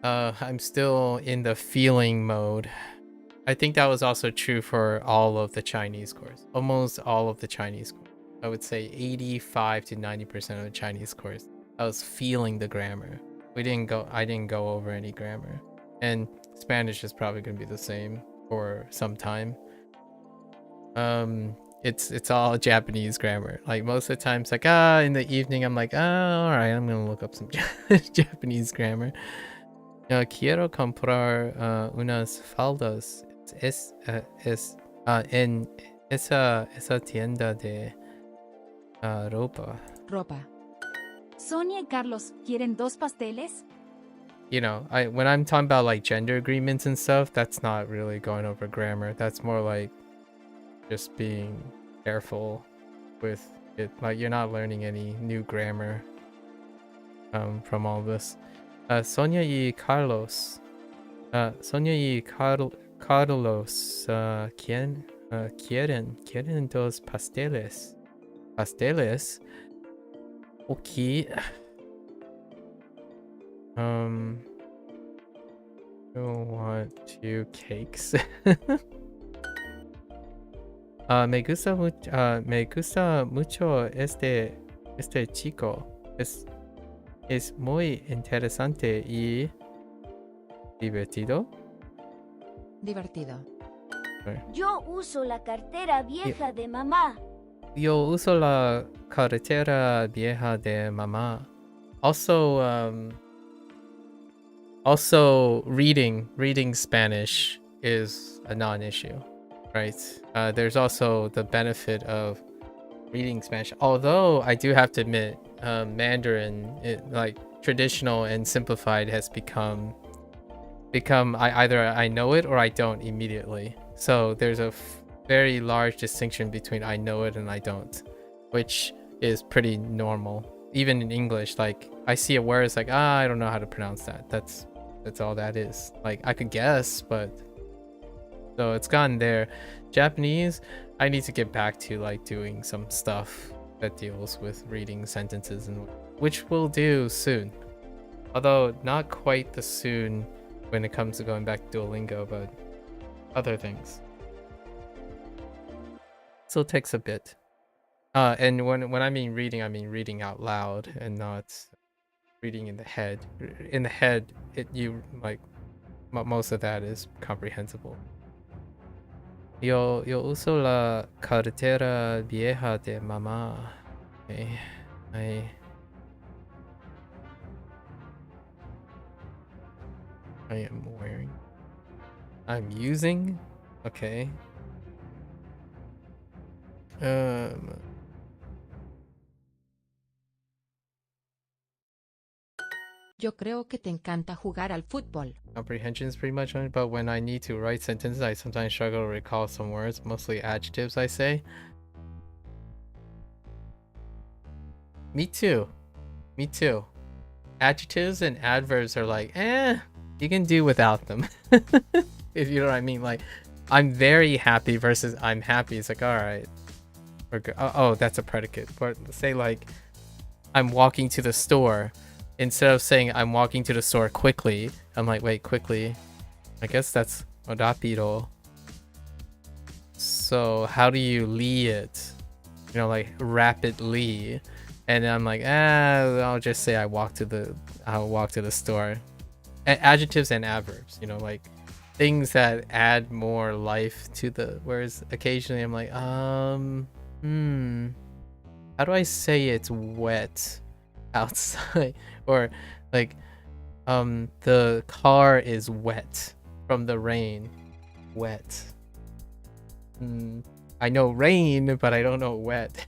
I'm still in the feeling mode. I think that was also true for all of the Chinese course. Almost all of the Chinese course. I would say 85 to 90% of the Chinese course. I was feeling the grammar. I didn't go over any grammar. And Spanish is probably going to be the same for some time. It's all Japanese grammar. Like most of the times, like in the evening, I'm like, all right, I'm gonna look up some Japanese grammar. Quiero comprar unas faldas. En esa tienda de ropa. Sonia y Carlos quieren 2 pasteles. You know, when I'm talking about like gender agreements and stuff, that's not really going over grammar. That's more like just being careful with it. Like you're not learning any new grammar from all this. Sonia y Carlos. Sonia y Carlos quieren 2 pasteles. Pasteles. Okay. I want 2 cakes. Me gusta mucho este chico. Es muy interesante y divertido. Divertido. Yo uso la cartera vieja de mamá. Yo uso la cartera vieja de mamá. Also reading Spanish is a non-issue, right? There's also the benefit of reading Spanish. Although I do have to admit, Mandarin, like traditional and simplified, has become either I know it or I don't immediately. So there's a very large distinction between I know it and I don't, which is pretty normal. Even in English, like I see a word, it's like I don't know how to pronounce that. That's all that is. Like I could guess, but so it's gotten there. Japanese, I need to get back to like doing some stuff that deals with reading sentences, and which we'll do soon. Although not quite the soon when it comes to going back to Duolingo, but other things. Still takes a bit. And when I mean reading out loud and not reading in the head. In the head, most of that is comprehensible. Yo uso la cartera vieja de mamá. Okay. I'm using. Okay. Yo creo que te encanta jugar al fútbol. Comprehension is pretty much on it, but when I need to write sentences, I sometimes struggle to recall some words, mostly adjectives, I say. Me too. Me too. Adjectives and adverbs are like, you can do without them. If you know what I mean. Like, I'm very happy versus I'm happy. It's like, all right. We're good. Oh, that's a predicate. But say like, I'm walking to the store. Instead of saying I'm walking to the store quickly, I'm like, wait, quickly. I guess that's rapido. So how do you li it? You know, like rapidly. And I'm like, I'll just say I'll walk to the store. Adjectives and adverbs, you know, like things that add more life to the, whereas occasionally I'm like, how do I say it's wet outside? Or like, the car is wet from the rain. Wet. I know rain, but I don't know wet.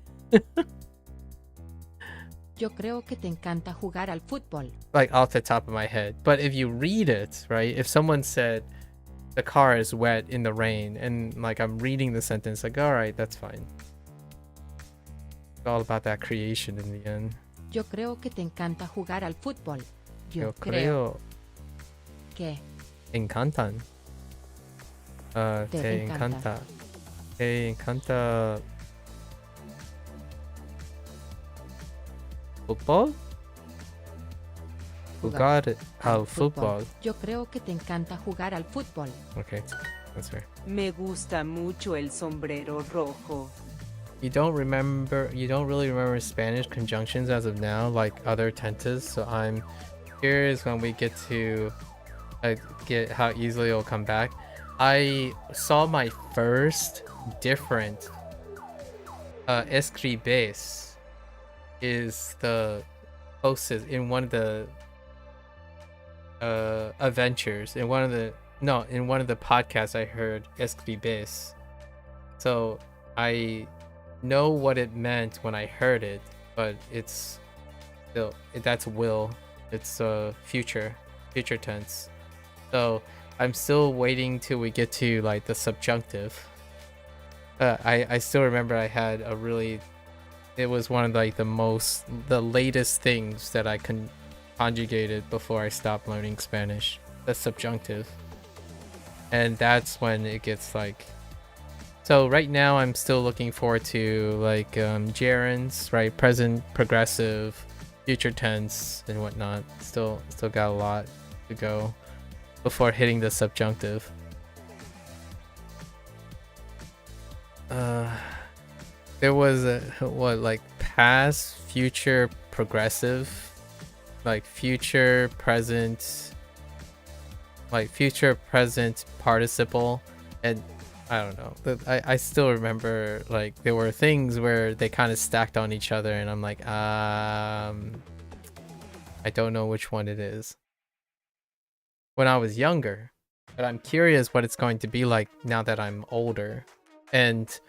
Yo creo que te encanta jugar al fútbol. Like off the top of my head. But if you read it, right? If someone said the car is wet in the rain, and like I'm reading the sentence, like, all right, that's fine. It's all about that creation in the end. Yo creo que te encanta jugar al fútbol. Yo creo que encantan. Te encanta. Te encanta fútbol. Jugar al fútbol. Yo creo que te encanta jugar al fútbol. Okay, that's fair. Me gusta mucho el sombrero rojo. You don't really remember Spanish conjunctions as of now, like other tenses. So I'm curious when we get to get how easily it'll come back. I saw my first different escribes is the hostess in one of the adventures in one of the podcasts. I heard escribes, so I know what it meant when I heard it, but it's still, that's will, it's future tense. So I'm still waiting till we get to like the subjunctive. I still remember I had it was one of like the latest things that I conjugated before I stopped learning Spanish, the subjunctive. And that's when it gets like, so right now I'm still looking forward to like gerunds, right? Present, progressive, future tense, and whatnot. Still got a lot to go before hitting the subjunctive. There was like past, future, progressive, like future, present participle, and I don't know. I still remember like there were things where they kind of stacked on each other, and I'm like, I don't know which one it is. When I was younger, but I'm curious what it's going to be like now that I'm older and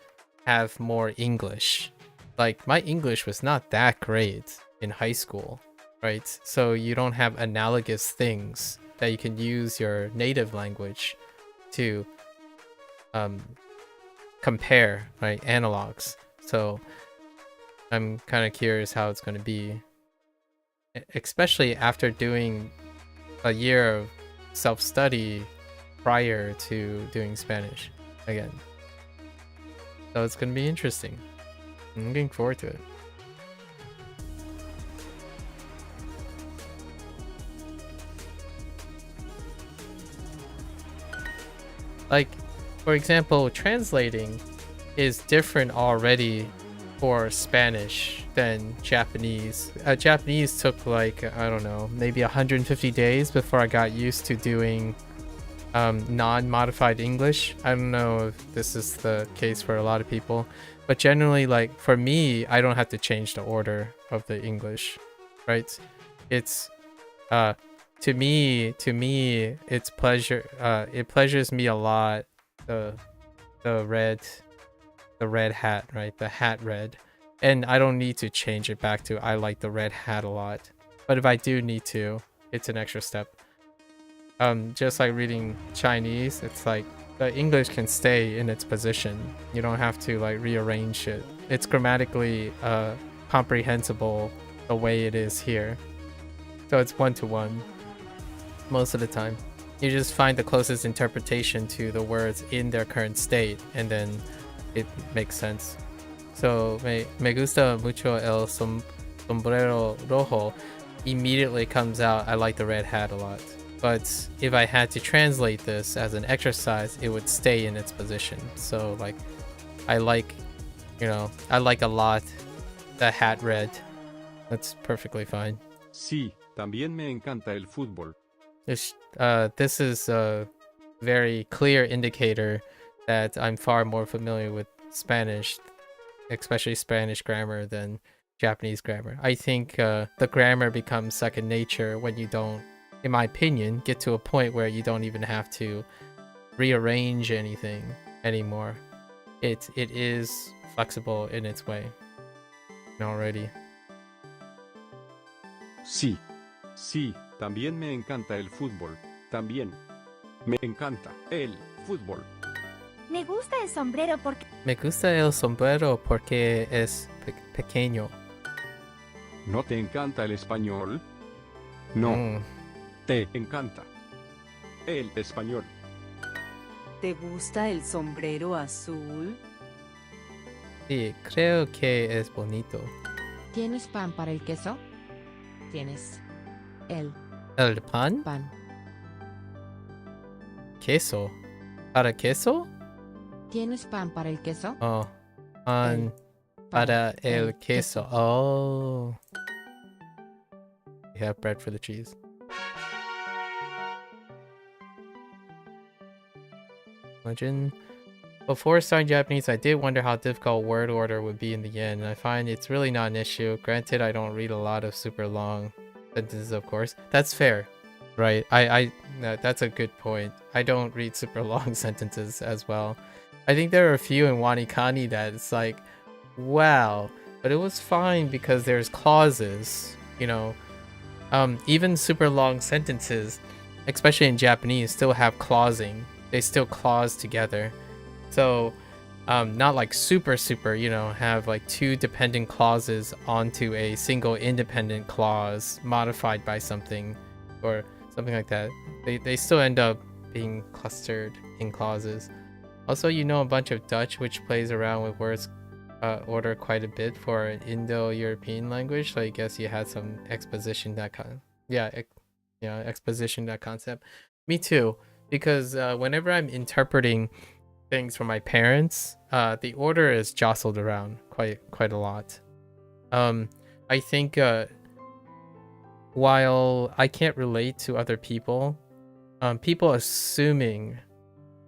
have more English. Like my English was not that great in high school, right? So you don't have analogous things that you can use your native language to compare, right? Analogs. So I'm kind of curious how it's going to be, especially after doing a year of self-study prior to doing Spanish again. So it's going to be interesting. I'm looking forward to it. Like, for example, translating is different already for Spanish than Japanese. Japanese took like, I don't know, maybe 150 days before I got used to doing non-modified English. I don't know if this is the case for a lot of people, but generally, like for me, I don't have to change the order of the English, right? It's to me it's pleasure, it pleasures me a lot, the red hat, right? The hat red. And I don't need to change it back to I like the red hat a lot. But if I do need to, it's an extra step. Just like reading Chinese, it's like the English can stay in its position. You don't have to like rearrange it. It's grammatically comprehensible the way it is here. So it's one-to-one most of the time. You just find the closest interpretation to the words in their current state, and then it makes sense. So me gusta mucho el sombrero rojo immediately comes out. I like the red hat a lot. But if I had to translate this as an exercise, it would stay in its position. So like, I like a lot the hat red. That's perfectly fine. Sí, también me encanta el fútbol. This is a very clear indicator that I'm far more familiar with Spanish, especially Spanish grammar, than Japanese grammar. I think the grammar becomes second nature when you don't, in my opinion, get to a point where you don't even have to rearrange anything anymore. It is flexible in its way already. Sí, sí, también me encanta el fútbol. También me encanta el fútbol. Me gusta el sombrero porque... Me gusta el sombrero porque es pequeño. ¿No te encanta el español? No. Te encanta el español. ¿Te gusta el sombrero azul? Sí, creo que es bonito. ¿Tienes pan para el queso? Tienes el pan. Queso. ¿Para queso? ¿Tienes pan para el queso? Oh, pan para el queso. Oh. You have bread for the cheese. Legend. Before starting Japanese, I did wonder how difficult word order would be in the end, and I find it's really not an issue. Granted, I don't read a lot of super long sentences, of course. That's fair, right? That's a good point. I don't read super long sentences as well. I think there are a few in WaniKani that it's like, wow, but it was fine because there's clauses, you know. Even super long sentences, especially in Japanese, still have clausing. They still clause together. So, not like super, you know, have like two dependent clauses onto a single independent clause modified by something or something like that. They still end up being clustered in clauses. Also, you know a bunch of Dutch, which plays around with words order quite a bit for an Indo-European language. So I guess you had some exposition exposition that concept. Me too, because whenever I'm interpreting things from my parents, the order is jostled around quite a lot. I think while I can't relate to other people, people assuming,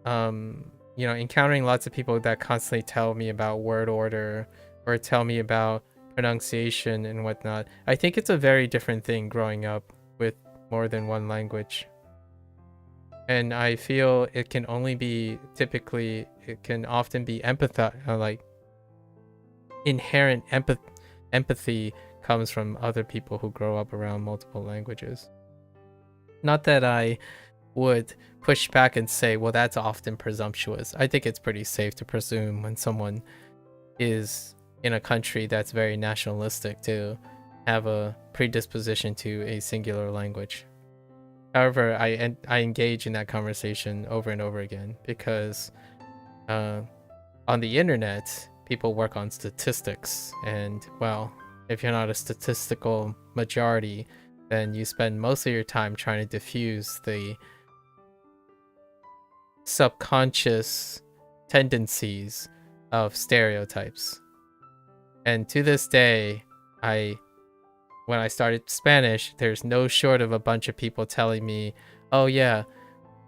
you know, encountering lots of people that constantly tell me about word order or tell me about pronunciation and whatnot, I think it's a very different thing growing up with more than one language. And I feel it can often be like inherent empathy comes from other people who grow up around multiple languages. Not that I would push back and say, well, that's often presumptuous. I think it's pretty safe to presume when someone is in a country that's very nationalistic to have a predisposition to a singular language. However, I engage in that conversation over and over again because on the internet, people work on statistics, and well, if you're not a statistical majority, then you spend most of your time trying to diffuse the subconscious tendencies of stereotypes. And to this day, when I started Spanish, there's no short of a bunch of people telling me, oh yeah,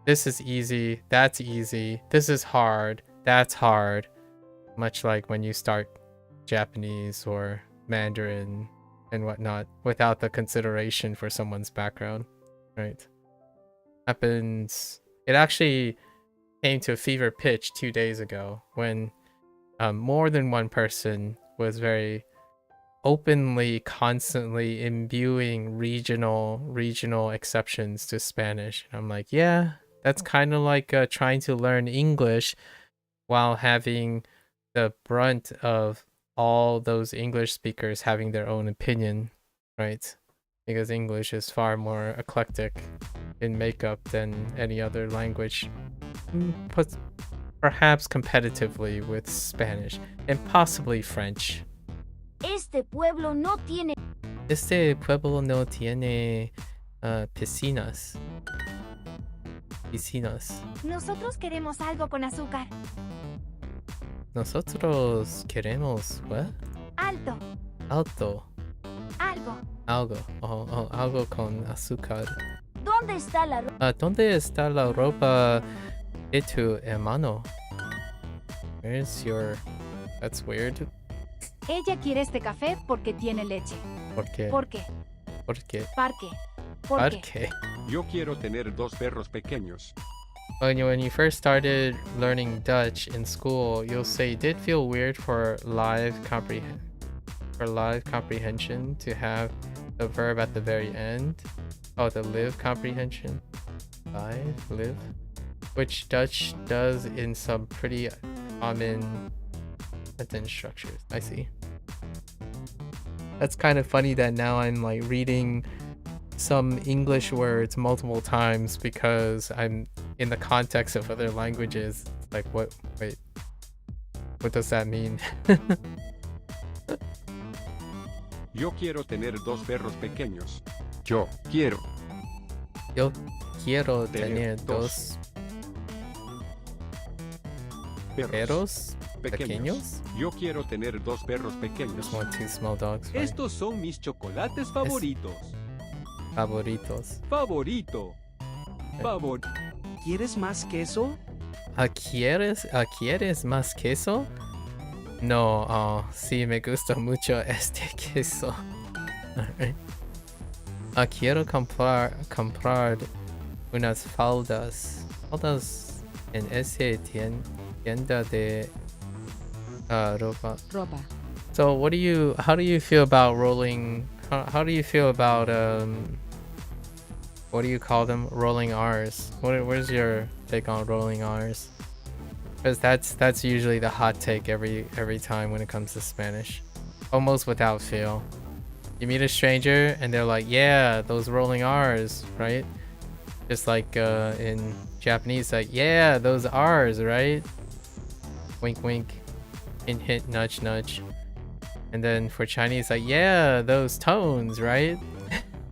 this is easy, that's easy, this is hard, that's hard. Much like when you start Japanese or Mandarin and whatnot without the consideration for someone's background, right? It actually came to a fever pitch 2 days ago when more than one person was very openly, constantly imbuing regional exceptions to Spanish. And I'm like, yeah, that's kind of like trying to learn English while having the brunt of all those English speakers having their own opinion, right? Because English is far more eclectic in makeup than any other language, perhaps competitively with Spanish and possibly French. Este pueblo no tiene Piscinas. Nosotros queremos algo con azúcar. Nosotros queremos what? Alto. Alto. Algo. Algo con azúcar. ¿Dónde está la ropa? ¿Dónde está la ropa de tu hermano? Where's your... That's weird. Ella quiere este café porque tiene leche. ¿Por qué? ¿Por qué? ¿Por qué? Parque. ¿Por qué? Yo quiero tener 2 perros pequeños. When you first started learning Dutch in school, you'll say, did it feel weird for live comprehension to have the verb at the very end? Oh, the live comprehension. Live. Which Dutch does in some pretty common sentence structures. I see. That's kind of funny that now I'm like reading some English words multiple times because I'm in the context of other languages. Like what? Wait, what does that mean? Yo quiero tener 2 perros pequeños. Yo quiero tener dos perros pequeños. Yo quiero tener 2 perros pequeños. Just want 2 small dogs. Fine. Estos son mis chocolates favoritos. Favoritos. Favorito. ¿Quieres más queso? ¿Quieres más queso? No, sí me gusta mucho este queso. Alright. Quiero comprar unas faldas en ese tienda de ropa. So how do you feel about rolling, how do you feel about what do you call them, rolling R's? Where's your take on rolling R's? Because that's usually the hot take every time when it comes to Spanish, almost without fail. You meet a stranger and they're like, yeah, those rolling R's, right? Just like in Japanese, like, yeah, those R's, right? Wink wink, hint hint, nudge nudge. And then for Chinese, like, yeah, those tones, right?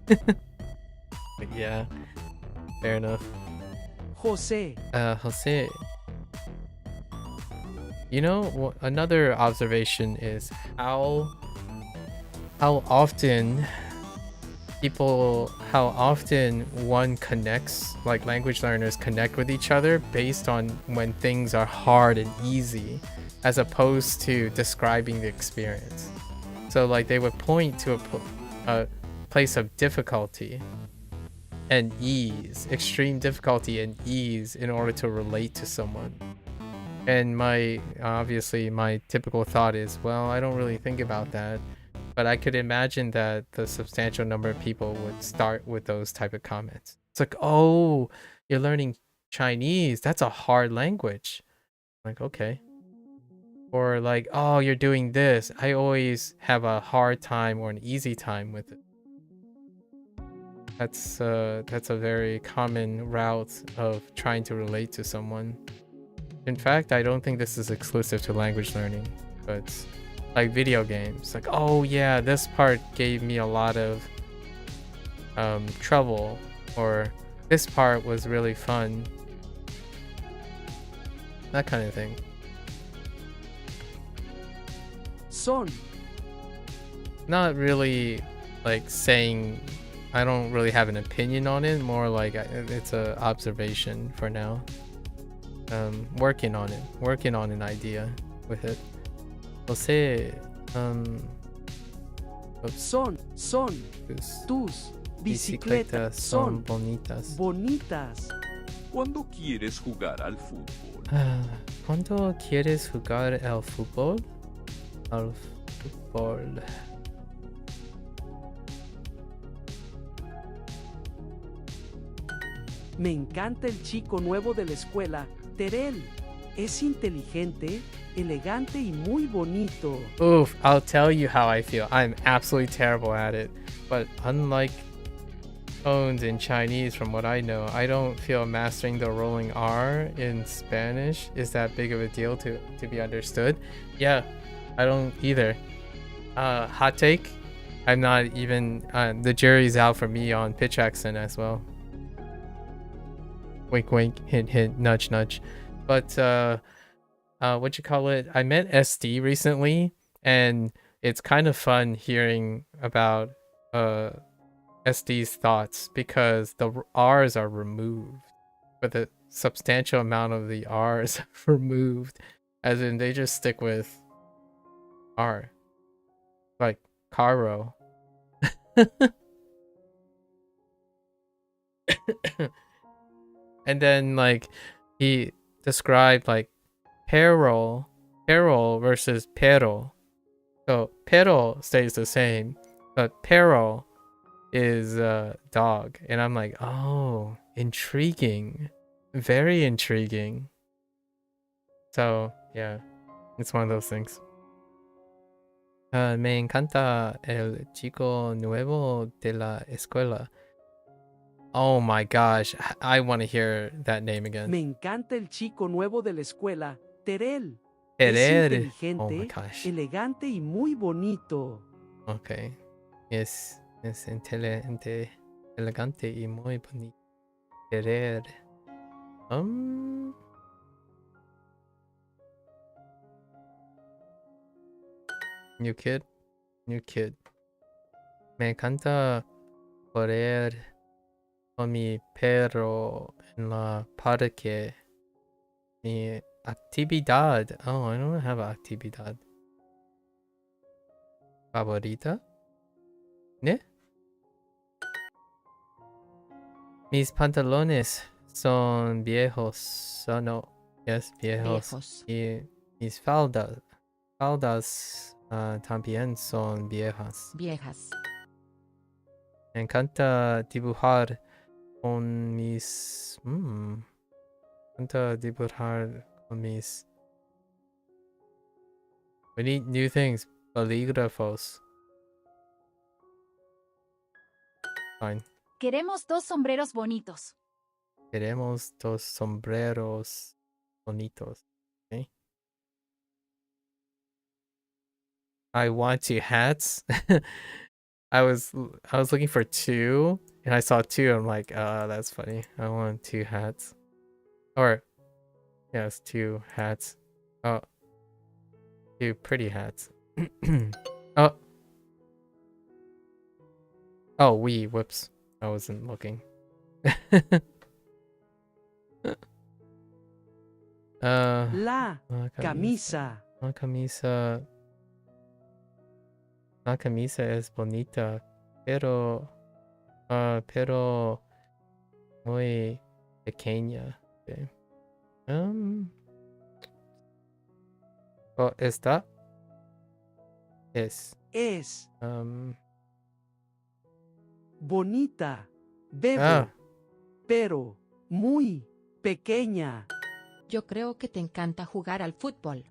But yeah, fair enough. José. Jose. You know, another observation is how often one connects, like language learners connect with each other based on when things are hard and easy, as opposed to describing the experience. So like they would point to a place of difficulty and ease, extreme difficulty and ease, in order to relate to someone. And obviously my typical thought is, well, I don't really think about that, but I could imagine that the substantial number of people would start with those type of comments. It's like, oh, you're learning Chinese, that's a hard language. Like, okay. Or like, oh, you're doing this, I always have a hard time or an easy time with it. That's a very common route of trying to relate to someone. In fact, I don't think this is exclusive to language learning, but like video games, like, oh yeah, this part gave me a lot of trouble, or this part was really fun, that kind of thing. Son. Not really like saying, I don't really have an opinion on it, more like it's a observation for now. Working on an idea with it. Jose, Son, tus bicicletas son bonitas. ¿Cuándo quieres jugar al fútbol? ¿Cuándo quieres jugar al fútbol? Me encanta el chico nuevo de la escuela, Terel. Es inteligente, elegante y muy bonito. Oof, I'll tell you how I feel. I'm absolutely terrible at it. But unlike tones in Chinese, from what I know, I don't feel mastering the rolling R in Spanish is that big of a deal to be understood. Yeah, I don't either. Hot take, I'm not even, the jury's out for me on pitch accent as well. Wink wink, hint hint, nudge nudge. But what you call it, I met SD recently, and it's kind of fun hearing about SD's thoughts because the R's are removed, but a substantial amount of the R's removed, as in they just stick with R, like Caro. And then like he described like peril versus pero. So peril stays the same, but peril is dog, and I'm like, oh, intriguing, very intriguing. So yeah, it's one of those things. Me encanta el chico nuevo de la escuela. Oh my gosh, I want to hear that name again. Me encanta el chico nuevo de la escuela, Terel. Terel. Es inteligente, Oh my gosh. elegante y muy bonito. Okay. Yes, es inteligente, elegante y muy bonito. Querer. New kid. Me encanta correr con mi perro en la parque. Mi actividad. Oh, I don't have an actividad. Favorita? ¿Ne? Mis pantalones son viejos. Oh, no. Yes, viejos. Y mis faldas también son viejas. Me encanta dibujar con mis... Me encanta dibujar con mis... We need new things. Bolígrafos. Fine. Queremos 2 sombreros bonitos. Queremos 2 sombreros bonitos. Okay. I want 2 hats. I was looking for 2, and I saw 2. I'm like, that's funny. I want 2 hats. Or yes, 2 hats. Oh, 2 pretty hats. Oh. Oh, whoops. I wasn't looking. La camisa. La camisa. La camisa es bonita, pero muy pequeña. Okay. Oh, esta es bonita, bebo, pero muy pequeña. Yo creo que te encanta jugar al fútbol.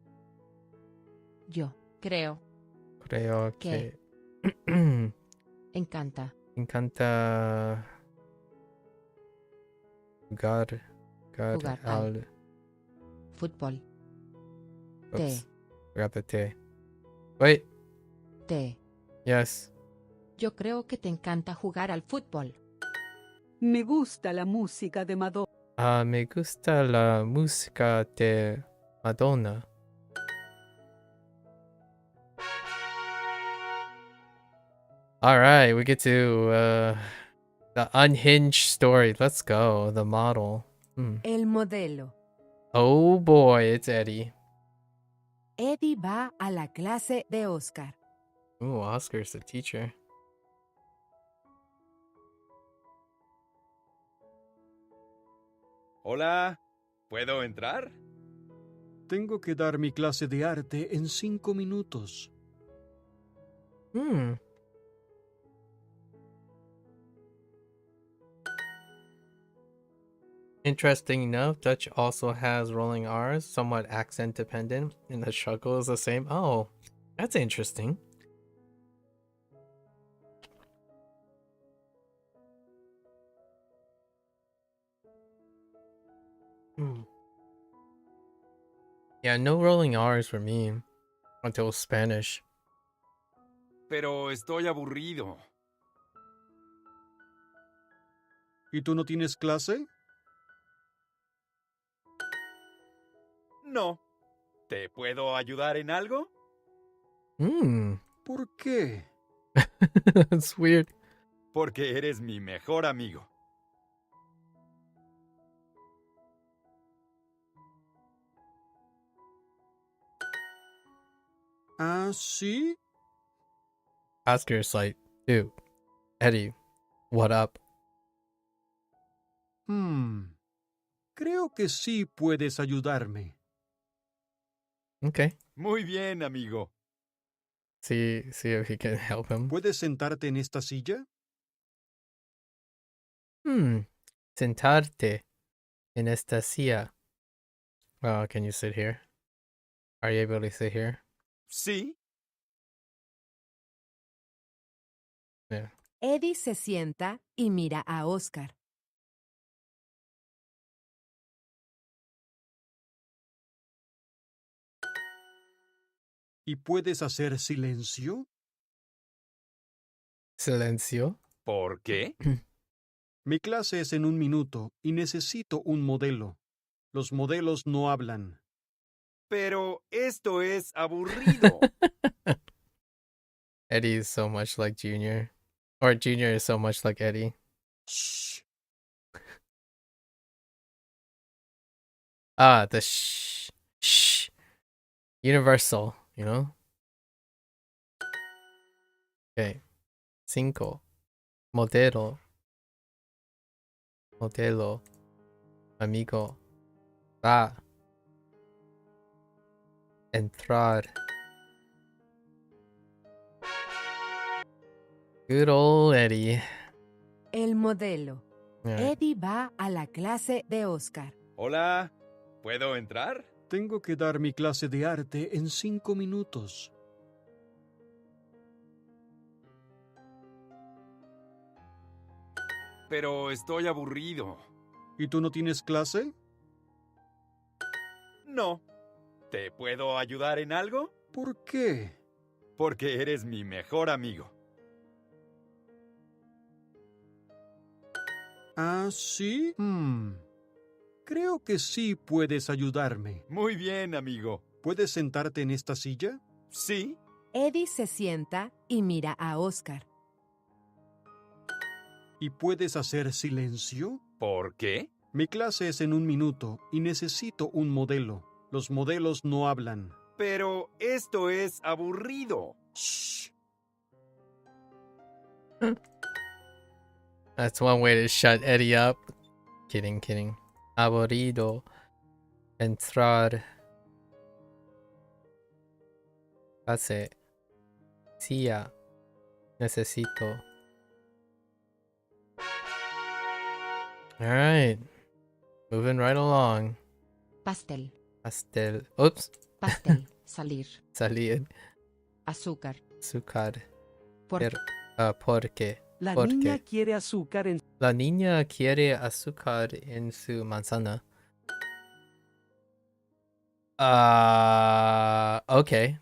Yo creo que encanta jugar al fútbol. Oops. Forgot the T. Wait. T. Yes. Yo creo que te encanta jugar al fútbol. Me gusta la música de Madonna. Me gusta la música de Madonna. All right, we get to the unhinged story. Let's go. The model. El modelo. Oh boy, it's Eddie. Eddie va a la clase de Oscar. Ooh, Oscar's the teacher. Hola, ¿puedo entrar? Tengo que dar mi clase de arte en 5 minutos. Interesting enough, Dutch also has rolling R's, somewhat accent dependent, and the struggle is the same. Oh, that's interesting. Yeah, no rolling R's for me until Spanish. Pero estoy aburrido. ¿Y tú no tienes clase? No. ¿Te puedo ayudar en algo? ¿Por qué? That's weird. Porque eres mi mejor amigo. ¿Ah, sí? Oscar's like, dude, Eddie, what up? Creo que sí puedes ayudarme. Okay. Muy bien, amigo. See if he can help him. ¿Puedes sentarte en esta silla? Sentarte en esta silla. Oh, can you sit here? Are you able to sit here? Sí. Yeah. Eddie se sienta y mira a Oscar. ¿Y puedes hacer silencio? Silencio. ¿Por qué? Mi clase es en 1 minuto y necesito un modelo. Los modelos no hablan. Pero esto es aburrido. Eddie is so much like Junior. Or Junior is so much like Eddie. Shh. Ah, the shh. Shh. Universal, you know? Okay. 5. Modelo. Modelo. Amigo. Va. Entrar. Good old Eddie. El modelo. Yeah. Eddie va a la clase de Oscar. Hola, ¿puedo entrar? Tengo que dar mi clase de arte en 5 minutos. Pero estoy aburrido. ¿Y tú no tienes clase? No. ¿Te puedo ayudar en algo? ¿Por qué? Porque eres mi mejor amigo. ¿Ah, sí? Creo que sí puedes ayudarme. Muy bien, amigo. ¿Puedes sentarte en esta silla? Sí. Eddie se sienta y mira a Oscar. ¿Y puedes hacer silencio? ¿Por qué? Mi clase es en 1 minuto y necesito un modelo. Los modelos no hablan. Pero esto es aburrido. Shh. That's one way to shut Eddie up. Kidding. Aburrido. Entrar. Pase. Silla. Necesito. Alright. Moving right along. Pastel. Pastel. Oops. Pastel. Salir. Salir. Azúcar. Azúcar. Por Porque. La ¿Por niña qué? quiere azúcar en... La niña quiere azúcar en su manzana. Okay.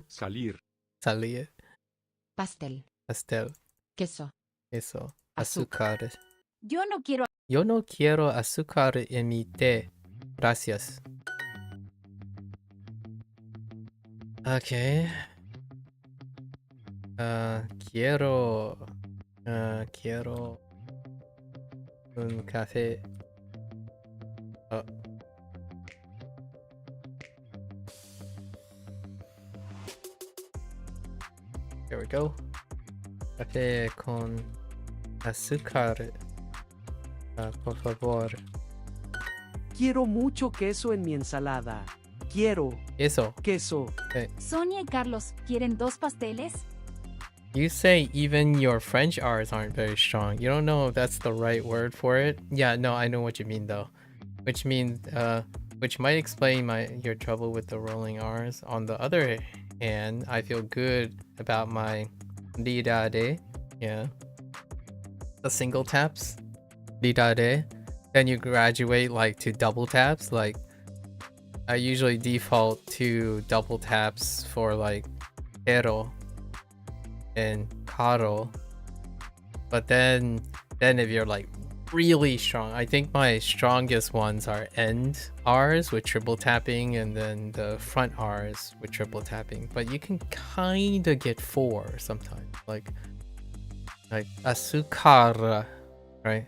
Salir. Salir. Pastel. Pastel. Queso. Eso. Azúcar. Yo no quiero azúcar en mi té. Gracias. Okay. Quiero un café. Oh. There we go. Café con azúcar. Por favor. Quiero mucho queso en mi ensalada. Quiero Eso. queso. Sonia y Carlos, ¿quieren 2 pasteles? You say even your French R's aren't very strong. You don't know if that's the right word for it. Yeah, no, I know what you mean though. Which means, which might explain your trouble with the rolling R's. On the other hand, I feel good about my lidade. Yeah. The single taps. Lidade. Then you graduate like to double taps. Like, I usually default to double taps for like hero and caro, but then if you're like really strong, I think my strongest ones are end R's with triple tapping and then the front R's with triple tapping, but you can kind of get 4 sometimes, like asukara, right?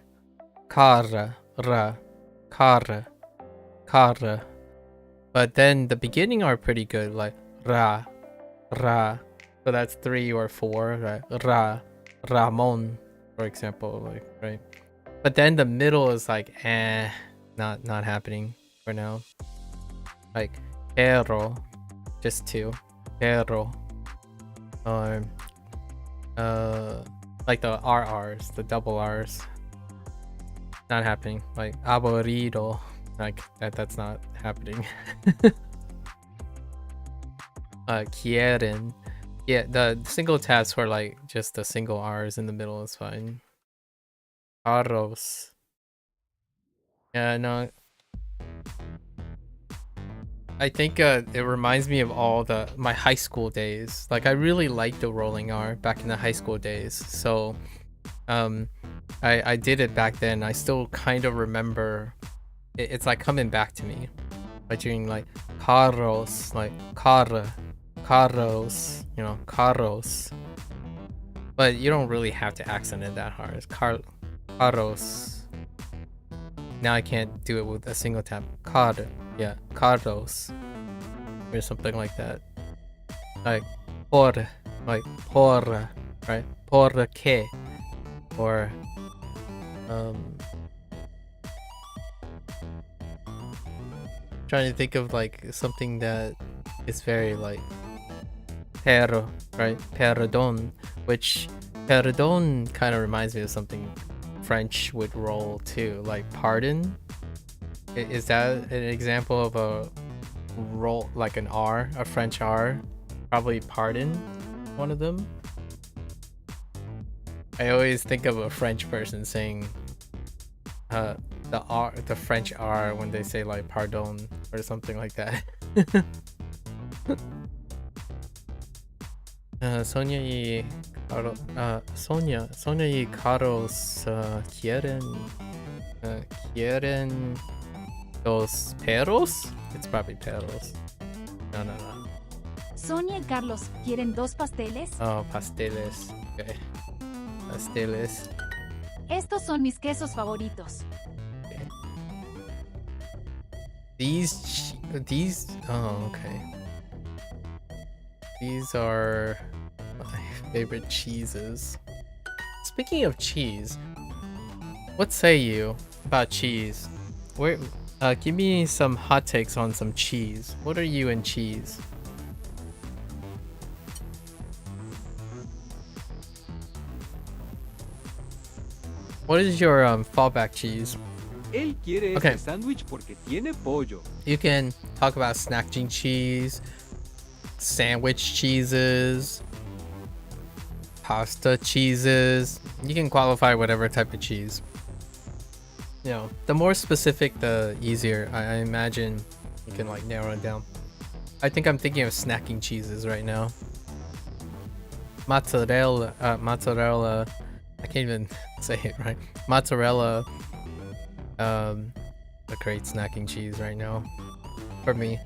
Kara, ra, kara, kara. But then the beginning are pretty good, like ra, ra. So that's 3 or 4, right? Ra, Ramon, for example, like, right? But then the middle is like, not happening for now. Like hero, just 2, hero, or like the RRs, the double R's, not happening. Like aburrido, like that's not happening. Quieren. Yeah, the single taps for like just the single R's in the middle is fine. Carros. Yeah, no. I think it reminds me of all my high school days. Like, I really liked the rolling R back in the high school days. So I did it back then. I still kind of remember it's like coming back to me. Like doing like carros, like carros, you know, carros. But you don't really have to accent it that hard. It's carros. Now I can't do it with a single tap. Yeah, carros. Or something like that. Like por, right? Por qué. Or trying to think of like something that is very like pero, right? Perdón, which perdón kind of reminds me of something French would roll too, like pardon. Is that an example of a roll, like an R, a French R? Probably pardon, one of them. I always think of a French person saying the French R when they say like pardon or something like that. Sonia y Carlos quieren dos perros. It's probably perros. No. Sonia y Carlos quieren 2 pasteles. Oh, pasteles. Okay. Pasteles. Estos son mis quesos favoritos. Okay. These. Oh, okay. These are my favorite cheeses. Speaking of cheese, what say you about cheese? Give me some hot takes on some cheese. What are you in cheese? What is your fallback cheese? Él quiere Okay. este sándwich porque tiene pollo. You can talk about snacking cheese, sandwich cheeses, pasta cheeses. You can qualify whatever type of cheese. You know, the more specific, the easier. I imagine you can like narrow it down. I think I'm thinking of snacking cheeses right now. Mozzarella. I can't even say it right. Mozzarella. A great snacking cheese right now for me.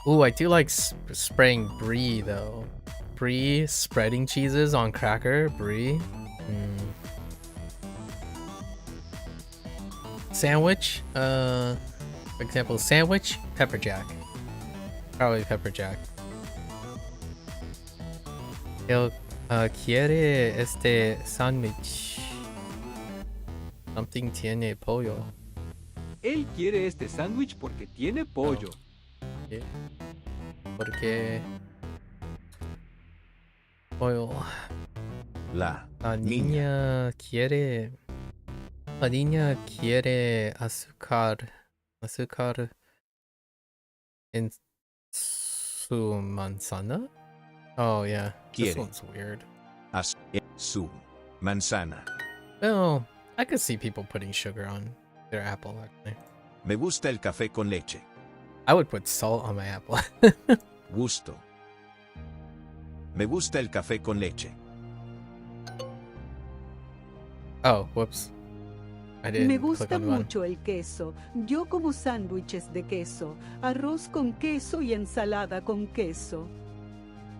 Ooh, I do like spraying brie though. Brie, spreading cheeses on cracker, brie. Sandwich, for example, sandwich, pepper jack. Probably pepper jack. Él quiere este sándwich. Something tiene pollo. Él quiere este sándwich porque tiene pollo. Porque Oil. La niña quiere azúcar en su manzana. Oh yeah, this quiere one's weird. su manzana. Well, I could see people putting sugar on their apple actually. Me gusta el café con leche. I would put salt on my apple. Gusto. Me gusta el café con leche. Oh, whoops. I didn't Me click gusta on the button. mucho el queso. Yo como sándwiches de queso, arroz con queso y ensalada con queso.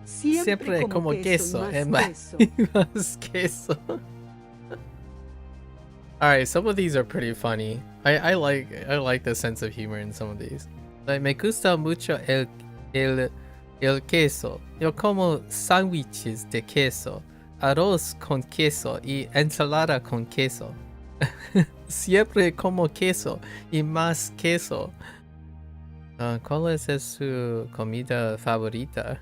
Siempre como queso y más queso. Más queso. Alright, some of these are pretty funny. I like the sense of humor in some of these. Like, me gusta mucho el queso. Yo como sándwiches de queso, arroz con queso y ensalada con queso. Siempre como queso y más queso. ¿Cuál es su comida favorita?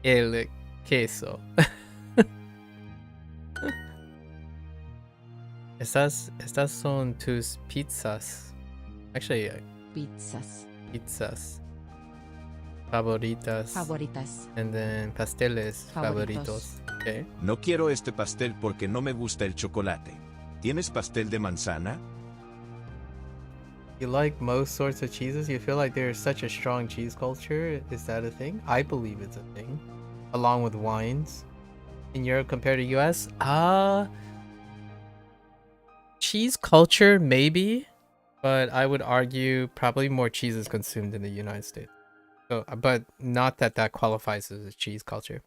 El queso. Estas son tus pizzas. Actually, pizzas favoritas. And then pasteles favoritos. Okay. No quiero este pastel porque no me gusta el chocolate. ¿Tienes pastel de manzana? You like most sorts of cheeses? You feel like there's such a strong cheese culture? Is that a thing? I believe it's a thing. Along with wines. In Europe compared to US? Cheese culture, maybe. But I would argue probably more cheese is consumed in the United States. So, but not that qualifies as a cheese culture.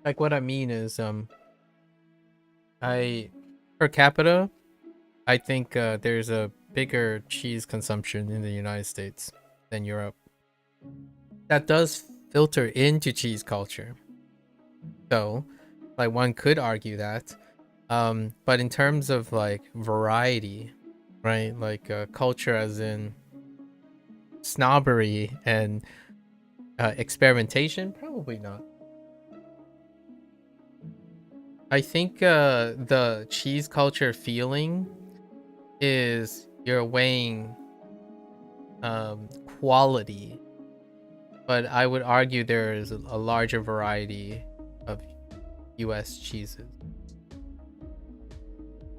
Like what I mean is, per capita, I think there's a bigger cheese consumption in the United States than Europe. That does filter into cheese culture. So, like one could argue that. But in terms of like variety, right? Like culture as in snobbery and experimentation, probably not. I think the cheese culture feeling is you're weighing quality, but I would argue there is a larger variety of US cheeses.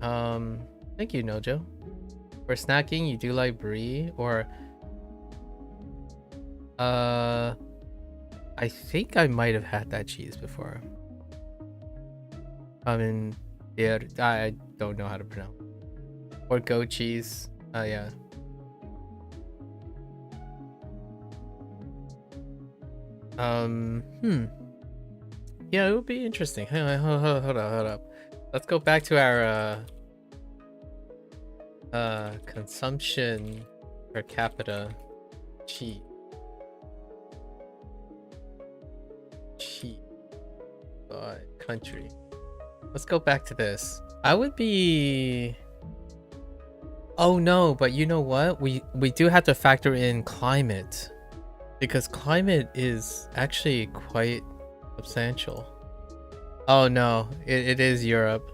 Thank you, Nojo. For snacking, you do like brie or I think I might have had that cheese before. I mean, yeah, I don't know how to pronounce. Or goat cheese. Yeah. Yeah, it would be interesting. Hold up. Let's go back to our consumption per capita cheese. Country. Let's go back to this. I would be... Oh no, but you know what? We do have to factor in climate. Because climate is actually quite substantial. Oh no, it is Europe.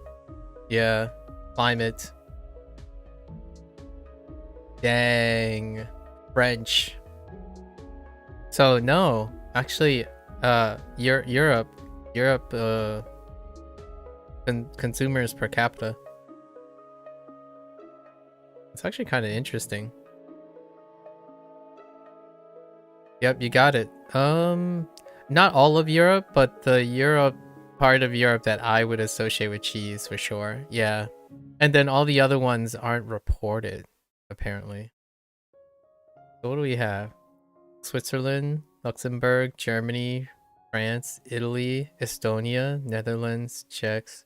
Yeah, climate. Dang. French. So no, actually, Europe, consumers per capita. It's actually kind of interesting. Yep, you got it. Not all of Europe, but the part of Europe that I would associate with cheese for sure. Yeah. And then all the other ones aren't reported, apparently. So what do we have? Switzerland, Luxembourg, Germany, France, Italy, Estonia, Netherlands, Czechs.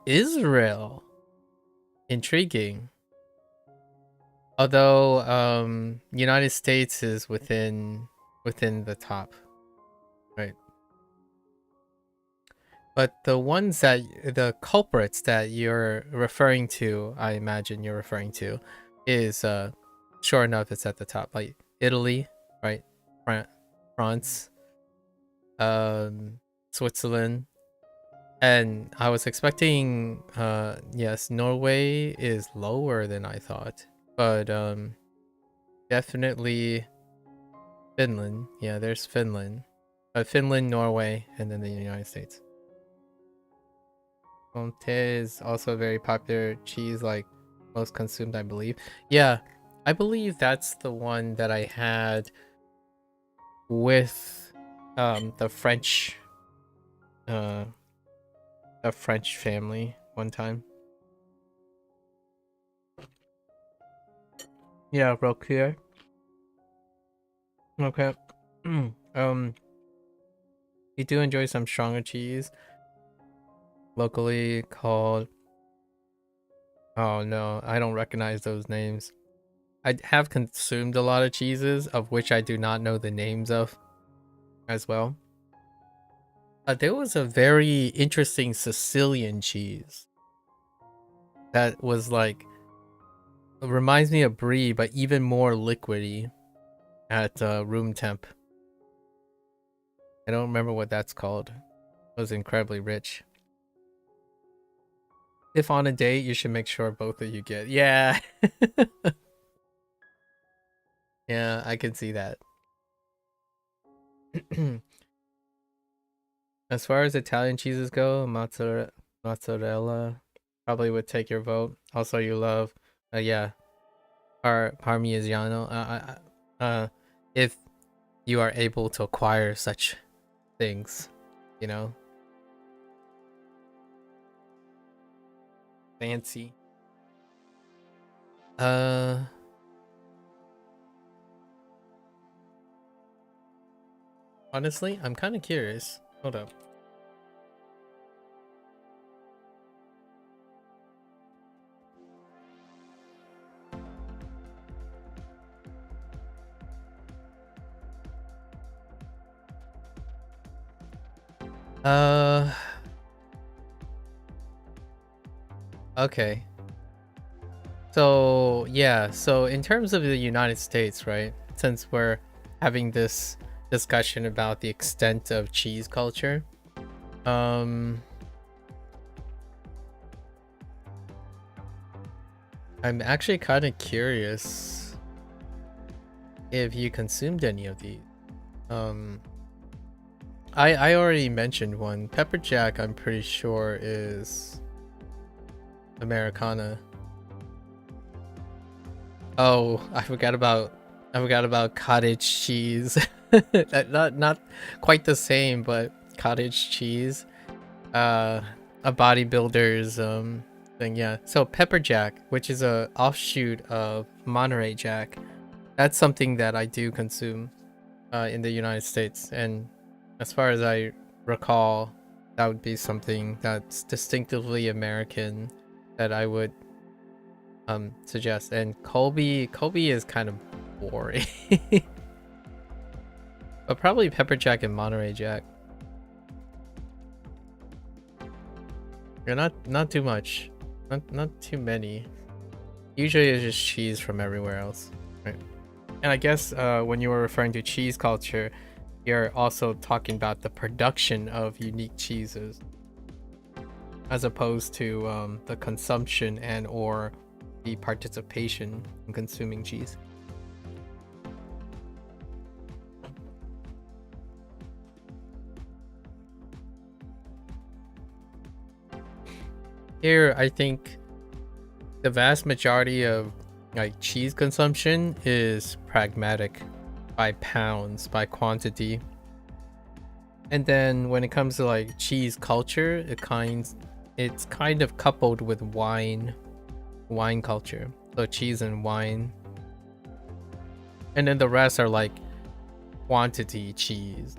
Israel. Intriguing. Although United States is within the top. Right. But the ones that the culprits that you're referring to, I imagine you're referring to, is sure enough it's at the top, like Italy, right? France, Switzerland, and I was expecting yes, Norway is lower than I thought, but definitely Finland. Yeah, there's Finland. Finland, Norway, and then the United States. Comté is also a very popular cheese, like most consumed, I believe. Yeah, I believe that's the one that I had with the French family one time. Yeah, Roquefort. Okay. You do enjoy some stronger cheese, locally called, oh no, I don't recognize those names. I have consumed a lot of cheeses of which I do not know the names of as well. There was a very interesting Sicilian cheese that was like, it reminds me of brie, but even more liquidy at room temp. I don't remember what that's called. It was incredibly rich. If on a date, you should make sure both of you get. Yeah. Yeah, I can see that. As far as Italian cheeses go, mozzarella probably would take your vote. Also, you love, yeah, Parmigiano. If you are able to acquire such things, you know. Fancy. Honestly, I'm kind of curious. Hold up. Okay. So, yeah, so in terms of the United States, right? Since we're having this discussion about the extent of cheese culture, I'm actually kind of curious if you consumed any of these. I already mentioned one. Pepper Jack, I'm pretty sure is Americana. Oh, I forgot about cottage cheese. not quite the same, but cottage cheese. A bodybuilder's thing, yeah. So Pepper Jack, which is a offshoot of Monterey Jack, that's something that I do consume in the United States, and as far as I recall, that would be something that's distinctively American that I would suggest. And Colby is kind of boring. But probably Pepper Jack and Monterey Jack. Yeah, not too much. Not too many. Usually it's just cheese from everywhere else. Right. And I guess when you were referring to cheese culture, you're also talking about the production of unique cheeses, as opposed to the consumption and or the participation in consuming cheese. Here, I think the vast majority of like cheese consumption is pragmatic, by pounds, by quantity. And then when it comes to like cheese culture, it's kind of coupled with wine culture. So cheese and wine. And then the rest are like quantity cheese.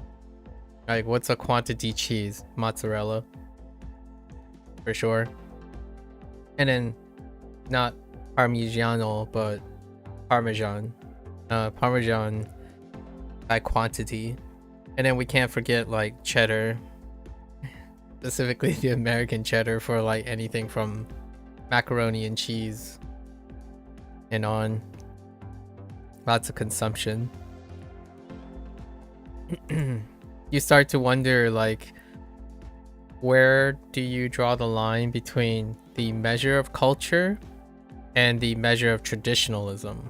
Like what's a quantity cheese? Mozzarella. For sure. And then not Parmigiano, but Parmesan. Parmesan by quantity. And then we can't forget like cheddar. specifically the American cheddar for like anything from macaroni and cheese and on. Lots of consumption. You start to wonder, like, where do you draw the line between the measure of culture and the measure of traditionalism,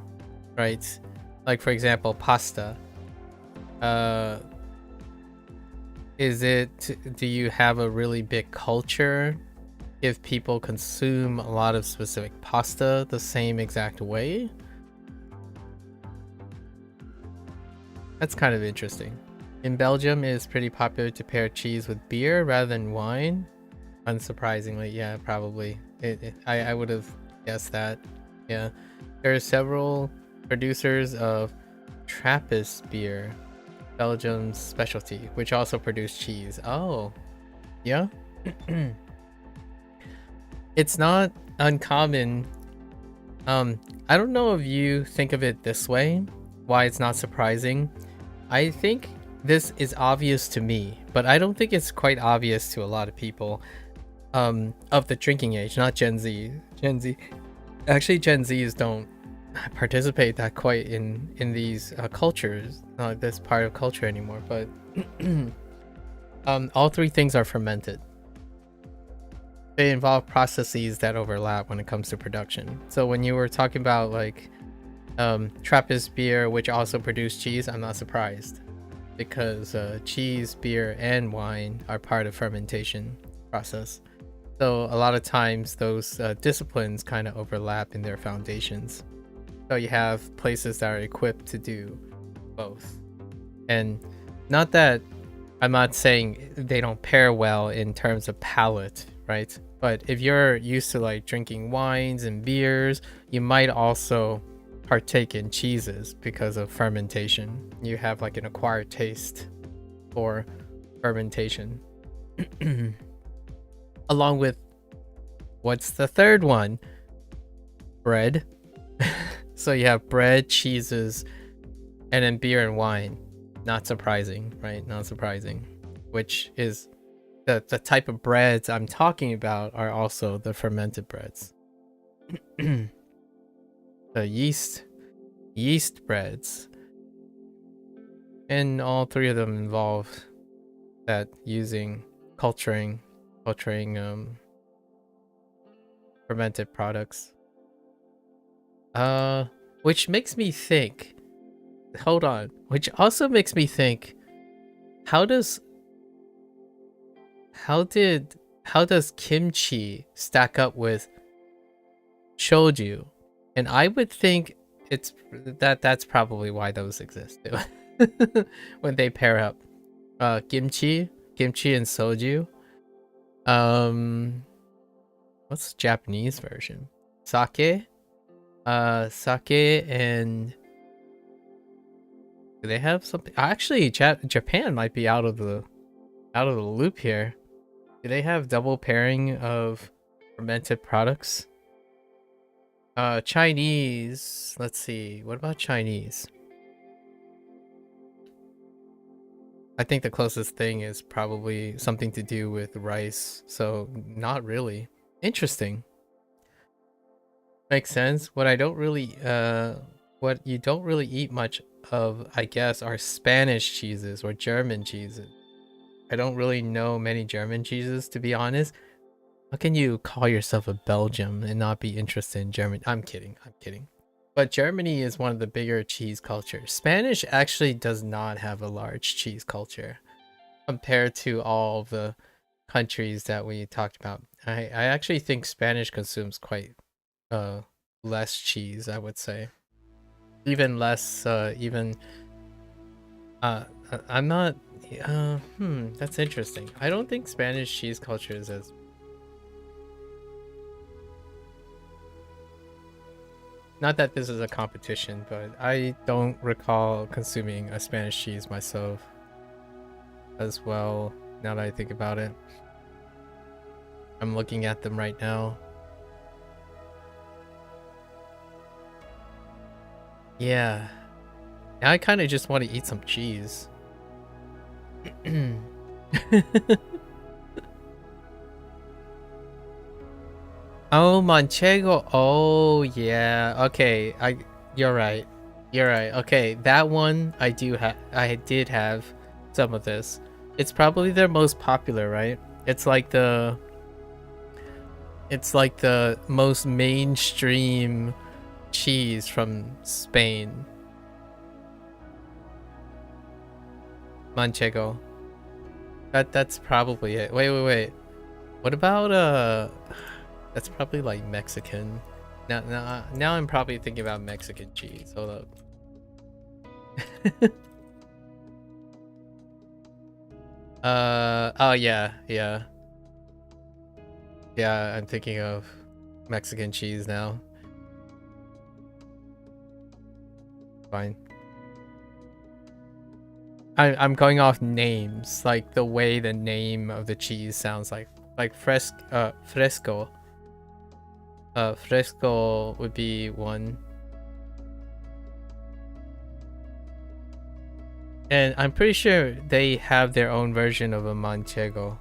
right? Like, for example, pasta. Do you have a really big culture if people consume a lot of specific pasta the same exact way? That's kind of interesting. In Belgium, it is pretty popular to pair cheese with beer rather than wine. Unsurprisingly, yeah, probably. I would have guessed that. Yeah. There are several producers of Trappist beer, Belgium's specialty, which also produce cheese. Oh, yeah. It's not uncommon. I don't know if you think of it this way, why it's not surprising. I think this is obvious to me, but I don't think it's quite obvious to a lot of people of the drinking age, not Gen Z. Actually, Gen Zs don't participate that quite in these cultures, not this part of culture anymore, but all three things are fermented. They involve processes that overlap when it comes to production. So when you were talking about like Trappist beer, which also produce cheese, I'm not surprised, because cheese, beer, and wine are part of fermentation process. So a lot of times those disciplines kind of overlap in their foundations. So you have places that are equipped to do both. And not that I'm not saying they don't pair well in terms of palate, right? But if you're used to like drinking wines and beers, you might also partake in cheeses because of fermentation. You have like an acquired taste for fermentation. Along with, what's the third one? Bread. So you have bread, cheeses, and then beer and wine. Not surprising, right? Not surprising. Which is the type of breads I'm talking about are also the fermented breads. The yeast breads. And all three of them involve that using culturing fermented products. Which makes me think, hold on, which also makes me think, how does kimchi stack up with shoju? And I would think that's probably why those exist when they pair up. Kimchi and soju. What's the Japanese version? Sake and do they have something? Actually, Japan might be out of the loop here. Do they have double pairing of fermented products? Chinese. Let's see. What about Chinese? I think the closest thing is probably something to do with rice. So not really. Interesting. Makes sense. What you don't really eat much of, I guess, are Spanish cheeses or German cheeses. I don't really know many German cheeses, to be honest. How can you call yourself a Belgium and not be interested in German? I'm kidding. But Germany is one of the bigger cheese cultures. Spanish actually does not have a large cheese culture compared to all the countries that we talked about. I actually think Spanish consumes quite less cheese, I would say. Even less, I'm not, that's interesting. I don't think Spanish cheese culture is as... Not that this is a competition, but I don't recall consuming a Spanish cheese myself as well, now that I think about it. I'm looking at them right now. Yeah. Now I kind of just want to eat some cheese. Oh, manchego. Oh, yeah. Okay, you're right. You're right. Okay, that one I did have some of this. It's probably their most popular, right? It's like the most mainstream cheese from Spain. Manchego. That's probably it. Wait. What about that's probably like Mexican. Now I'm probably thinking about Mexican cheese. Hold up. Oh yeah. Yeah, I'm thinking of Mexican cheese now. Fine. I'm going off names, like the way the name of the cheese sounds like fresco. Fresco would be one. And I'm pretty sure they have their own version of a manchego,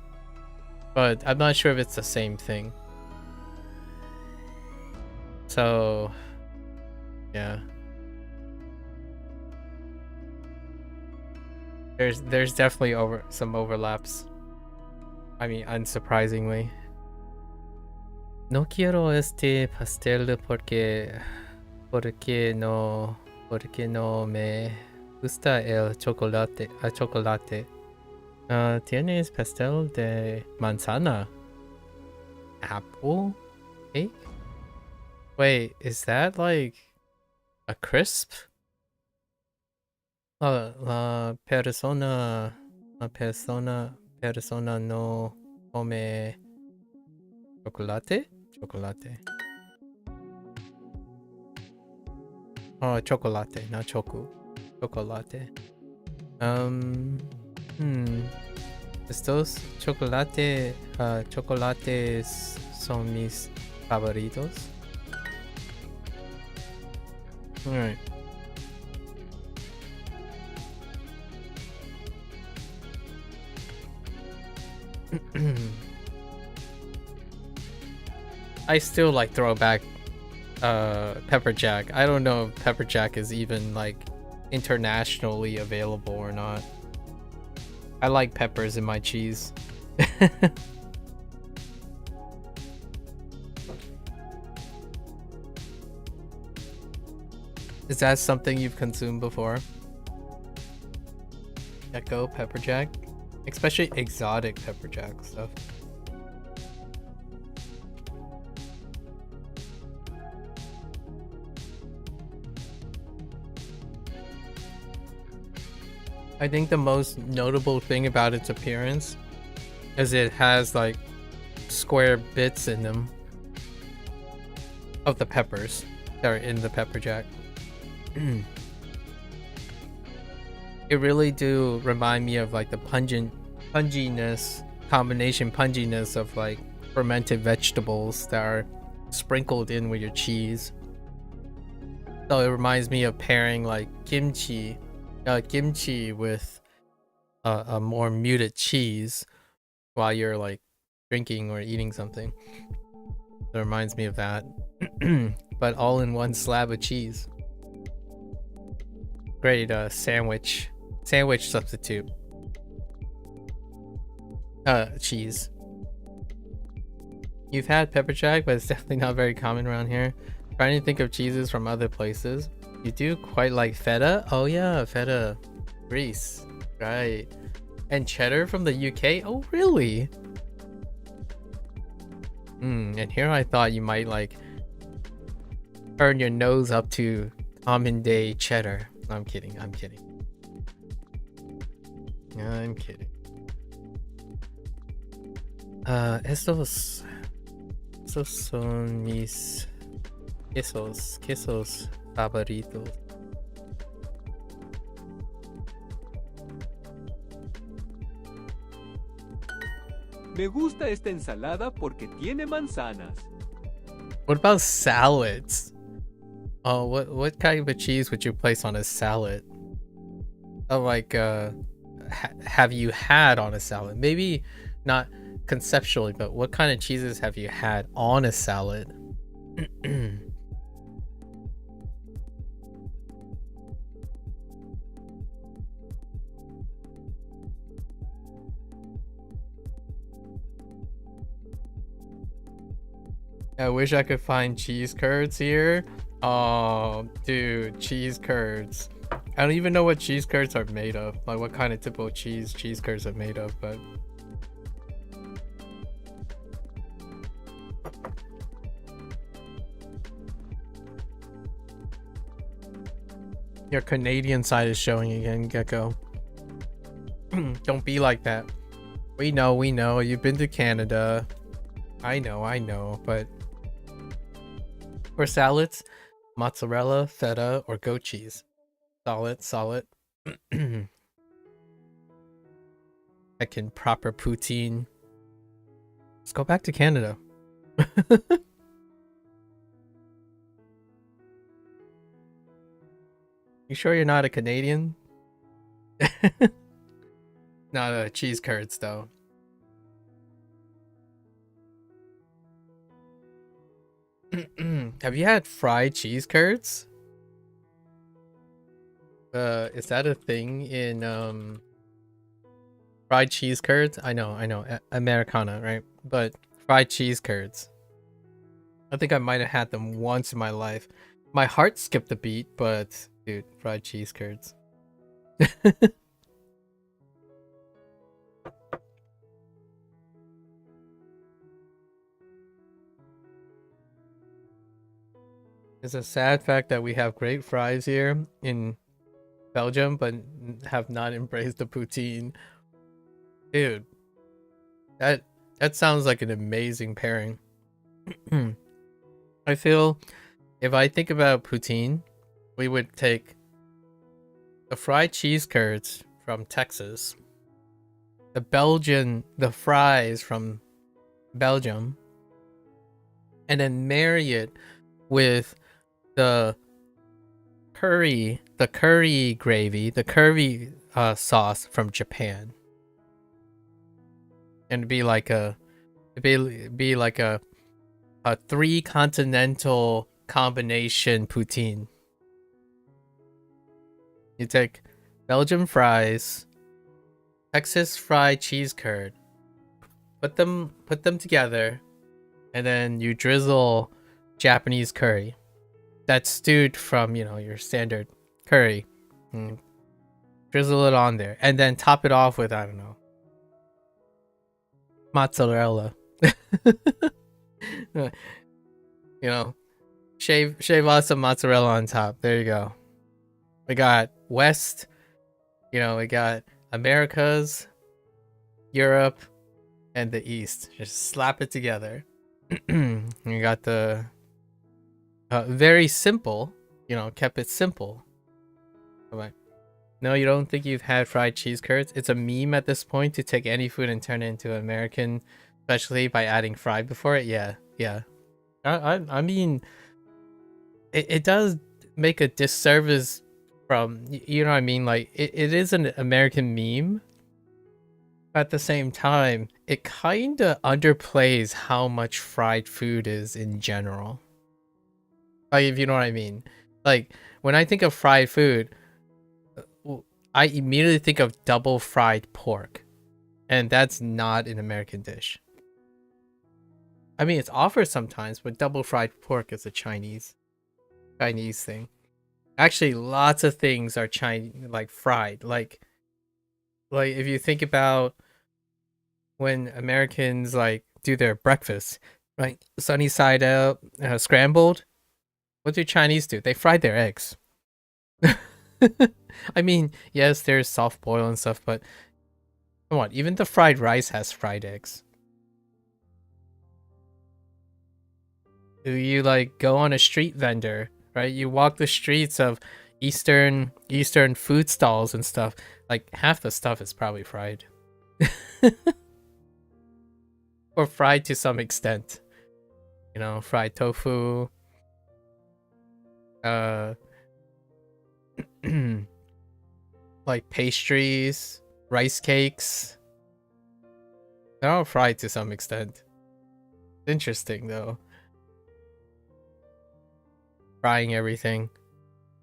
but I'm not sure if it's the same thing. So, yeah. There's definitely some overlaps. I mean, unsurprisingly. No quiero este pastel porque no me gusta el chocolate. ¿Tienes pastel de manzana? Apple cake? Wait, is that like a crisp? La persona no come chocolate? Oh, chocolate, not choco. Chocolate. Estos chocolates son mis favoritos. Alright. I still like throwback pepper jack. I don't know if pepper jack is even like internationally available or not. I like peppers in my cheese. Is that something you've consumed before? Gecko pepper jack? Especially exotic pepper jack stuff. I think the most notable thing about its appearance is it has like square bits in them of the peppers that are in the pepper jack. It really do remind me of like the punginess of like fermented vegetables that are sprinkled in with your cheese. So it reminds me of pairing like kimchi with a more muted cheese while you're like drinking or eating something. It reminds me of that. But all in one slab of cheese. Great sandwich substitute. Cheese. You've had pepper jack, but it's definitely not very common around here. Trying to think of cheeses from other places. You do quite like feta? Oh yeah, feta. Greece. Right. And cheddar from the UK? Oh really? And here I thought you might like turn your nose up to common day cheddar. I'm kidding. I'm kidding. Estos son mis quesos favoritos. Me gusta esta ensalada porque tiene manzanas. What about salads? Oh, what kind of cheese would you place on a salad? Oh, like have you had on a salad? Maybe not conceptually, but what kind of cheeses have you had on a salad? I wish I could find cheese curds here. Oh, dude, cheese curds. I don't even know what cheese curds are made of. Like what kind of typical cheese curds are made of, but your Canadian side is showing again, Gecko. Don't be like that. We know, you've been to Canada. I know, but for salads, mozzarella, feta, or goat cheese. Solid. Heckin' proper poutine. Let's go back to Canada. You sure you're not a Canadian? No, cheese curds though. Have you had fried cheese curds? Is that a thing in fried cheese curds? I know, Americana, right? But fried cheese curds. I think I might have had them once in my life. My heart skipped a beat, but dude, fried cheese curds. It's a sad fact that we have great fries here in Belgium, but have not embraced the poutine. Dude, that sounds like an amazing pairing. I feel if I think about poutine, we would take the fried cheese curds from Texas, the fries from Belgium, and then marry it with the curry gravy, the curry sauce from Japan, and it'd be like a three continental combination poutine. You take Belgian fries, Texas fried cheese curd, put them together, and then you drizzle Japanese curry. That's stewed from, your standard curry. Drizzle it on there. And then top it off with, I don't know, mozzarella. Shave off some mozzarella on top. There you go. We got West, we got Americas, Europe, and the East. Just slap it together. You got the very simple, kept it simple. But no, you don't think you've had fried cheese curds? It's a meme at this point to take any food and turn it into American, especially by adding fried before it. Yeah. I mean, it does make a disservice from, you know what I mean? Like, it is an American meme. At the same time, it kind of underplays how much fried food is in general. Like, if you know what I mean. Like, when I think of fried food, I immediately think of double fried pork. And that's not an American dish. I mean, it's offered sometimes, but double fried pork is a Chinese thing. Actually, lots of things are Chinese, like fried. Like if you think about when Americans do their breakfast, right? Sunny side up, scrambled. What do Chinese do? They fry their eggs. I mean, yes, there's soft boil and stuff, but come on, even the fried rice has fried eggs. Do you go on a street vendor, right? You walk the streets of Eastern food stalls and stuff. Like half the stuff is probably fried. Or fried to some extent. Fried tofu. Like pastries, rice cakes. They're all fried to some extent. Interesting though. Frying everything.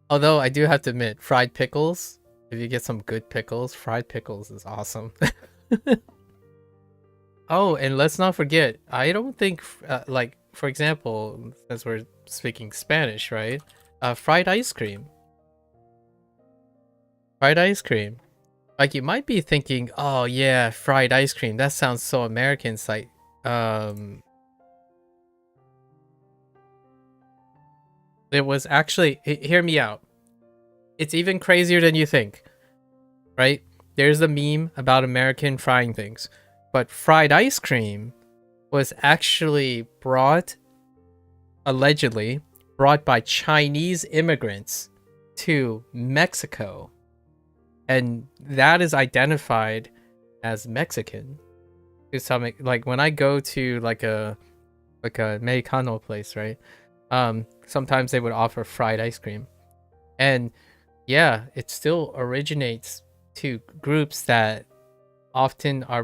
Although I do have to admit, fried pickles, if you get some good pickles, fried pickles is awesome. Oh, and let's not forget, I don't think, like, for example, since we're speaking Spanish, right? Fried ice cream. Fried ice cream. Like, you might be thinking, oh yeah, fried ice cream, that sounds so American. It's like, it was actually, hear me out. It's even crazier than you think, right? There's the meme about American frying things. But fried ice cream was actually allegedly brought by Chinese immigrants to Mexico. And that is identified as Mexican. To some, like when I go to like a Mexicano place, right? Sometimes they would offer fried ice cream. And yeah, it still originates to groups that often are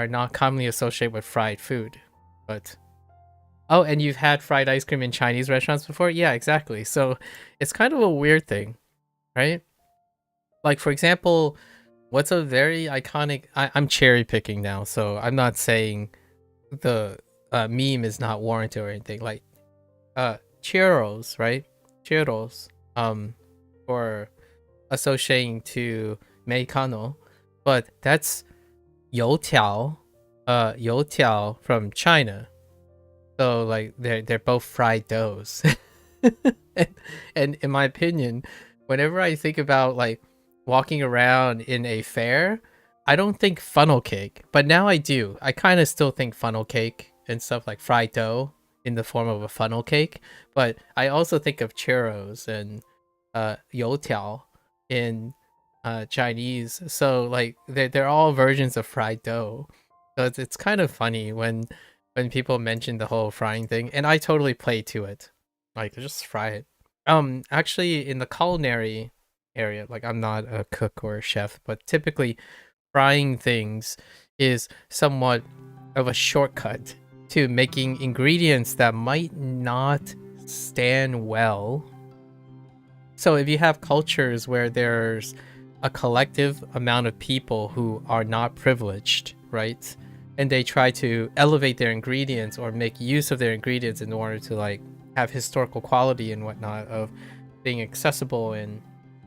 not commonly associated with fried food. But oh, and you've had fried ice cream in Chinese restaurants before? Yeah, exactly. So it's kind of a weird thing, right? Like, for example, what's a very iconic, I'm cherry picking now, so I'm not saying the meme is not warranted or anything. Like churros, right? Churros, or associating to Mexicano. But that's youtiao, youtiao from China. So like they're both fried doughs. and in my opinion, whenever I think about like walking around in a fair, I don't think funnel cake, but now I do. I kind of still think funnel cake and stuff like fried dough in the form of a funnel cake, but I also think of churros and youtiao in Chinese. So like they're all versions of fried dough. So it's kind of funny when people mention the whole frying thing, and I totally play to it. Like, just fry it. Actually, in the culinary area, like, I'm not a cook or a chef, but typically frying things is somewhat of a shortcut to making ingredients that might not stand well. So if you have cultures where there's a collective amount of people who are not privileged, right? And they try to elevate their ingredients or make use of their ingredients in order to like have historical quality and whatnot of being accessible and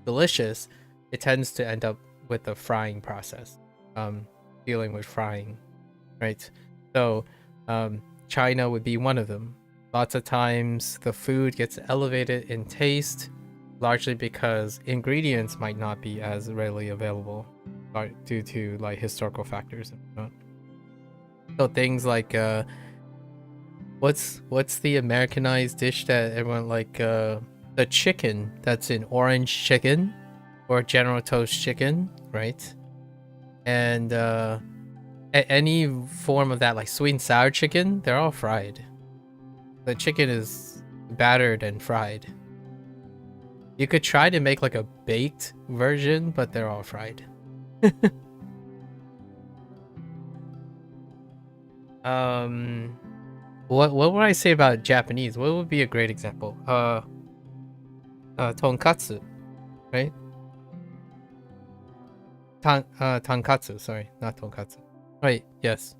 delicious, it tends to end up with the frying process, dealing with frying, right? So China would be one of them. Lots of times the food gets elevated in taste, largely because ingredients might not be as readily available due to like historical factors. So things like what's the Americanized dish that everyone like, the chicken that's in orange chicken or General Toast chicken, right? And any form of that, like sweet and sour chicken, they're all fried. The chicken is battered and fried. You could try to make like a baked version, but they're all fried. What would I say about Japanese? What would be a great example? Tonkatsu, right? Tankatsu, sorry, not tonkatsu. Right, yes.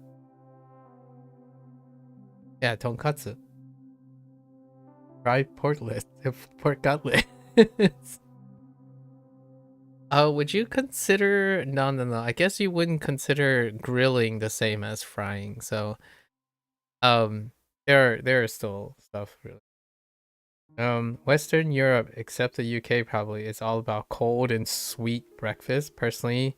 Yeah, tonkatsu. Fried pork cutlet. Would you consider... No. I guess you wouldn't consider grilling the same as frying. So, there are still stuff really. Western Europe, except the UK, probably it's all about cold and sweet breakfast. Personally,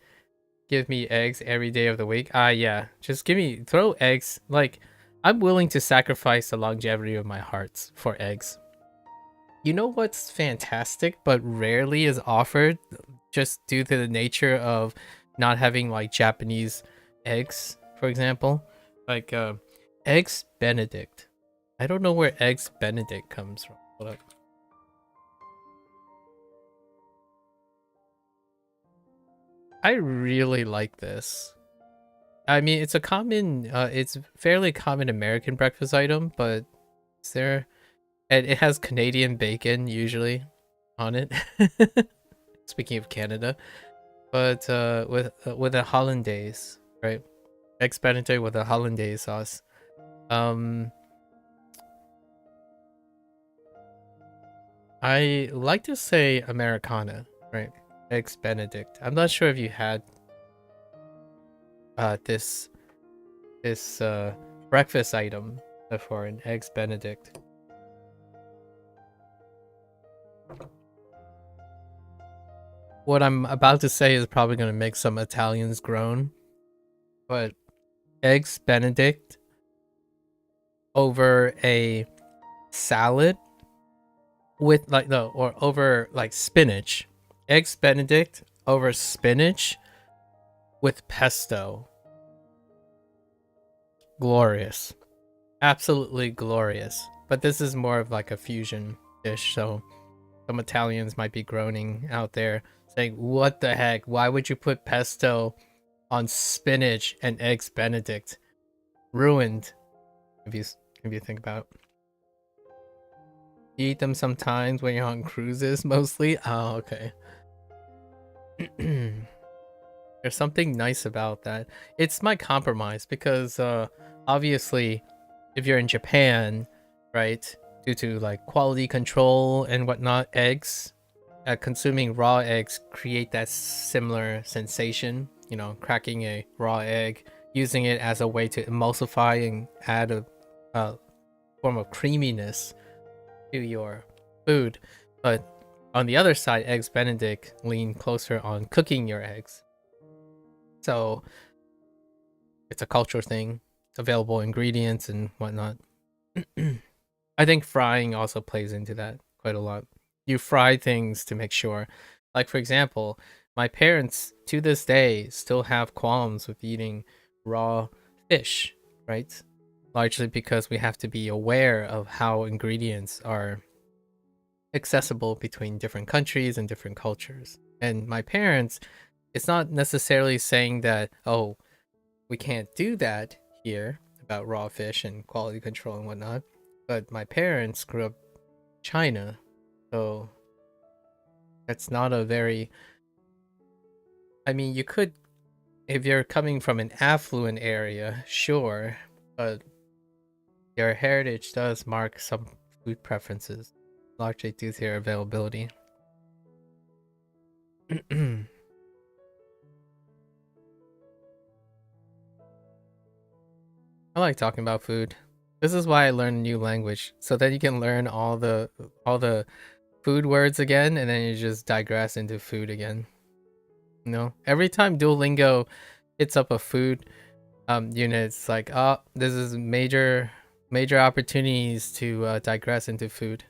give me eggs every day of the week. Yeah, just throw eggs. Like, I'm willing to sacrifice the longevity of my hearts for eggs. You know what's fantastic but rarely is offered just due to the nature of not having like Japanese eggs, for example? Like eggs Benedict. I don't know where eggs Benedict comes from. Hold up. I really like this. I mean, it's a common, it's fairly common American breakfast item, but is there, and it has Canadian bacon usually on it. Speaking of Canada, but with a hollandaise, right? Eggs Benedict with a hollandaise sauce. I like to say Americana, right? Eggs Benedict. I'm not sure if you had this breakfast item before, an Eggs Benedict. What I'm about to say is probably going to make some Italians groan, but Eggs Benedict over a salad with like or over like spinach. Eggs Benedict over spinach with pesto. Glorious. Absolutely glorious. But this is more of like a fusion dish, so some Italians might be groaning out there saying, what the heck? Why would you put pesto on spinach and Eggs Benedict? Ruined. If you think about it. You eat them sometimes when you're on cruises, mostly? Oh, okay. There's something nice about that. It's my compromise because obviously if you're in Japan, right, due to like quality control and whatnot, eggs, consuming raw eggs create that similar sensation, you know, cracking a raw egg, using it as a way to emulsify and add a form of creaminess to your food. But on the other side, Eggs Benedict lean closer on cooking your eggs. So it's a cultural thing, available ingredients and whatnot. I think frying also plays into that quite a lot. You fry things to make sure. Like, for example, my parents to this day still have qualms with eating raw fish, right? Largely because we have to be aware of how ingredients are accessible between different countries and different cultures. And my parents, it's not necessarily saying that, oh, we can't do that here about raw fish and quality control and whatnot. But my parents grew up in China, so that's not a very... I mean, you could, if you're coming from an affluent area, sure, but your heritage does mark some food preferences, largely due to their availability. I like talking about food. This is why I learned a new language, so that you can learn all the food words again, and then you just digress into food again. You know, every time Duolingo hits up a food unit, it's like, oh, this is major opportunities to digress into food.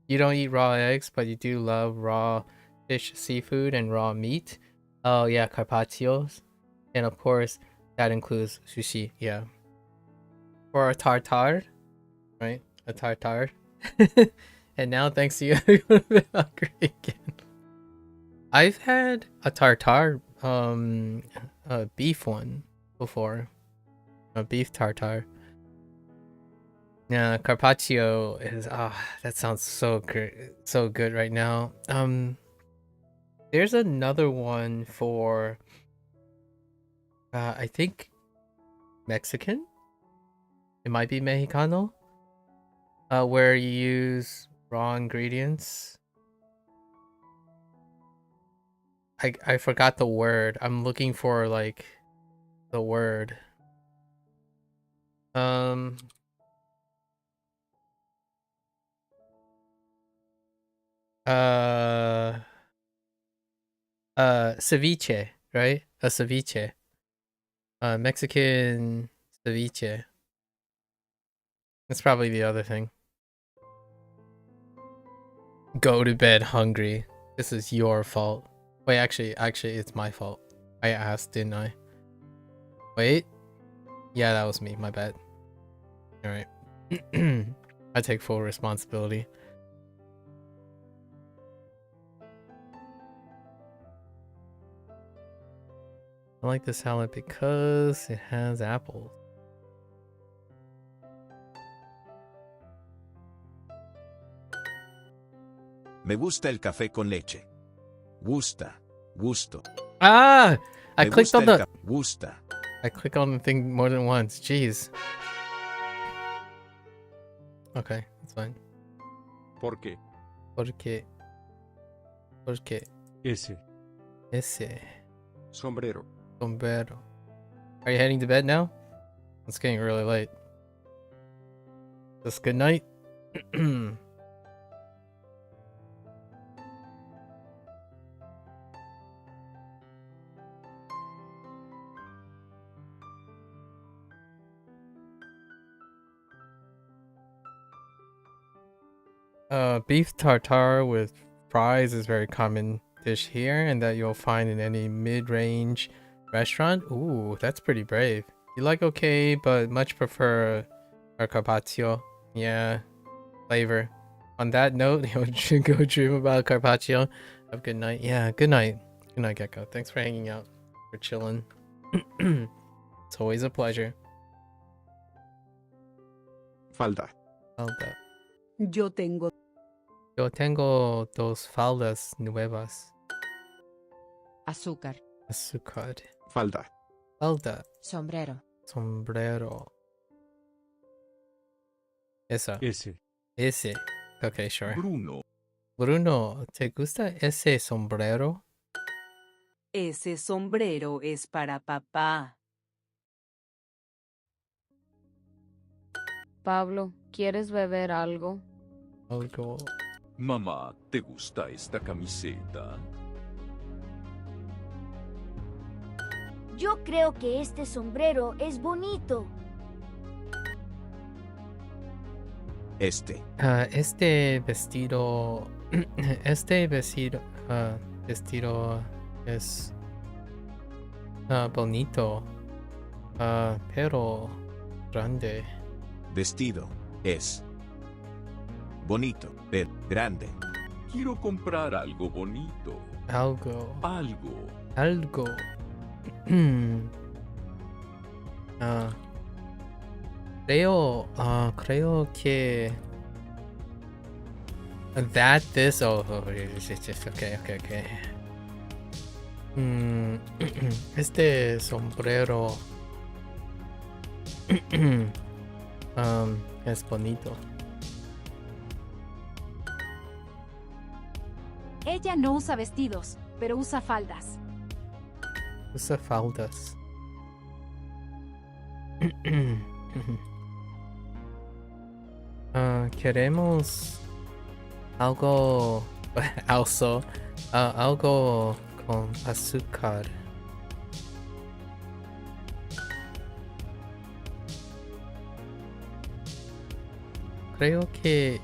You don't eat raw eggs, but you do love raw fish, seafood, and raw meat. Oh yeah, carpaccios, and of course that includes sushi. Yeah, or a tartare, right? A tartare. And now, thanks to you, I'm hungry again. I've had a tartare, a beef one before, a beef tartare. Yeah, carpaccio is that sounds so great, so good right now. There's another one for I think Mexican. It might be Mexicano. Where you use raw ingredients. I forgot the word. I'm looking for like the word. Ceviche, right? A ceviche. Mexican ceviche. That's probably the other thing. Go to bed hungry. This is your fault. Wait, actually, it's my fault. I asked, didn't I? Wait. Yeah, that was me. My bad. Alright. I take full responsibility. I like the salad because it has apples. Me gusta el café con leche. Gusta. Gusto. Ah! I Me clicked on the... Gusta. I click on the thing more than once. Jeez. Okay, that's fine. ¿Por qué? Porque... Porque... Ese. Ese... Sombrero. Sombrero. Are you heading to bed now? It's getting really late. Just good night. Beef tartare with fries is very common dish here, and that you'll find in any mid-range restaurant. Ooh, that's pretty brave. You like okay, but much prefer our carpaccio. Yeah, flavor. On that note, you'll go dream about carpaccio. Have a good night. Yeah, good night. Good night, Gecko. Thanks for hanging out. For chilling. It's always a pleasure. Falda. Falda. Yo tengo dos faldas nuevas. Azúcar. Azúcar. Falda. Falda. Sombrero. Sombrero. Esa. Ese. Ese. Okay, sure. Bruno. Bruno, ¿te gusta ese sombrero? Ese sombrero es para papá. Pablo, ¿quieres beber algo? Algo. Mamá, ¿te gusta esta camiseta? Yo creo que este sombrero es bonito. Este. Este vestido. Este vestido. Vestido es bonito. Pero grande. Vestido. Es. Bonito. Pero grande. Quiero comprar algo bonito. Algo. Algo. Algo. Creo que this it's just okay. Este sombrero es bonito. Ella no usa vestidos, pero usa faldas. Usa faldas. Queremos algo algo con azúcar. Creo que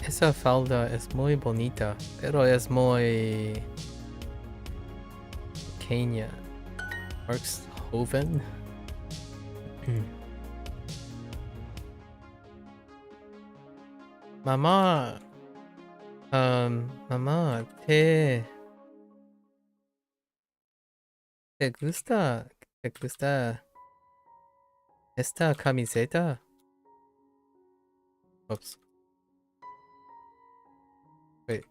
esa falda es muy bonita, pero es muy pequeña. Marks Hoven. Mamá, mamá, ¿te gusta esta camiseta? Oops. Wait.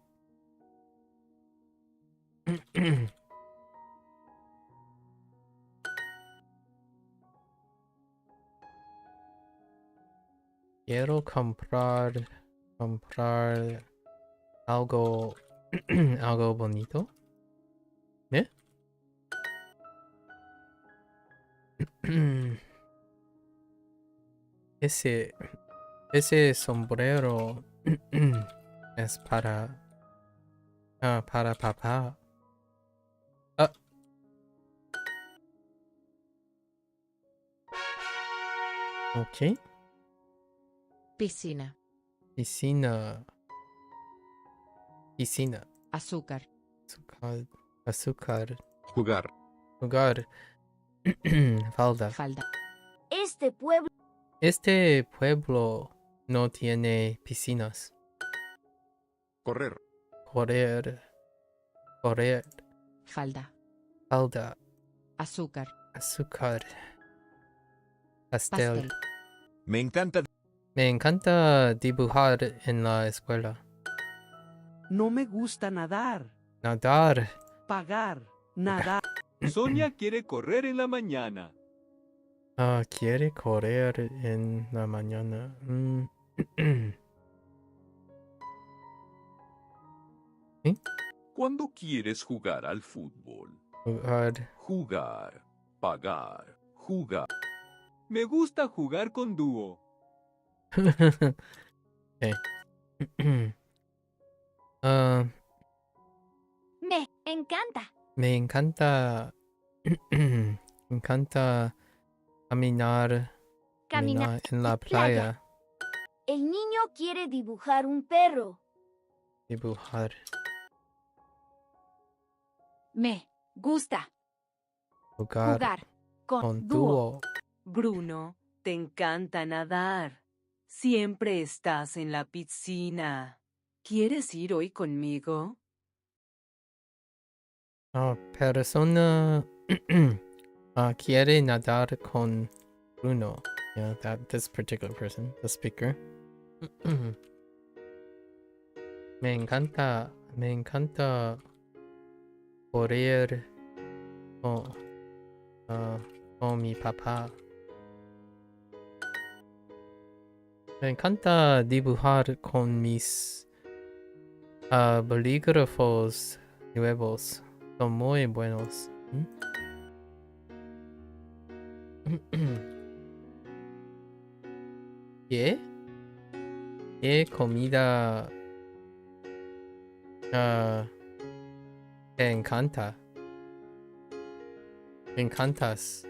Quiero comprar algo algo bonito. ¿Eh? Ese sombrero es para papá. Okay. Piscina. Piscina. Azúcar. Azúcar. Jugar. Falda. Este pueblo no tiene piscinas. Correr. Correr. Falda. Azúcar. Azúcar. Pastel. Me encanta. Me encanta dibujar en la escuela. No me gusta nadar. Nadar. Pagar. Nadar. Sonia quiere correr en la mañana. Quiere correr en la mañana. ¿Sí? ¿Cuándo quieres jugar al fútbol? Jugar. Jugar. Pagar. Jugar. Me gusta jugar con dúo. Okay. Me encanta. Me encanta. Me encanta caminar en la playa. El niño quiere dibujar un perro. Dibujar. Me gusta Jugar con dúo. Bruno, te encanta nadar. Siempre estás en la piscina. ¿Quieres ir hoy conmigo? Persona quiere nadar con Bruno. Yeah, this particular person, the speaker. Me encanta correr con mi papá. Me encanta dibujar con mis bolígrafos nuevos. Son muy buenos. ¿Qué? ¿Qué comida te encanta? Me encantas.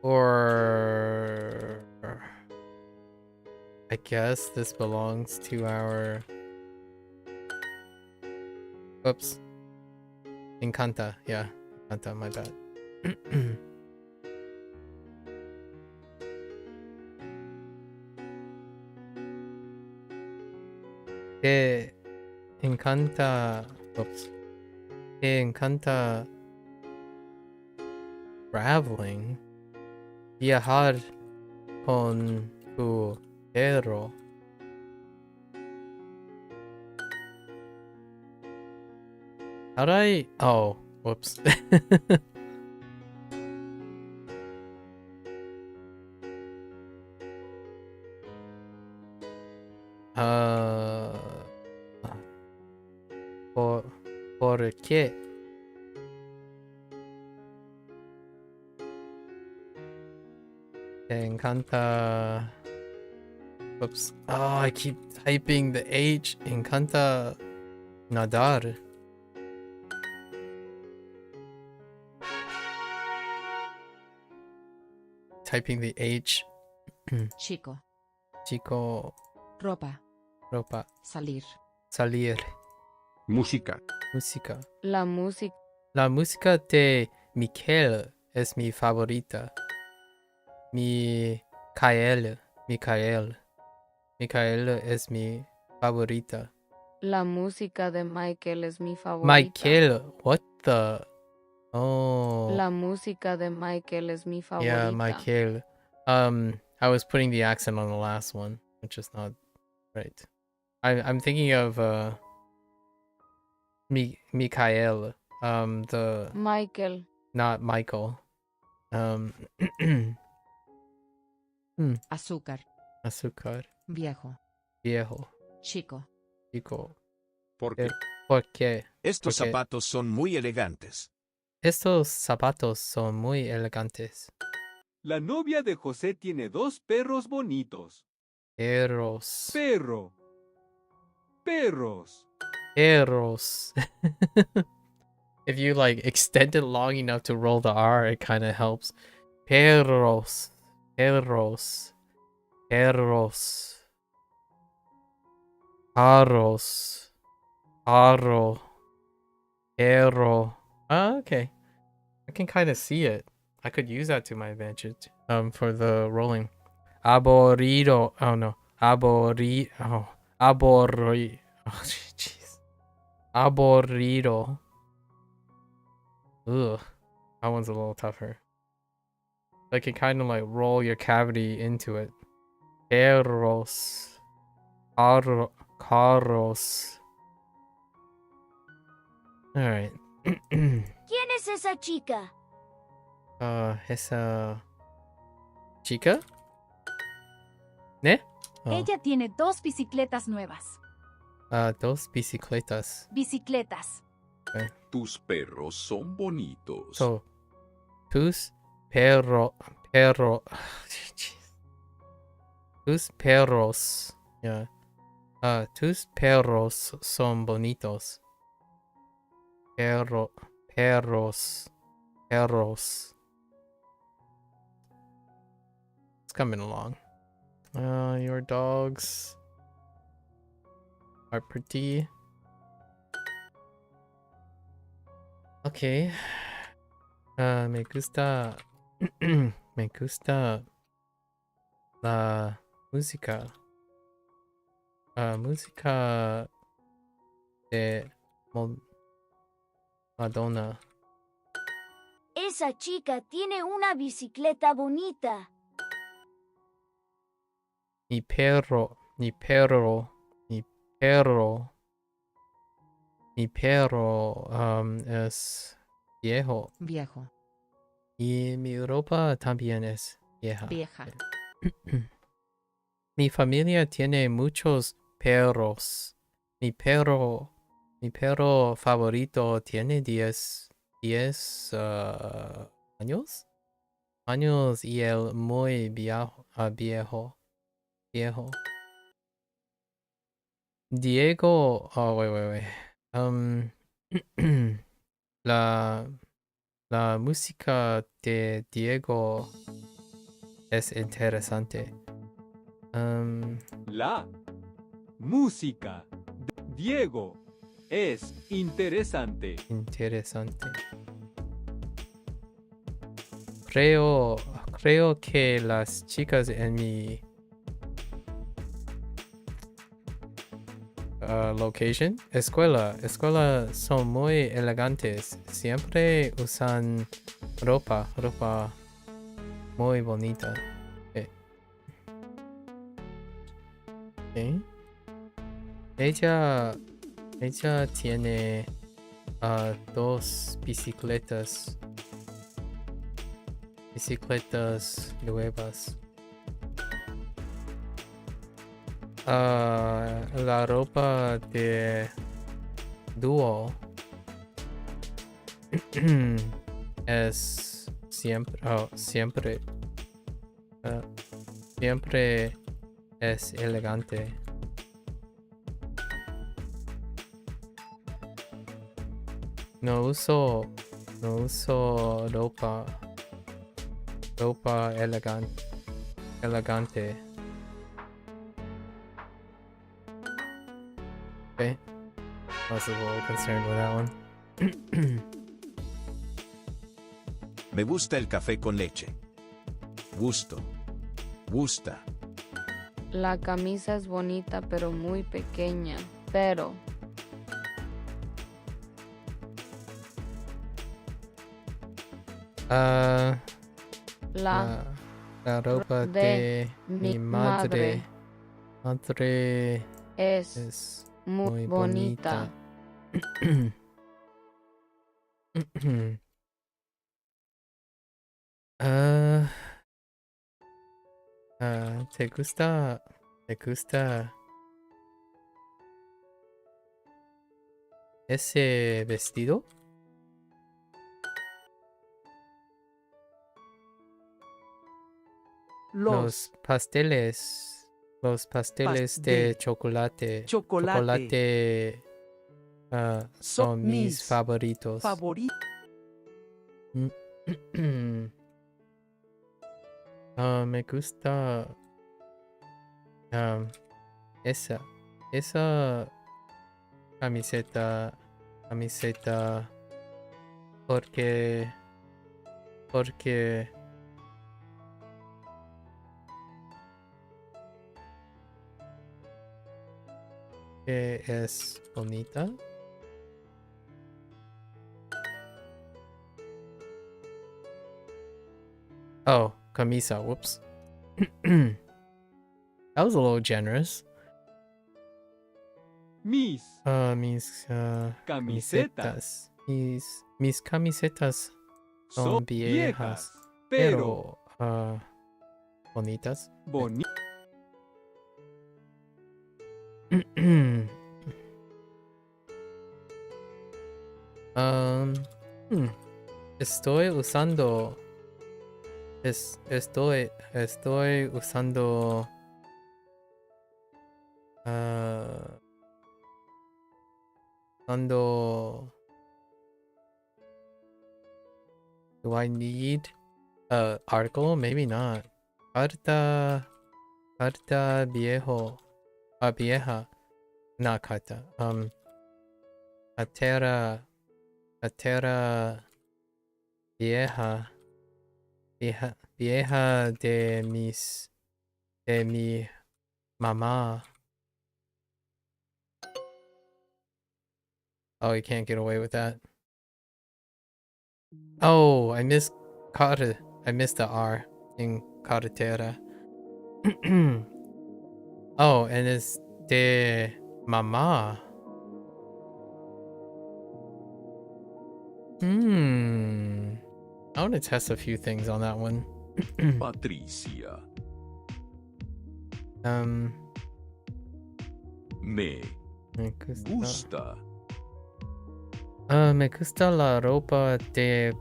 Or I guess this belongs to our... Oops. Encanta, yeah. Encanta, my bad. Te encanta... Oops. Te encanta... Traveling. Viajar con tu perro. How'd I... Oh, whoops. ¿Por qué? Te encanta... Oops. Oh, I keep typing the H. Encanta nadar. Typing the H. Chico. Chico. Ropa. Ropa. Salir. Salir. Música. Música. La música. La música de Michael es mi favorita. Michael es mi favorita. La música de Michael es mi favorita. Michael, what the? Oh. La música de Michael es mi favorita. Yeah, Michael. I was putting the accent on the last one, which is not right. I'm thinking of Michael. The Michael. Not Michael. Azúcar. Azúcar. Viejo. Viejo. Chico. Chico. ¿Por qué? ¿Por qué? Estos zapatos son muy elegantes. Estos zapatos son muy elegantes. La novia de José tiene 2 perros bonitos. Perros. Perro. Perros. Perros. If you like extend it long enough to roll the R, it kind of helps. Perros. Perros. Perros. Carros. Carro. Perro. Oh, okay. I can kind of see it. I could use that to my advantage. For the rolling. Aburrido. Oh no. Aburrido. Oh. Aburrido. Oh, jeez. Aburrido. Ugh. That one's a little tougher. Like you kind of like roll your cavity into it. Carros. Carros. Alright. ¿Quién es esa chica? Esa chica? ¿Ne? Oh. Ella tiene 2 bicicletas nuevas. 2 bicicletas. Bicicletas. Okay. Tus perros son bonitos. So, tus perros. Yeah. Tus perros son bonitos. Perros. It's coming along. Your dogs are pretty. Okay. Me gusta. Me gusta la música. Música de Madonna. Esa chica tiene una bicicleta bonita. Mi perro es viejo. Y mi ropa también es vieja. Mi familia tiene muchos perros. Mi perro favorito tiene 10 años y él muy viejo. Diego, oh wait. La música de Diego es interesante. La música de Diego es interesante. Creo que las chicas en mi escuela son muy elegantes. Siempre usan ropa muy bonita. Okay. Ella tiene 2 bicicletas nuevas. La ropa de Duo es siempre es elegante. No uso ropa elegante. Okay. I was a little concerned with that one. Me gusta el café con leche. Gusta. La camisa es bonita pero muy pequeña. Pero la ropa de mi madre es muy bonita. ¿Te gusta ese vestido? Los pasteles de chocolate son mis favoritos. Me gusta esa camiseta porque es bonita. Oh, camisa. Whoops. That was a little generous. Mis camisetas. Mis camisetas son viejas, pero bonitas. Estoy usando do I need a article? Maybe not. Carta vieja. Not carta. Cartera vieja de mi mamá. Oh, you can't get away with that. Oh, I missed carta. I missed the R in carretera. Oh, and it's de mamá. I want to test a few things on that one. Patricia. Me gusta. Me gusta la ropa de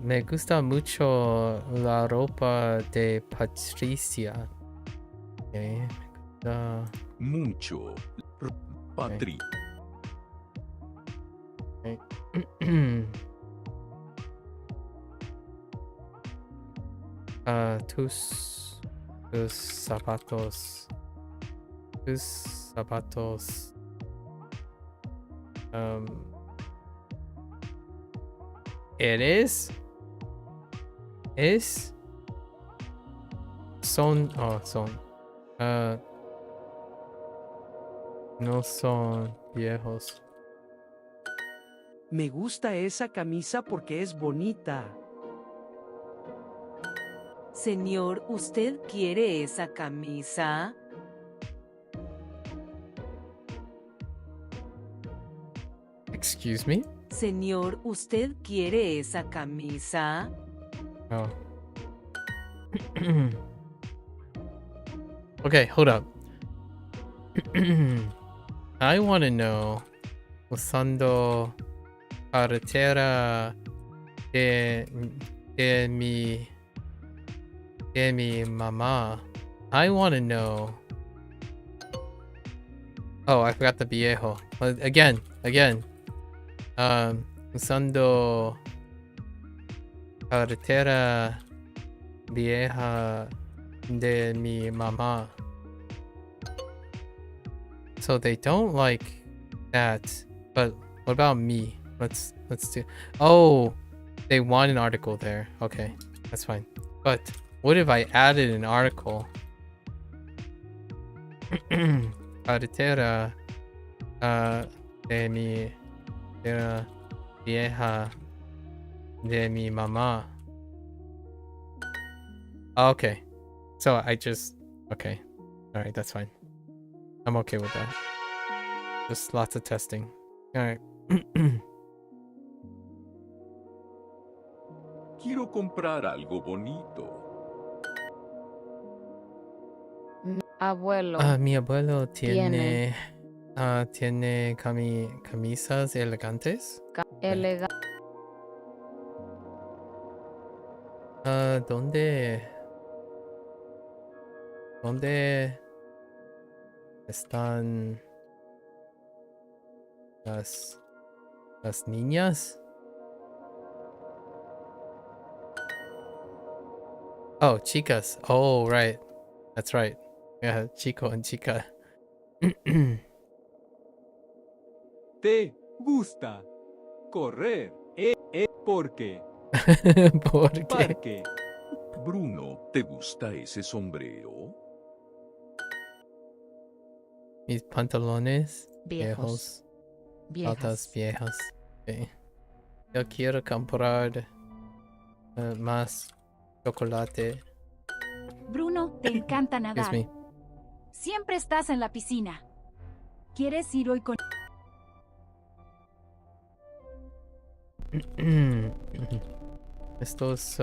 me gusta mucho la ropa de Patricia. Okay, me gusta mucho. Patri. Okay. Tus zapatos. It is son no son viejos. Me gusta esa camisa porque es bonita. Señor, ¿usted quiere esa camisa? Excuse me? Señor, ¿usted quiere esa camisa? Oh. Okay, hold up. I want to know usando carretera de mi mamá. I want to know. Oh, I forgot the viejo. Again. Usando carretera vieja de mi mamá. So they don't like that. But what about me? Let's do. Oh, they want an article there. Okay, that's fine. But what if I added an article? Carretera de mi vieja de mi mamá. Okay, so I just okay. All right, that's fine. I'm okay with that. Just lots of testing. All right. Quiero comprar algo bonito. Abuelo. Mi abuelo tiene camisas elegantes. ¿Dónde están las niñas? Oh, chicas. Oh, right. That's right. Yeah, chico and chica. Te gusta correr. ¿Por qué? ¿Por qué? Parque. Bruno, ¿te gusta ese sombrero? Mis pantalones Viejos. Botas viejas. Okay. Yo quiero comprar más chocolate. Bruno, te encanta Excuse nadar. me. Siempre estás en la piscina. ¿Quieres ir hoy con... Estos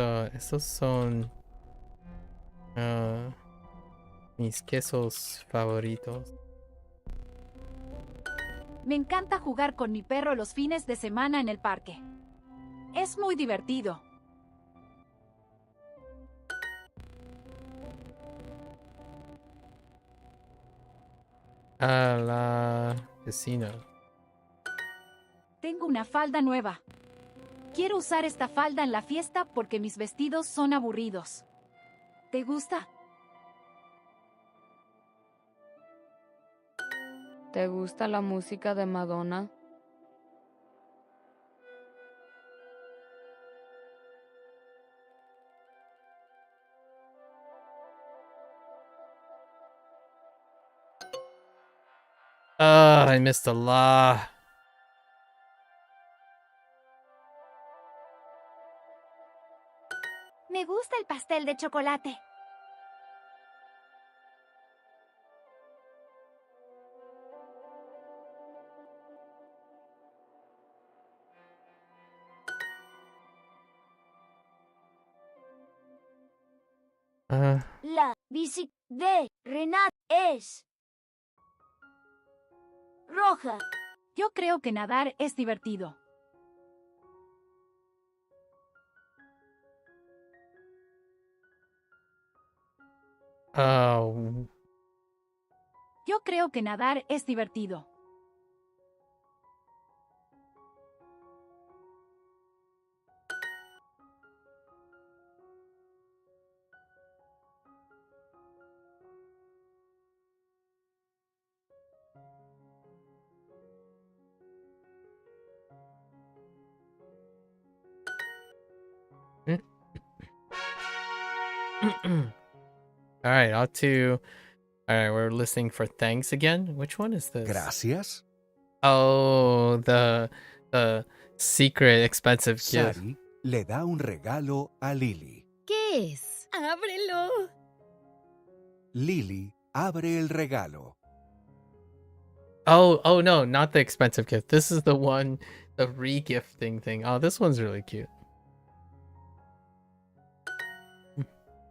son mis quesos favoritos. Me encanta jugar con mi perro los fines de semana en el parque. Es muy divertido. A la piscina. Tengo una falda nueva. Quiero usar esta falda en la fiesta porque mis vestidos son aburridos. ¿Te gusta? ¿Te gusta la música de Madonna? I missed a lot. Me gusta el pastel de chocolate. La bici de Renat es roja. Yo creo que nadar es divertido. Yo creo que nadar es divertido. Alright, Alright, we're listening for thanks again. Which one is this? Gracias. Oh, the secret expensive gift. Sari le da un regalo a Lily. ¿Qué es? ¡Ábrelo! Lily abre el regalo. Oh no, not the expensive gift. This is the one, the re-gifting thing. Oh, this one's really cute.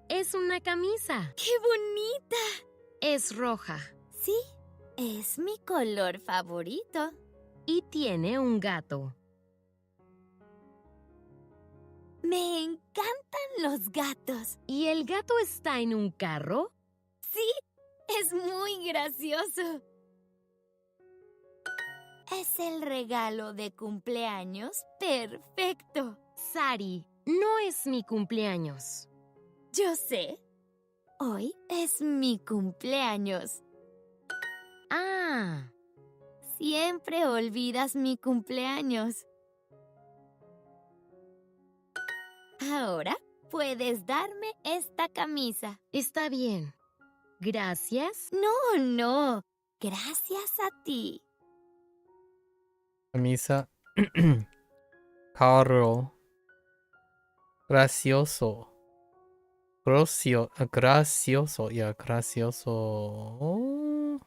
Es una camisa. ¡Qué bonita! Es roja. Sí, es mi color favorito. Y tiene un gato. Me encantan los gatos. ¿Y el gato está en un carro? Sí, es muy gracioso. Es el regalo de cumpleaños perfecto. Sari, no es mi cumpleaños. Yo sé. Hoy es mi cumpleaños. Ah. Siempre olvidas mi cumpleaños. Ahora puedes darme esta camisa. Está bien. Gracias. No. Gracias a ti. Camisa. Carro. Gracioso. Gracioso. Yeah, gracioso.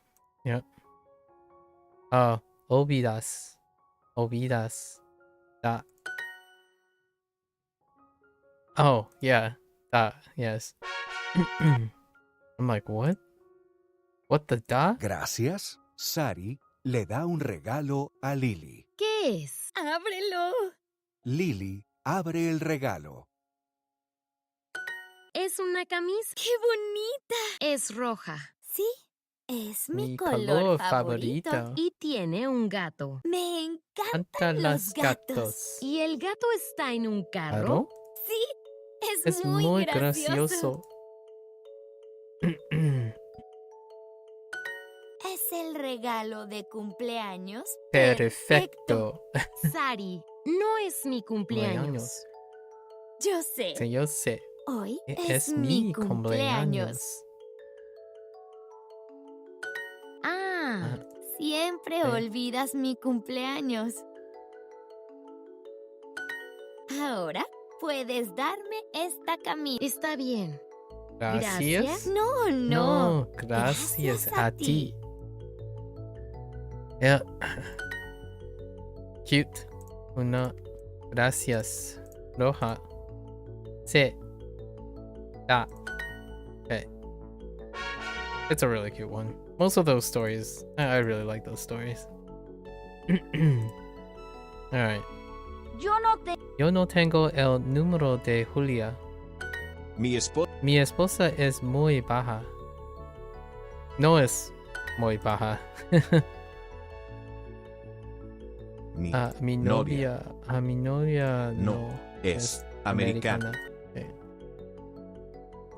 Yeah. Olvidas. That. Oh, yeah. That, yes. I'm like, what? What the da? Gracias. Sari le da un regalo a Lily. ¿Qué es? ¡Ábrelo! Lily abre el regalo. Es una camisa. ¡Qué bonita! Es roja. Sí, es mi color color favorito. Y tiene un gato. Me encantan los gatos. ¿Y el gato está en un carro? ¿Claro? Sí, Es muy gracioso. Es el regalo de cumpleaños Perfecto. Sari, no es mi cumpleaños. Yo sé. Sí, yo sé. Hoy Es mi cumpleaños. Ah. Siempre olvidas mi cumpleaños. Ahora Puedes darme esta camisa. Está bien. Gracias. No, no. No, gracias a ti. Yeah. Cute. Una. Gracias. Roja. Sí. Da. Okay. It's a really cute one. Most of those stories, I really like those stories. Alright. Yo no tengo el número de Julia. Mi esposa es muy baja. No es muy baja. Mi novia no es americana. Okay.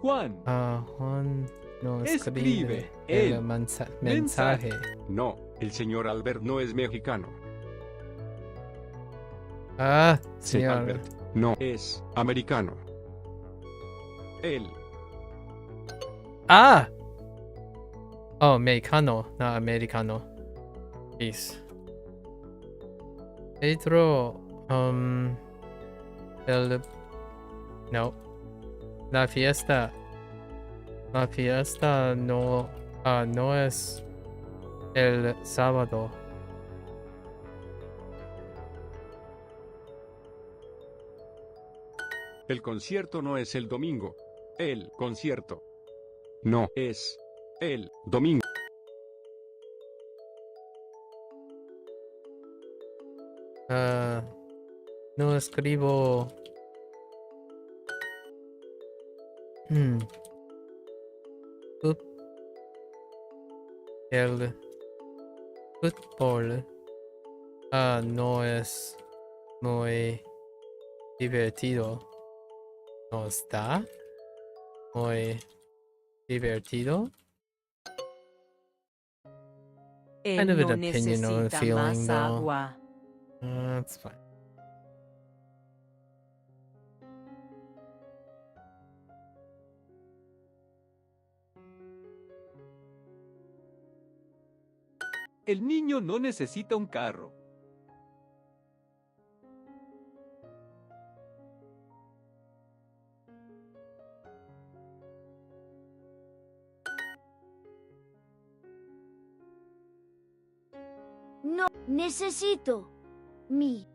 Juan. Juan no escribe el mensaje. No, el señor Albert no es mexicano. Señor Albert no es americano. Él. Oh, mexicano, no americano. Peace. Pedro, no. La fiesta no, no es el sábado. El concierto no es el domingo. El concierto no es el domingo. No escribo. El fútbol no es muy divertido. No está muy divertido. Kind of an opinion or a feeling, though. That's fine. El niño no necesita un carro. No, necesito mi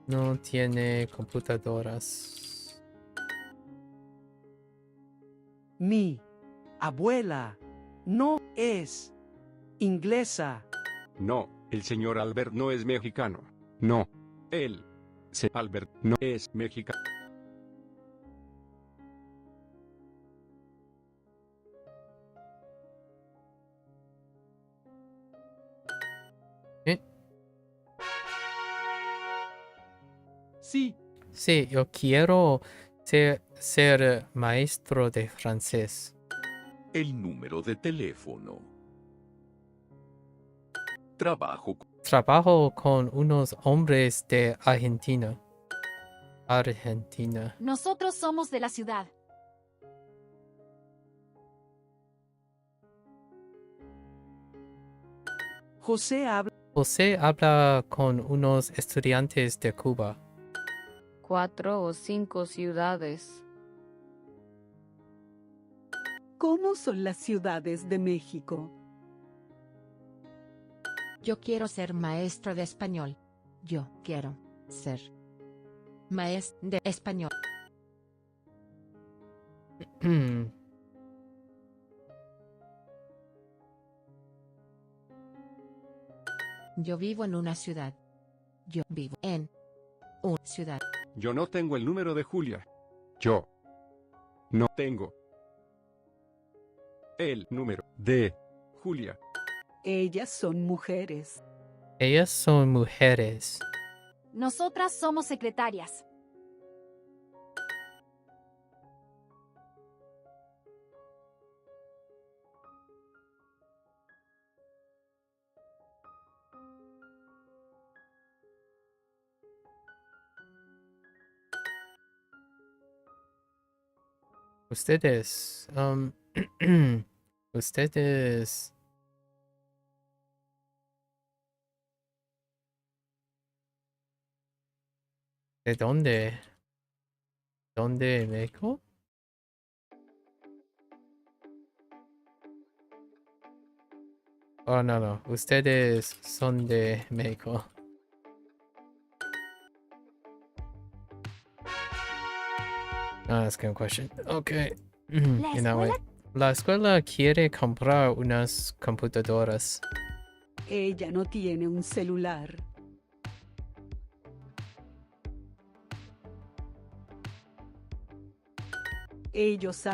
No tiene computadoras. Mi abuela no es inglesa. No, el señor Albert no es mexicano. No, él. Albert no es mexicano. Sí. Sí, yo quiero ser maestro de francés. El número de teléfono. Trabajo con unos hombres de Argentina. Nosotros somos de la ciudad. José habla con unos estudiantes de Cuba. 4 o 5 ciudades. ¿Cómo son las ciudades de México? Yo quiero ser maestro de español. Yo quiero ser maestro de español. Yo vivo en una ciudad. Yo vivo en una ciudad. Yo no tengo el número de Julia. Yo no tengo el número de Julia. Ellas son mujeres. Nosotras somos secretarias. Ustedes, ustedes ¿De dónde? ¿Dónde, México? Oh, no, no. Ustedes son de México. That's a good question. Okay. In that way. La escuela quiere comprar unas computadoras. Ella no tiene un celular. Ellos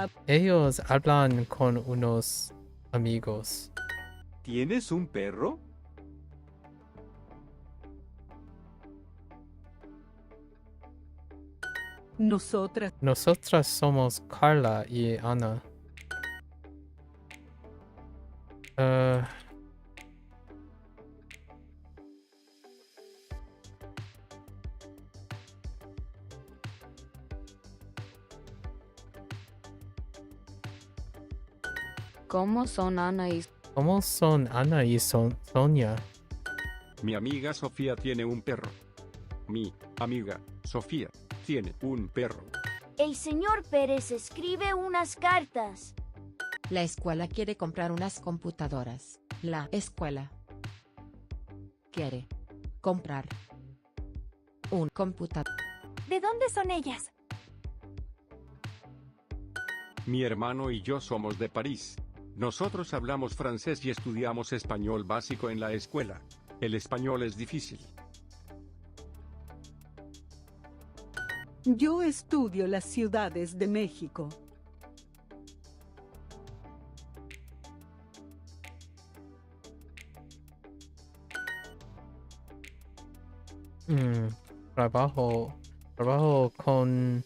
hablan con unos amigos. ¿Tienes un perro? Nosotras somos Carla y Ana. ¿Cómo son Ana y Sonia? Mi amiga Sofía tiene un perro. Mi amiga Sofía tiene un perro. El señor Pérez escribe unas cartas. La escuela quiere comprar unas computadoras. La escuela quiere comprar un computador. ¿De dónde son ellas? Mi hermano y yo somos de París. Nosotros hablamos francés y estudiamos español básico en la escuela. El español es difícil. Yo estudio las ciudades de México. Trabajo con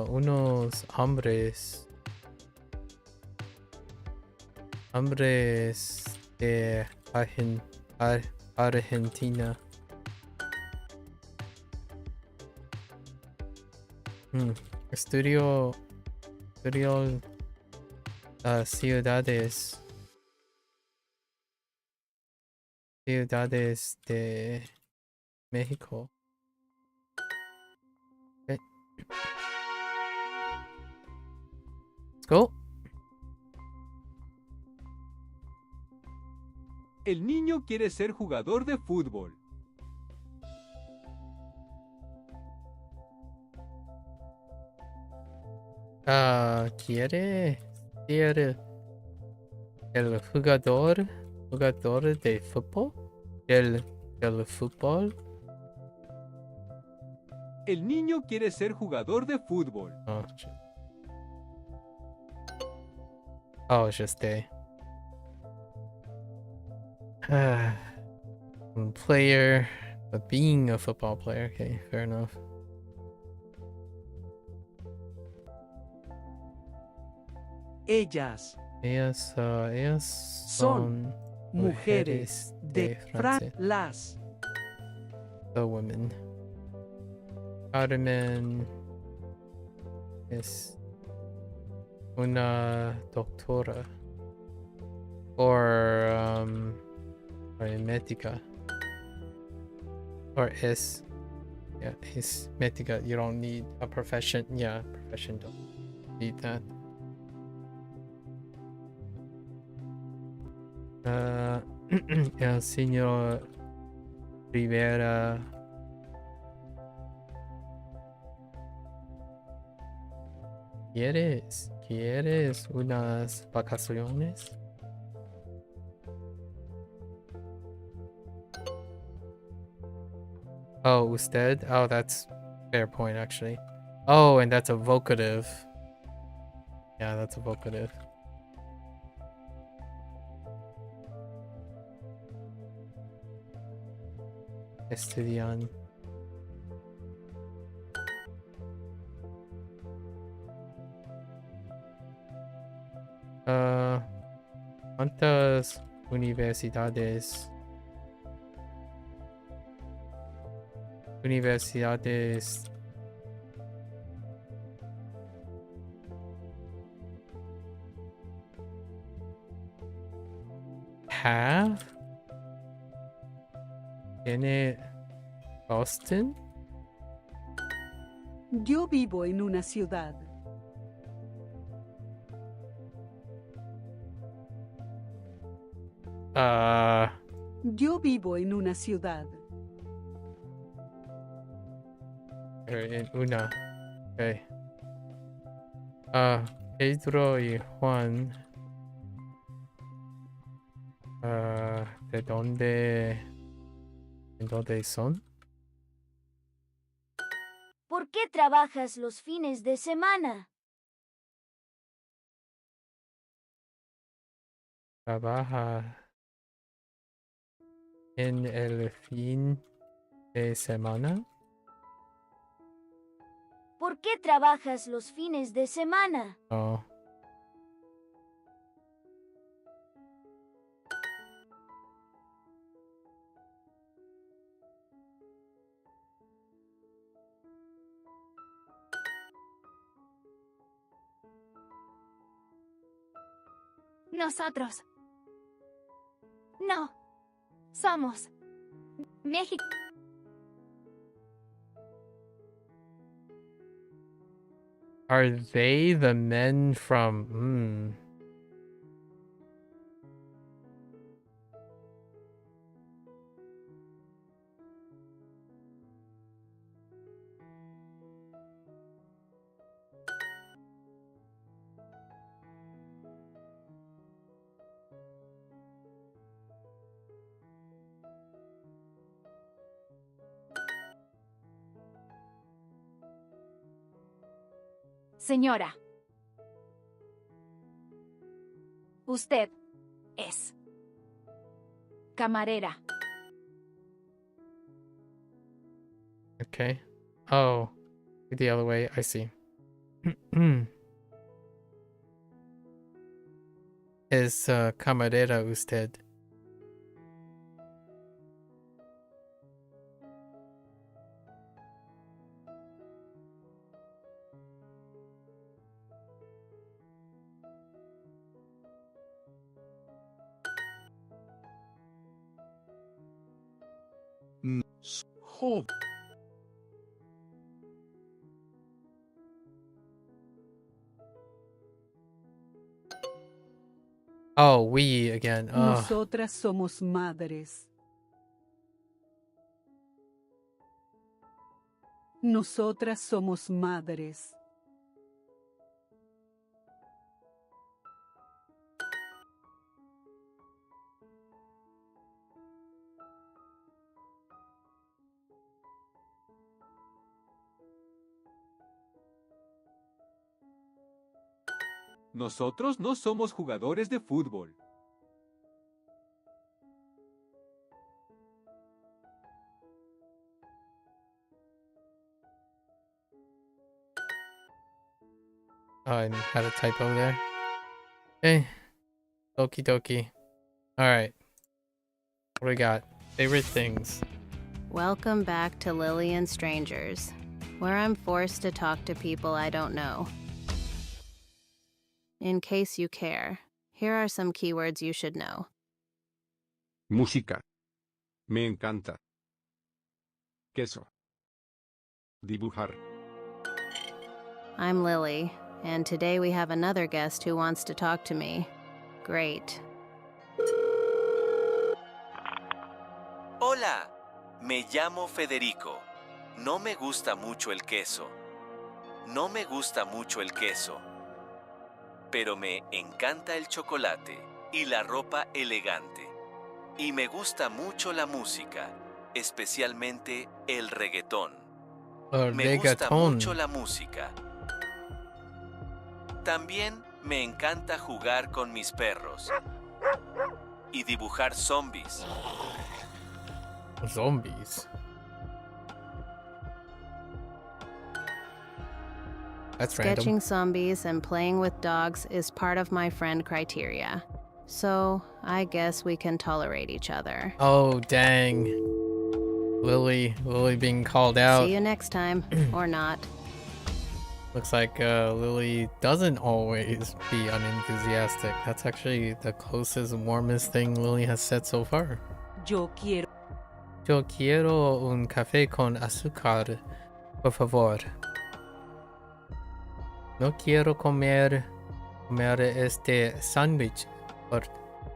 unos hombres de Argentina. Estudio ciudades de México. Okay. Let's go. El niño quiere ser jugador de fútbol. ¿Quiere ser el jugador de fútbol? ¿Del fútbol? El niño quiere ser jugador de fútbol. Oh, just a player, but being a football player. Okay, fair enough. Ellas son mujeres de Francia. The women. Carmen es una doctora. Or médica. Or es médica. You don't need a profession. Yeah, profession don't need that. El señor Rivera ¿Quieres unas vacaciones? Oh, usted? Oh, that's fair point actually. Oh, and that's a vocative. Yeah, that's a vocative. Estudian. ¿Cuántas universidades tiene Boston? Yo vivo en una ciudad. Yo vivo en una ciudad. En una. Okay. Pedro y Juan. ¿De dónde? ¿En dónde son? ¿Por qué trabajas los fines de semana? Trabaja en el fin de semana. ¿Por qué trabajas los fines de semana? Oh. Nosotros. No. Somos. México. Are they the men from... Señora. Usted es camarera. Okay. Oh, the other way. I see. Es camarera usted. Joven. Oh, we again. Nosotras somos madres. Nosotras somos madres. Nosotros no somos jugadores de fútbol. Oh, I had a typo there. Okay. Okie dokie. Alright. What do we got? Favorite things. Welcome back to Lily and Strangers, where I'm forced to talk to people I don't know. In case you care, here are some keywords you should know. Música. Me encanta. Queso. Dibujar. I'm Lily, and today we have another guest who wants to talk to me. Great. Hola, me llamo Federico. No me gusta mucho el queso. No me gusta mucho el queso. Pero me encanta el chocolate y la ropa elegante. Y me gusta mucho la música, especialmente el reggaetón. Me gusta mucho la música. También me encanta jugar con mis perros y dibujar zombies. Zombies. That's Sketching random. zombies and playing with dogs is part of my friend criteria. So, I guess we can tolerate each other. Oh, dang. Lily being called out. See you next time, or not. Looks like Lily doesn't always be unenthusiastic. That's actually the closest and warmest thing Lily has said so far. Yo quiero un café con azúcar, por favor. no quiero comer este sándwich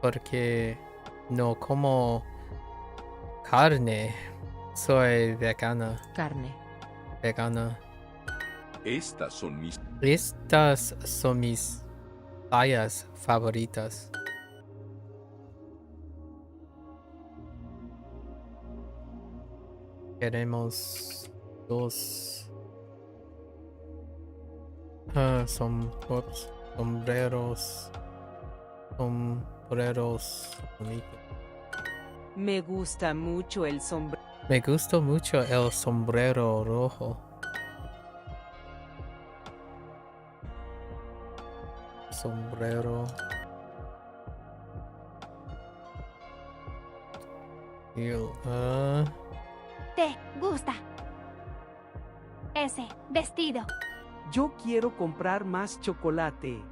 porque no como carne. Soy vegana. Vegana. Estas son mis playas favoritas. Queremos dos sombreros bonitos. Me gusta mucho el sombrero. Me gusta mucho el sombrero rojo. Sombrero. ¿Te gusta ese vestido? Yo quiero comprar más chocolate.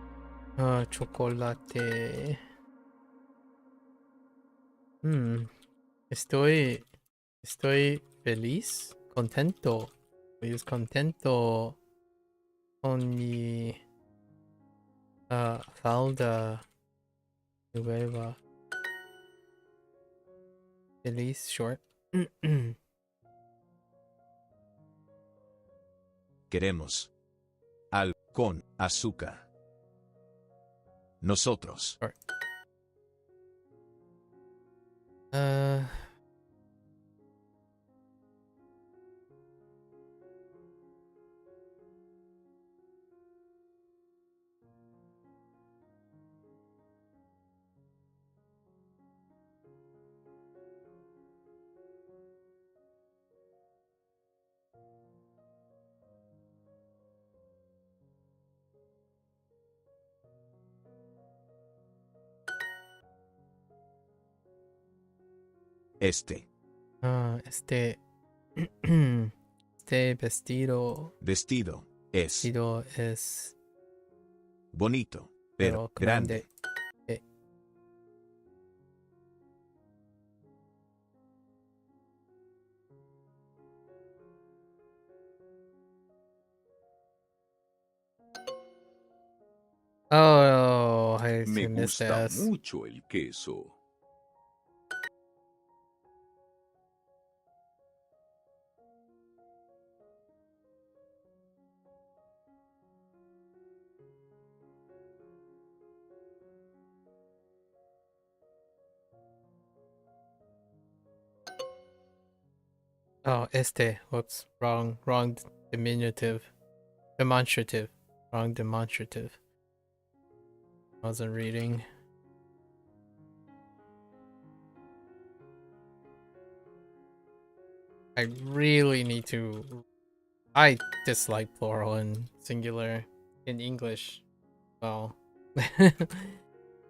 Chocolate. Estoy feliz, contento. Estoy contento con mi falda nueva. Feliz short. Queremos al con azúcar. Nosotros. Este vestido es bonito, pero grande. Oh, Me gusta mucho el queso. Oh, whoops, wrong demonstrative. Wrong demonstrative. I wasn't reading. I really need to. I dislike plural and singular in English. Well,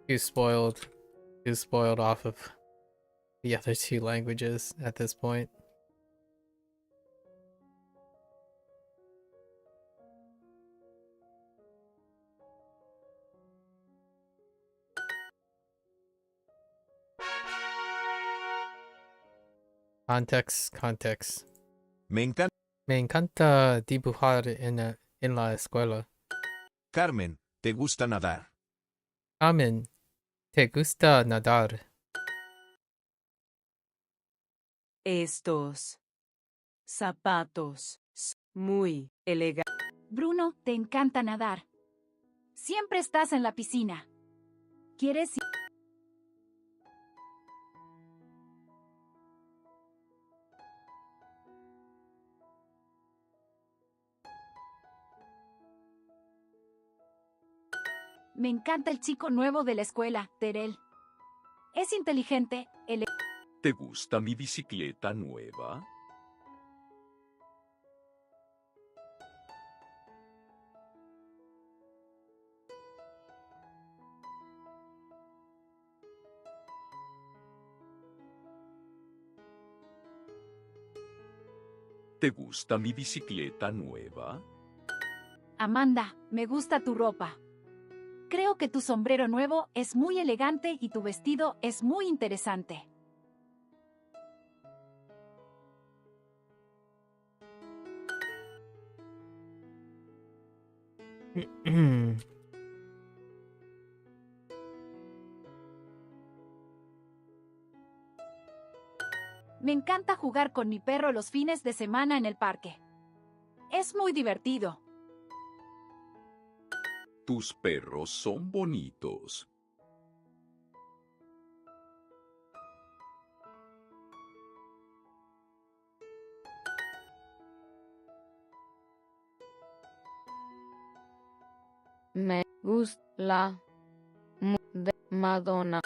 too spoiled off of the other two languages at this point. Context. Me encanta dibujar en la escuela. Carmen, ¿te gusta nadar? Carmen, ¿te gusta nadar? Estos zapatos muy elegantes. Bruno, te encanta nadar. Siempre estás en la piscina. ¿Quieres ir? Me encanta el chico nuevo de la escuela, Terel. Es inteligente, ¿Te gusta mi bicicleta nueva? ¿Te gusta mi bicicleta nueva? Amanda, me gusta tu ropa. Creo que tu sombrero nuevo es muy elegante y tu vestido es muy interesante. Me encanta jugar con mi perro los fines de semana en el parque. Es muy divertido. Tus perros son bonitos. Me gusta la de Madonna.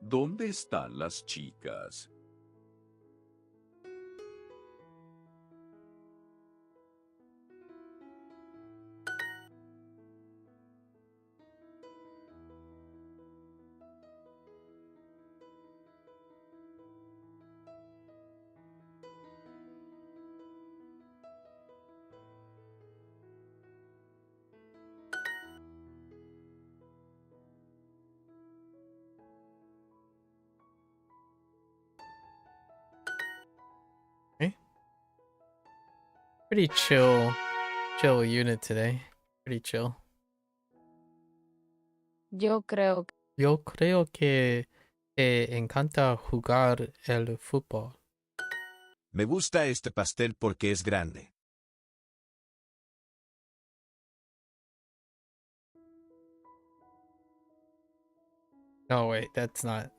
¿Dónde están las chicas? Pretty chill unit today. Pretty chill. Yo creo que te encanta jugar el fútbol. Me gusta este pastel porque es grande. No, wait, that's not.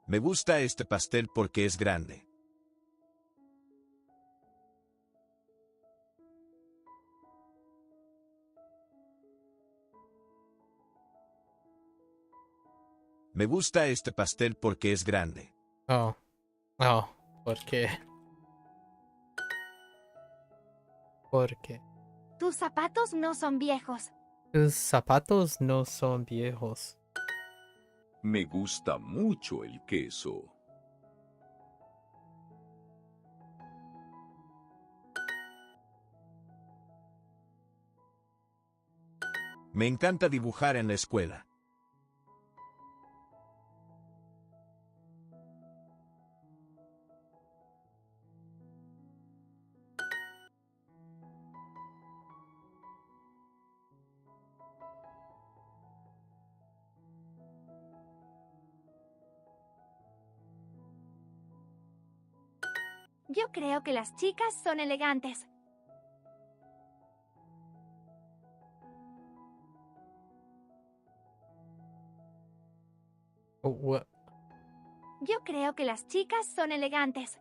Me gusta este pastel porque es grande. Me gusta este pastel porque es grande. Oh, ¿por qué? ¿Por qué? Tus zapatos no son viejos. Tus zapatos no son viejos. Me gusta mucho el queso. Me encanta dibujar en la escuela. Yo creo que las chicas son elegantes. Oh, what? Yo creo que las chicas son elegantes.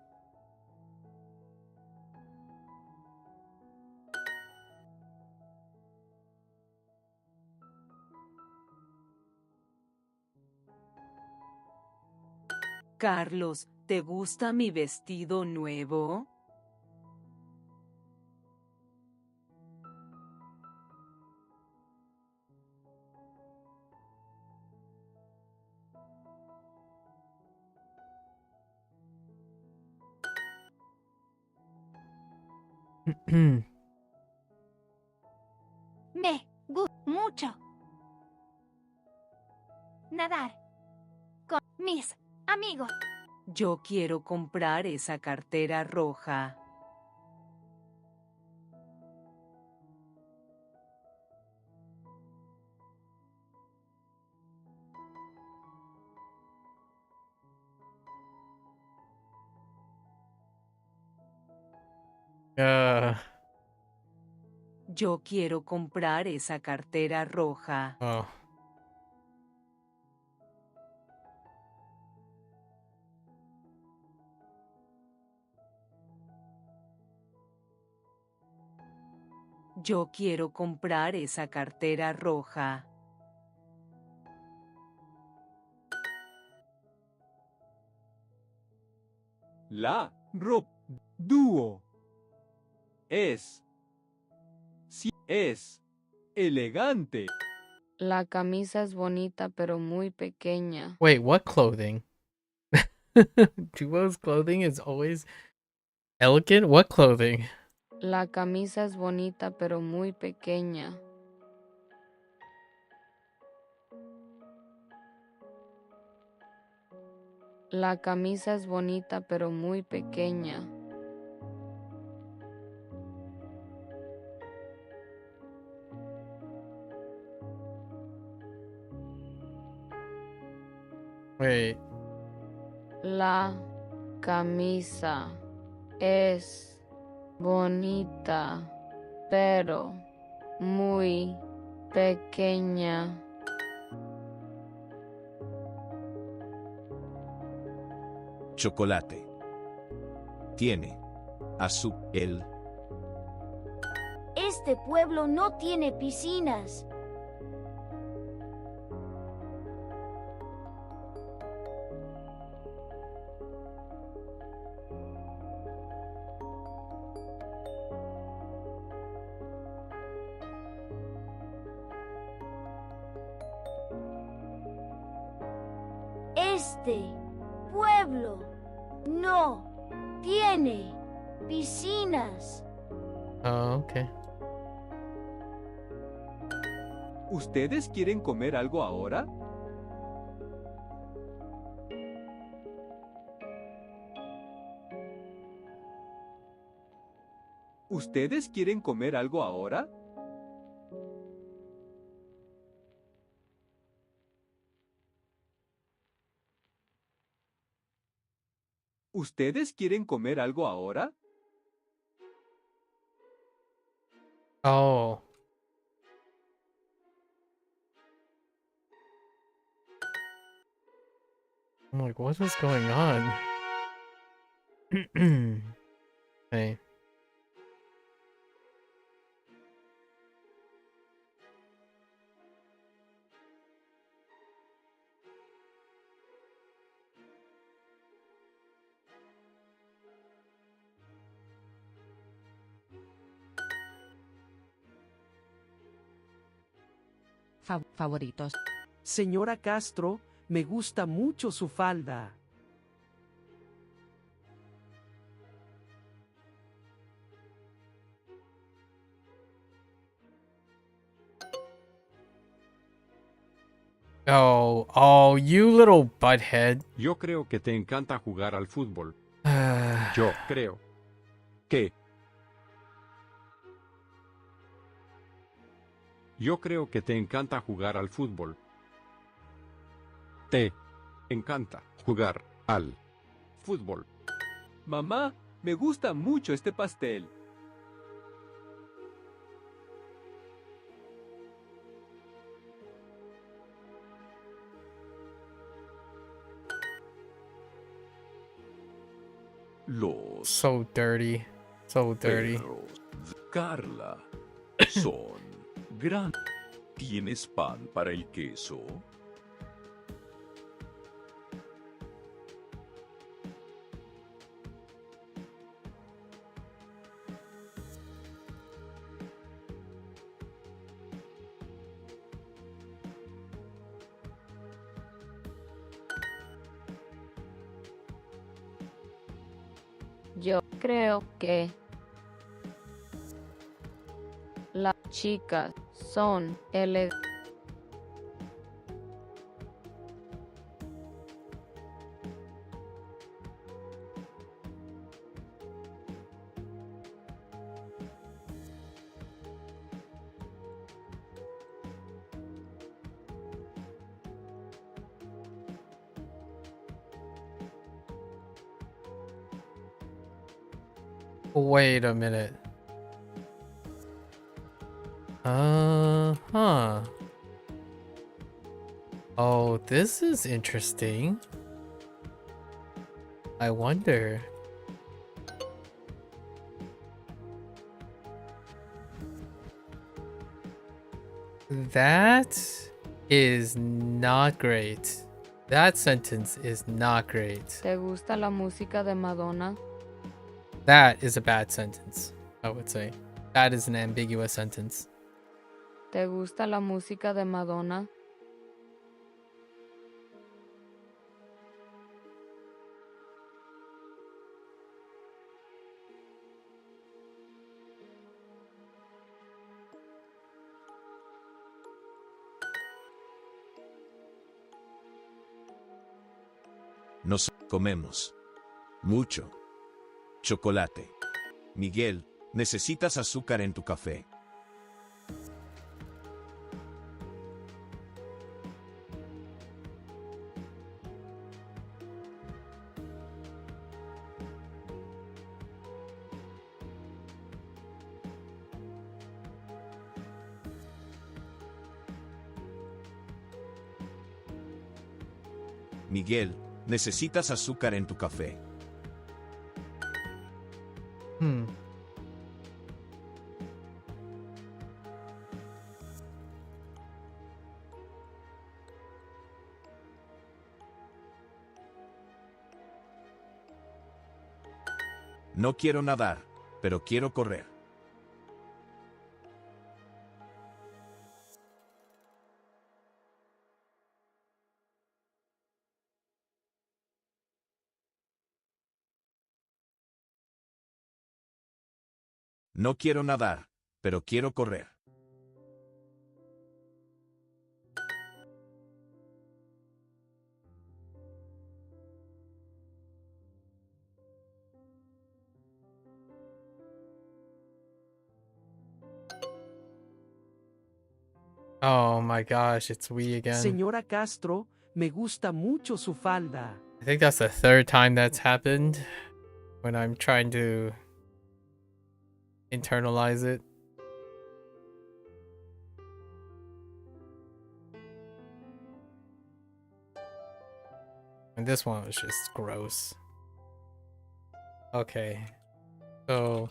Carlos, ¿te gusta mi vestido nuevo? Me gusta mucho nadar con mis amigos. Yo quiero comprar esa cartera roja. Yo quiero comprar esa cartera roja. Oh. Yo quiero comprar esa cartera roja. La ropa dúo es elegante. La camisa es bonita pero muy pequeña. Wait, what clothing? Duo's clothing is always elegant? What clothing? La camisa es bonita pero muy pequeña. La camisa es bonita pero muy pequeña. Wait. La camisa es bonita, pero muy pequeña. Chocolate. Tiene azúcar. Este pueblo no tiene piscinas. Este pueblo no tiene piscinas. Oh, okay. ¿Ustedes quieren comer algo ahora? ¿Ustedes quieren comer algo ahora? ¿Ustedes quieren comer algo ahora? Oh. I'm like, what is going on? Hey. Favoritos. Señora Castro, me gusta mucho su falda. Oh, you little butthead. Yo creo que te encanta jugar al fútbol. Yo creo que... Yo creo que te encanta jugar al fútbol. Te encanta jugar al fútbol. Mamá, me gusta mucho este pastel. Los So dirty. So dirty. perros de Carla son grandes. ¿Tienes pan para el queso? Yo creo que las chicas son elegantes. Wait a minute. Huh. Oh, this is interesting. I wonder. That is not great. That sentence is not great. ¿Te gusta la música de Madonna? That is a bad sentence, I would say. That is an ambiguous sentence. ¿Te gusta la música de Madonna? Nos comemos mucho chocolate. Miguel, necesitas azúcar en tu café. Miguel, necesitas azúcar en tu café. No quiero nadar, pero quiero correr. No quiero nadar, pero quiero correr. Oh my gosh, it's we again. Señora Castro, me gusta mucho su falda. I think that's the third time that's happened when I'm trying to internalize it. And this one was just gross. Okay. So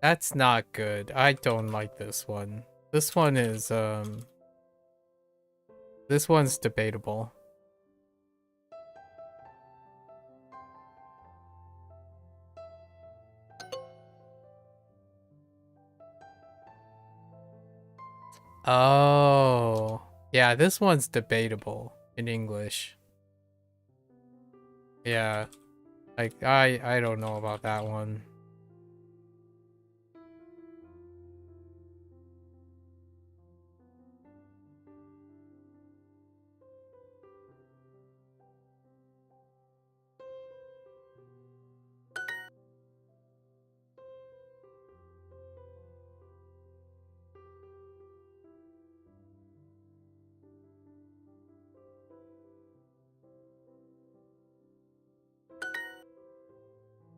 that's not good. I don't like this one. This one is this one's debatable. Oh. Yeah, this one's debatable in English. Yeah. Like I don't know about that one.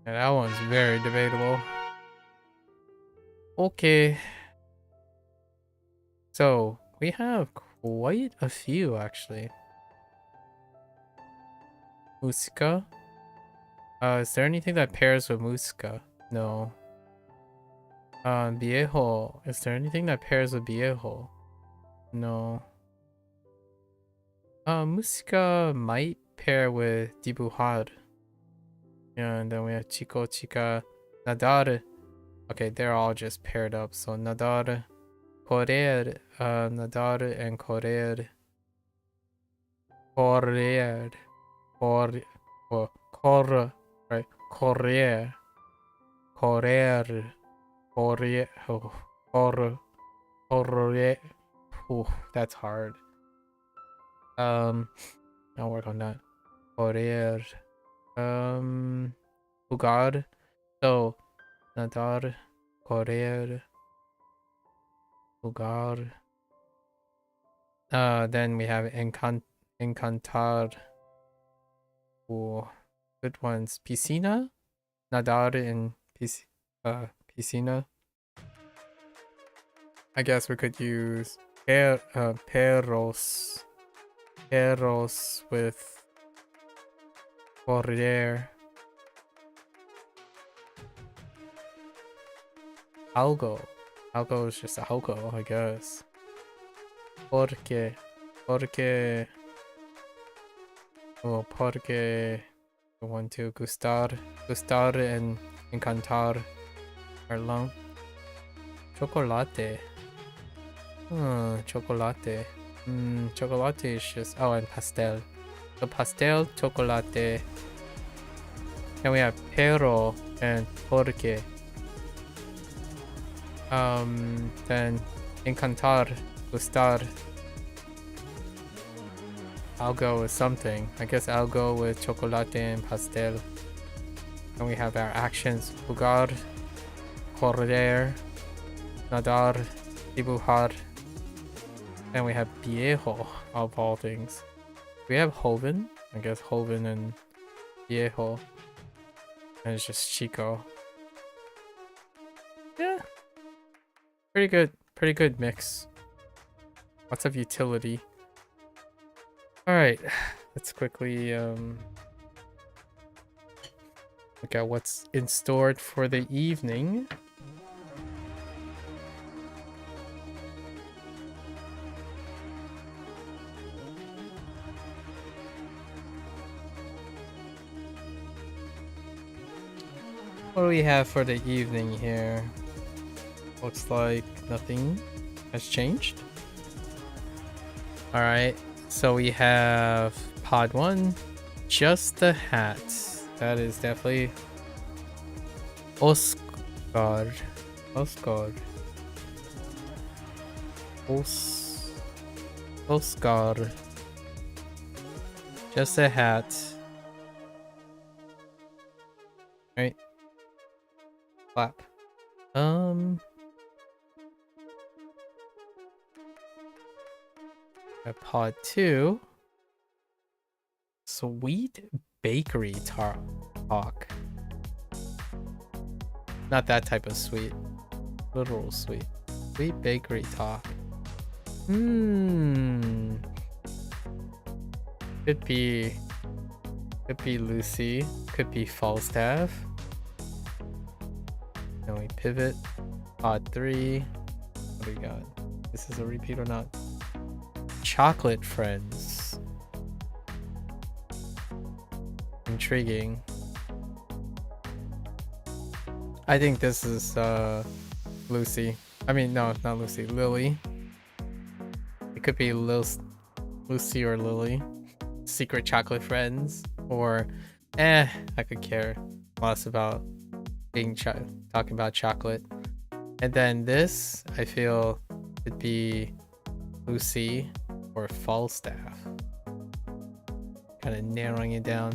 Yeah, that one's very debatable. Okay. So, we have quite a few actually. Musica. Is there anything that pairs with música? No. Viejo. Is there anything that pairs with viejo? No. Música might pair with dibujar. Yeah, and then we have chico, chica, nadar. Okay, they're all just paired up. So nadar, correr, nadar and correr. Correr. Correr, right? Correr. Correr. Correr. Oh, correr. Ooh, that's hard. I'll work on that. Correr. Jugar. So, nadar, correr, jugar. Then we have encantar. Ooh, good ones. Piscina, nadar in piscina. I guess we could use perros with correr. Algo is just algo, I guess. Porque. Oh, porque. 1, 2, gustar and encantar are long. Chocolate. Chocolate. Chocolate is just, oh, and pastel. So pastel, chocolate. Then we have pero and porque. Then encantar, gustar. I'll go with something. I guess I'll go with chocolate and pastel. Then we have our actions: jugar, correr, nadar, dibujar. Then we have viejo, of all things. We have joven. I guess joven and viejo. And it's just chico. Yeah. Pretty good mix. Lots of utility. Alright, let's quickly look at what's in store for the evening. What do we have for the evening here? Looks like nothing has changed. Alright, so we have pod 1, just the hat. That is definitely Oscar. Oscar. Just a hat. Right. Flap. At pod 2. Sweet bakery talk. Not that type of sweet. Literal sweet. Sweet bakery talk. Could be Lucy. Could be Falstaff. Then we pivot. Pod 3. What do we got? This is a repeat or not? Chocolate friends. Intriguing. I think this is Lucy. I mean, no, not Lucy. Lily. It could be Lucy or Lily. Secret chocolate friends. Or, I could care less about talking about chocolate. And then this, I feel, could be Lucy or Falstaff. Kind of narrowing it down.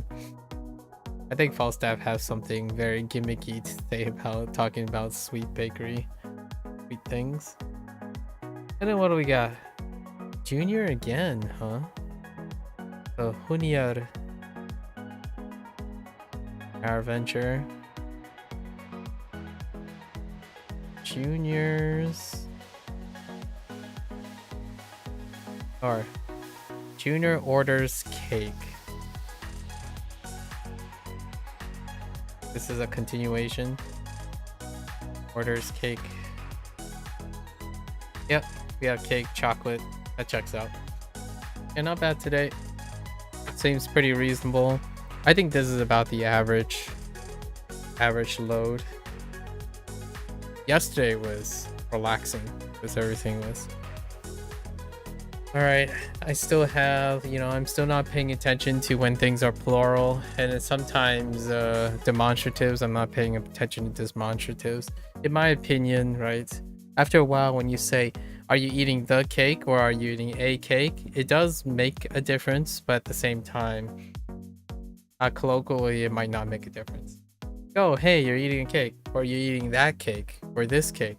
I think Falstaff has something very gimmicky to say about talking about sweet bakery, sweet things. And then what do we got? Junior again, huh? So Junior. Our venture. Juniors. Or Junior orders cake. This is a continuation. Orders cake. Yep, we have cake, chocolate. That checks out. Yeah, not bad today. Seems pretty reasonable. I think this is about the average load. Yesterday was relaxing because everything was. Alright, I still have, I'm still not paying attention to when things are plural, and then sometimes demonstratives, I'm not paying attention to demonstratives. In my opinion, right, after a while when you say, are you eating the cake or are you eating a cake, it does make a difference, but at the same time, colloquially, it might not make a difference. Oh, hey, you're eating a cake, or you're eating that cake, or this cake.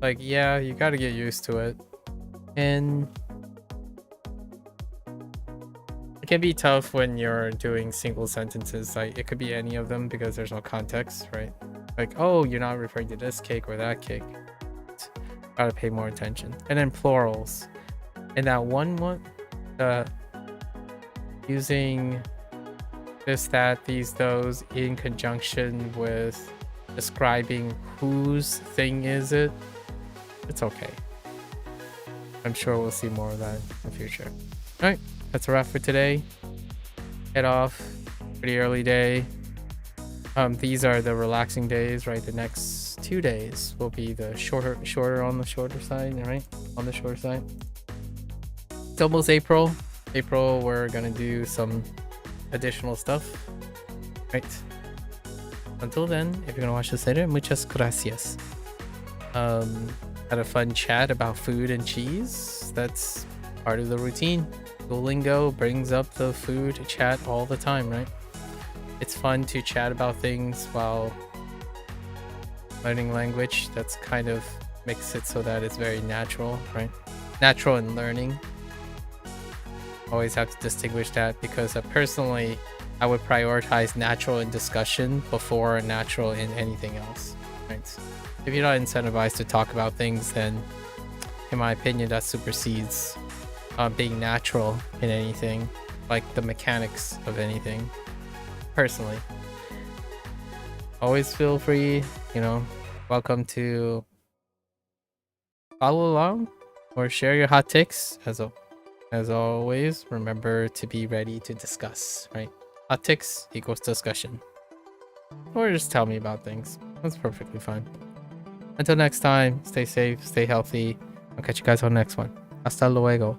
Like, yeah, you gotta get used to it. And it can be tough when you're doing single sentences. Like, it could be any of them because there's no context, right? Like, oh, you're not referring to this cake or that cake. Gotta pay more attention. And then plurals. And that one, using this, that, these, those in conjunction with describing whose thing is it, it's okay. I'm sure we'll see more of that in the future. All right, that's a wrap for today. Head off. Pretty early day. These are the relaxing days, right? The next 2 days will be the shorter on the shorter side, right? On the shorter side. It's almost April. April, we're gonna do some additional stuff. Right. Until then, if you're gonna watch this later, muchas gracias. Had a fun chat about food and cheese. That's part of the routine. Duolingo brings up the food chat all the time, right? It's fun to chat about things while learning language. That's kind of makes it so that it's very natural, right? Natural in learning. Always have to distinguish that because personally, I would prioritize natural in discussion before natural in anything else, right? If you're not incentivized to talk about things, then in my opinion, that supersedes being natural in anything. like the mechanics of anything, personally. Always feel free, you know, welcome to follow along or share your hot takes. As always, remember to be ready to discuss, right? Hot takes equals discussion. Or just tell me about things. That's perfectly fine. Until next time, stay safe, stay healthy. I'll catch you guys on the next one. Hasta luego.